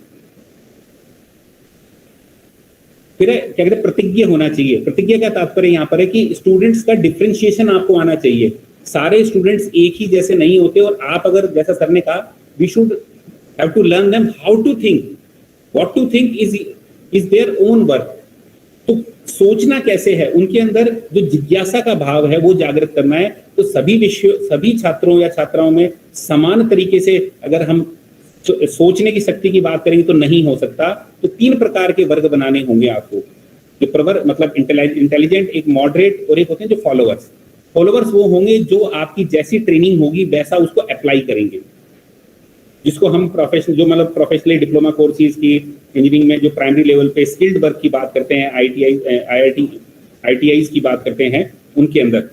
फिर क्या कहते हैं, प्रतिज्ञ होना चाहिए। प्रतिज्ञा का तात्पर्य यहाँ पर है कि स्टूडेंट्स का डिफरेंशिएशन आपको आना चाहिए। सारे स्टूडेंट्स एक ही जैसे नहीं होते, और आप अगर, जैसा सर ने कहा, we should have to learn them how to think, what to think is their own work. तो सोचना कैसे है, उनके अंदर जो जिज्ञासा का भाव है वो जागृत करना है। तो सभी छात्रों या छात्राओं में समान तरीके से अगर हम सोचने की शक्ति की बात करेंगे तो नहीं हो सकता। तो 3 प्रकार के वर्ग बनाने होंगे आपको, जो प्रवर मतलब इंटेलिजेंट, एक मॉडरेट और एक होते हैं जो फॉलोअर्स। फॉलोअर्स वो होंगे जो आपकी जैसी ट्रेनिंग होगी वैसा उसको अप्लाई करेंगे, जिसको हम प्रोफेशनली डिप्लोमा कोर्सेज की इंजीनियरिंग में जो प्राइमरी लेवल पे स्किल्ड वर्क की बात करते हैं, IITIs की बात करते हैं, उनके अंदर।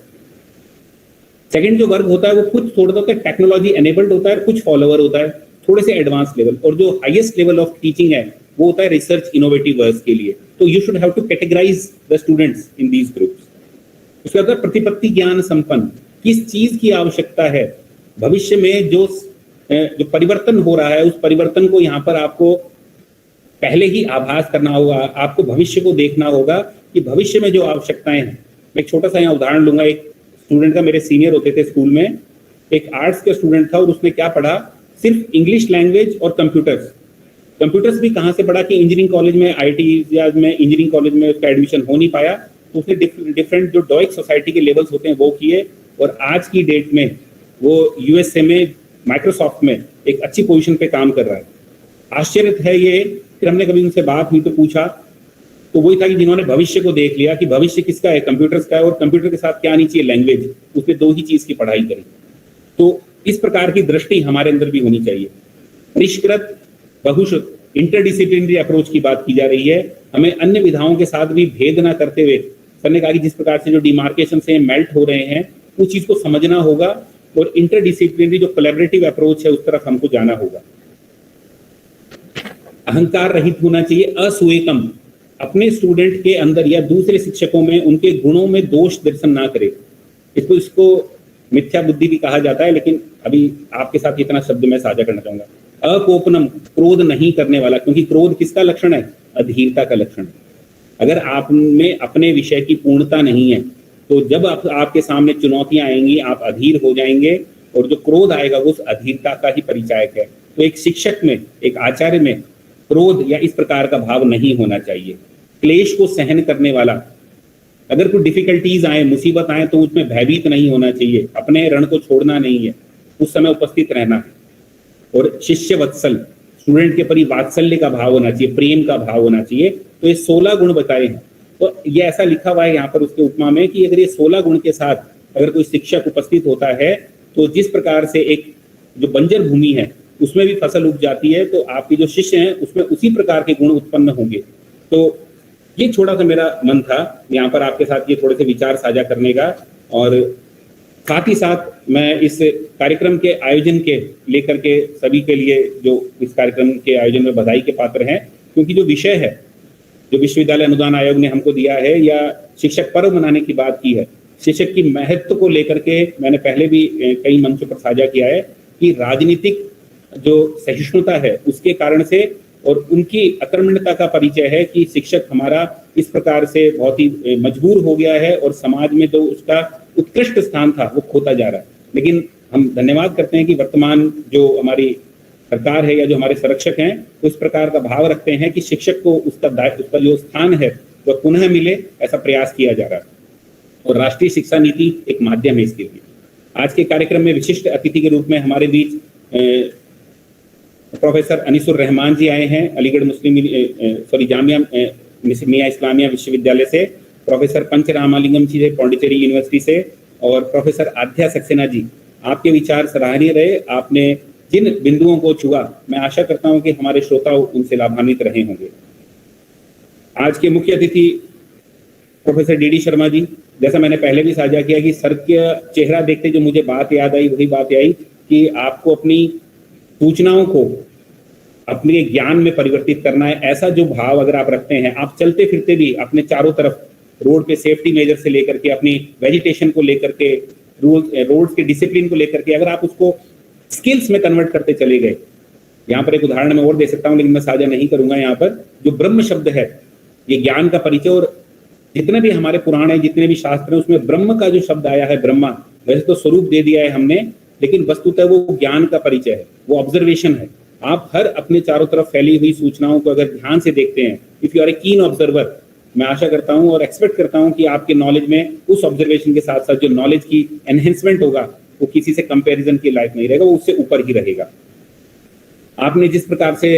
सेकंड जो वर्ग होता है वो कुछ थोड़ा होता है टेक्नोलॉजी एनेबल्ड होता है, कुछ फॉलोअर होता है थोड़े से एडवांस लेवल, और जो हाईएस्ट लेवल ऑफ टीचिंग है वो होता है रिसर्च इनोवेटिव वर्क के लिए। तो you should have to categorise the students in these groups. उसके बाद प्रतिपत्ति ज्ञान संपन्न, किस चीज की आवश्यकता है भविष्य में, जो परिवर्तन हो रहा है उस परिवर्तन को यहाँ पर आपको पहले ही आभास करना होगा, आपको भविष्य को देखना होगा कि भविष्य में जो आवश्यकताएं हैं। मैं एक छोटा सा यहाँ उदाहरण लूंगा। एक स्टूडेंट का, मेरे सीनियर होते थे स्कूल में, एक आर्ट्स का स्टूडेंट था और उसने क्या पढ़ा, सिर्फ इंग्लिश लैंग्वेज और कंप्यूटर्स भी कहाँ से पढ़ा कि इंजीनियरिंग कॉलेज में, IIT में इंजीनियरिंग कॉलेज में उसका एडमिशन हो नहीं पाया। तो उसने डिफरेंट जो डॉइक सोसाइटी के लेवल्स होते हैं वो किए, और आज की डेट में वो USA में माइक्रोसॉफ्ट में एक अच्छी पोजीशन पे काम कर रहा है। आश्चर्य है ये। फिर हमने कभी उनसे बात हुई तो पूछा, तो वही था कि जिन्होंने भविष्य को देख लिया कि भविष्य किसका है, कंप्यूटर्स का है, और कंप्यूटर के साथ क्या आनी चाहिए, लैंग्वेज, उसने 2 ही चीज की पढ़ाई करी। तो इस प्रकार की दृष्टि हमारे अंदर भी होनी चाहिए। परिष्कृत बहुश्रुत इंटरडिसिप्लिनरी अप्रोच की बात की जा रही है। हमें अन्य विधाओं के साथ भी भेद ना करते हुए, सर ने कहा कि जिस प्रकार से जो डिमार्केशन से मेल्ट हो रहे हैं उस चीज को समझना होगा, और इंटरडिसिप्लिनरी जो कोलैबोरेटिव अप्रोच है उस तरफ हमको जाना होगा। अहंकार रहित होना चाहिए, असूयकम, अपने स्टूडेंट के अंदर या दूसरे शिक्षकों में उनके गुणों में दोष दर्शन ना करे। इसको मिथ्या बुद्धि भी कहा जाता है, लेकिन अभी आपके साथ इतना शब्द मैं साझा करना चाहूंगा। अकोपनम, क्रोध नहीं करने वाला, क्योंकि क्रोध किसका लक्षण है, अधीरता का लक्षण है। अगर आप में अपने विषय की पूर्णता नहीं है तो जब आपके सामने चुनौतियां आएंगी आप अधीर हो जाएंगे, और जो क्रोध आएगा वो उस अधीरता का ही परिचायक है। तो एक शिक्षक में, एक आचार्य में क्रोध या इस प्रकार का भाव नहीं होना चाहिए। क्लेश को सहन करने वाला, अगर कोई डिफिकल्टीज आए, मुसीबत आए तो उसमें भयभीत नहीं होना चाहिए, अपने रण को छोड़ना नहीं है, उस समय उपस्थित रहना है। और शिष्य वत्सल, स्टूडेंट के प्रति वात्सल्य का भाव होना चाहिए, प्रेम का भाव होना चाहिए। तो ये 16 गुण बताए हैं। तो ये ऐसा लिखा हुआ है यहाँ पर उसके उपमा में कि अगर ये 16 गुण के साथ अगर कोई शिक्षक उपस्थित होता है तो जिस प्रकार से एक जो बंजर भूमि है उसमें भी फसल उग जाती है, तो आपके जो शिष्य हैं उसमें उसी प्रकार के गुण उत्पन्न होंगे। तो ये छोटा सा मेरा मन था यहाँ पर आपके साथ ये थोड़े से विचार साझा करने का। और साथ ही साथ मैं इस कार्यक्रम के आयोजन के लेकर के सभी के लिए जो इस कार्यक्रम के आयोजन में बधाई के पात्र हैं, क्योंकि जो विषय है जो विश्वविद्यालय अनुदान आयोग ने हमको दिया है, या शिक्षक पर्व मनाने की बात की है, शिक्षक की महत्व को लेकर के मैंने पहले भी कई मंचों पर साझा किया है कि राजनीतिक जो सहिष्णुता है उसके कारण से और उनकी अकर्मण्यता का परिचय है कि शिक्षक हमारा इस प्रकार से बहुत ही मजबूर हो गया है और समाज में जो उसका उत्कृष्ट स्थान था वो खोता जा रहा है। लेकिन हम धन्यवाद करते हैं कि वर्तमान जो हमारी सरकार है या जो हमारे संरक्षक हैं तो इस प्रकार का भाव रखते हैं कि शिक्षक को उसका जो स्थान है वह पुनः मिले, ऐसा प्रयास किया जा रहा है। और राष्ट्रीय शिक्षा नीति एक माध्यम है इसके लिए। आज के कार्यक्रम में विशिष्ट अतिथि के रूप में हमारे बीच प्रोफेसर अनीसुर रहमान जी आए हैं, अलीगढ़ जामिया मिया इस्लामिया विश्वविद्यालय से, प्रोफेसर पंच रामालिंगम जी पौंडीचेरी यूनिवर्सिटी से, और प्रोफेसर आध्या सक्सेना जी। आपके विचार सराहनीय रहे। आपने जिन बिंदुओं को छुआ, मैं आशा करता हूं कि हमारे श्रोता उनसे लाभान्वित रहे होंगे। आज के मुख्य अतिथि प्रोफेसर डी शर्मा जी। जैसा मैंने पहले भी साझा किया कि सर का चेहरा देखते जो मुझे बात याद आई वही बात आई कि आपको अपनी सूचनाओं को अपने ज्ञान में परिवर्तित करना है। ऐसा जो भाव अगर आप रखते हैं, आप चलते फिरते भी अपने चारों तरफ रोड पे सेफ्टी मेजर से लेकर के अपनी वेजिटेशन को लेकर के रोड्स के डिसिप्लिन को लेकर के अगर आप उसको स्किल्स में कन्वर्ट करते चले गए। यहाँ पर एक उदाहरण मैं और दे सकता हूँ लेकिन मैं साझा नहीं करूंगा। यहाँ पर जो ब्रह्म शब्द है ये ज्ञान का परिचय, और जितने भी हमारे पुराण है, जितने भी शास्त्र है, उसमें ब्रह्म का जो शब्द आया है, ब्रह्मा, वैसे तो स्वरूप दे दिया है हमने, लेकिन वस्तुतः वो ज्ञान का परिचय है, वो ऑब्जर्वेशन है। आप हर अपने चारों तरफ फैली हुई सूचनाओं को अगर ध्यान से देखते हैं, इफ यू आर ए कीन ऑब्जर्वर, मैं आशा करता हूं और एक्सपेक्ट करता हूं कि आपके नॉलेज में उस ऑब्जर्वेशन के साथ साथ जो नॉलेज की एनहेंसमेंट होगा वो किसी से कंपैरिजन के लायक नहीं रहेगा, वो उससे ऊपर ही रहेगा। आपने जिस प्रकार से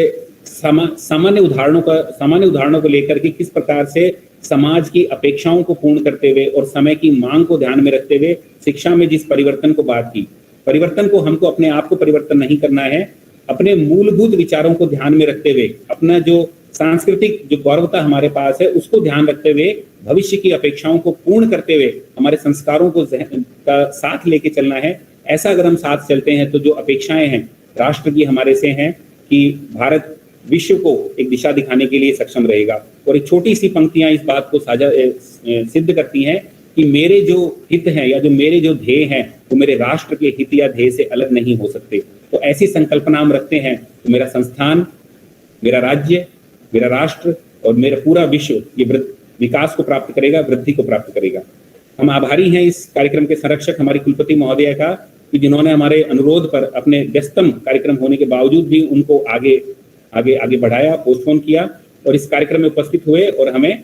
सामान्य उदाहरणों को लेकर के किस प्रकार से समाज की अपेक्षाओं को पूर्ण करते हुए और समय की मांग को ध्यान में रखते हुए शिक्षा में जिस परिवर्तन को बात की, परिवर्तन को हमको अपने आप को परिवर्तन नहीं करना है, अपने मूलभूत विचारों को ध्यान में रखते हुए, अपना जो सांस्कृतिक जो गौरवता हमारे पास है उसको ध्यान रखते हुए, भविष्य की अपेक्षाओं को पूर्ण करते हुए हमारे संस्कारों को का साथ लेके चलना है। ऐसा अगर हम साथ चलते हैं तो जो अपेक्षाएं हैं राष्ट्र की हमारे से हैं कि भारत विश्व को एक दिशा दिखाने के लिए सक्षम रहेगा। और एक छोटी सी पंक्तियां इस बात को सिद्ध करती हैं कि मेरे जो हित हैं या जो मेरे जो ध्येय हैं वो मेरे राष्ट्र के हित या ध्येय से अलग नहीं हो सकते। तो ऐसी संकल्पना हम रखते हैं तो मेरा संस्थान, मेरा राज्य, मेरा राष्ट्र और मेरा पूरा विश्व ये विकास को प्राप्त करेगा, वृद्धि को प्राप्त करेगा। हम आभारी हैं इस कार्यक्रम के संरक्षक हमारी कुलपति महोदया का कि जिन्होंने हमारे अनुरोध पर अपने व्यस्तम कार्यक्रम होने के बावजूद भी उनको आगे बढ़ाया, पोस्टपोन किया और इस कार्यक्रम में उपस्थित हुए और हमें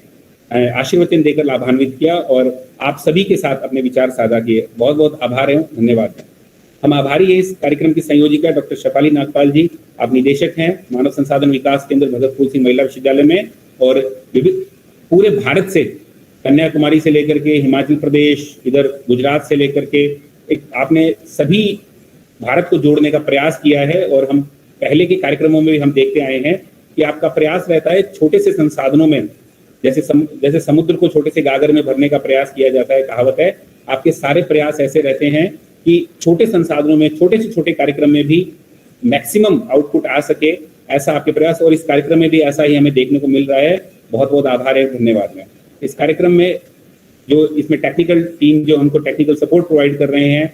आशीर्वचन देकर लाभान्वित किया और आप सभी के साथ अपने विचार साझा किए। बहुत बहुत आभार है, धन्यवाद। हम आभारी है इस कार्यक्रम की संयोजिका डॉक्टर शफाली नागपाल जी। आप निदेशक हैं मानव संसाधन विकास केंद्र भगत फूल सिंह महिला विश्वविद्यालय में और पूरे भारत से, कन्याकुमारी से लेकर के हिमाचल प्रदेश, इधर गुजरात से लेकर के आपने सभी भारत को जोड़ने का प्रयास किया है। और हम पहले के कार्यक्रमों में भी हम देखते आए हैं कि आपका प्रयास रहता है छोटे से संसाधनों में, जैसे समुद्र को छोटे से गागर में भरने का प्रयास किया जाता है, कहावत है। आपके सारे प्रयास ऐसे रहते हैं कि छोटे संसाधनों में, छोटे से छोटे कार्यक्रम में भी मैक्सिमम आउटपुट आ सके, ऐसा आपके प्रयास। और इस कार्यक्रम में भी ऐसा ही हमें देखने को मिल रहा है। बहुत बहुत आभार है, धन्यवाद। में इस कार्यक्रम में जो इसमें टेक्निकल टीम जो हमको टेक्निकल सपोर्ट प्रोवाइड कर रहे हैं,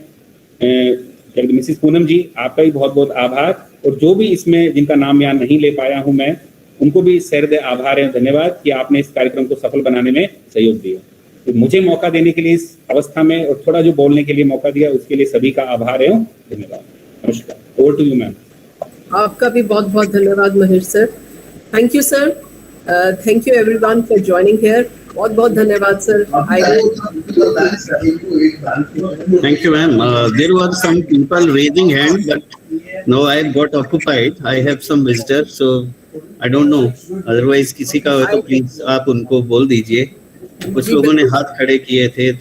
मिसिस पूनम जी, आपका भी बहुत बहुत आभार। और जो भी इसमें जिनका नाम यहाँ नहीं ले पाया हूँ मैं, उनको भी सहृदय आभार है, धन्यवाद कि आपने इस कार्यक्रम को सफल बनाने में सहयोग दिया। तो मुझे मौका देने के लिए इस अवस्था में और थोड़ा जो बोलने के लिए मौका दिया उसके लिए सभी का आभार है, धन्यवाद। नमस्कार। Over to you ma'am. आपका भी बहुत बहुत धन्यवाद Mahesh sir. Thank you sir. Thank you everyone for joining here. बहुत बहुत धन्यवाद sir. Thank you, ma'am. There were some people raising hand, but now I got occupied. I have some visitors, so I don't know. Otherwise, किसी का हो तो please आप उनको बोल दीजिए। कुछ लोगों ने हाथ खड़े किए थे तो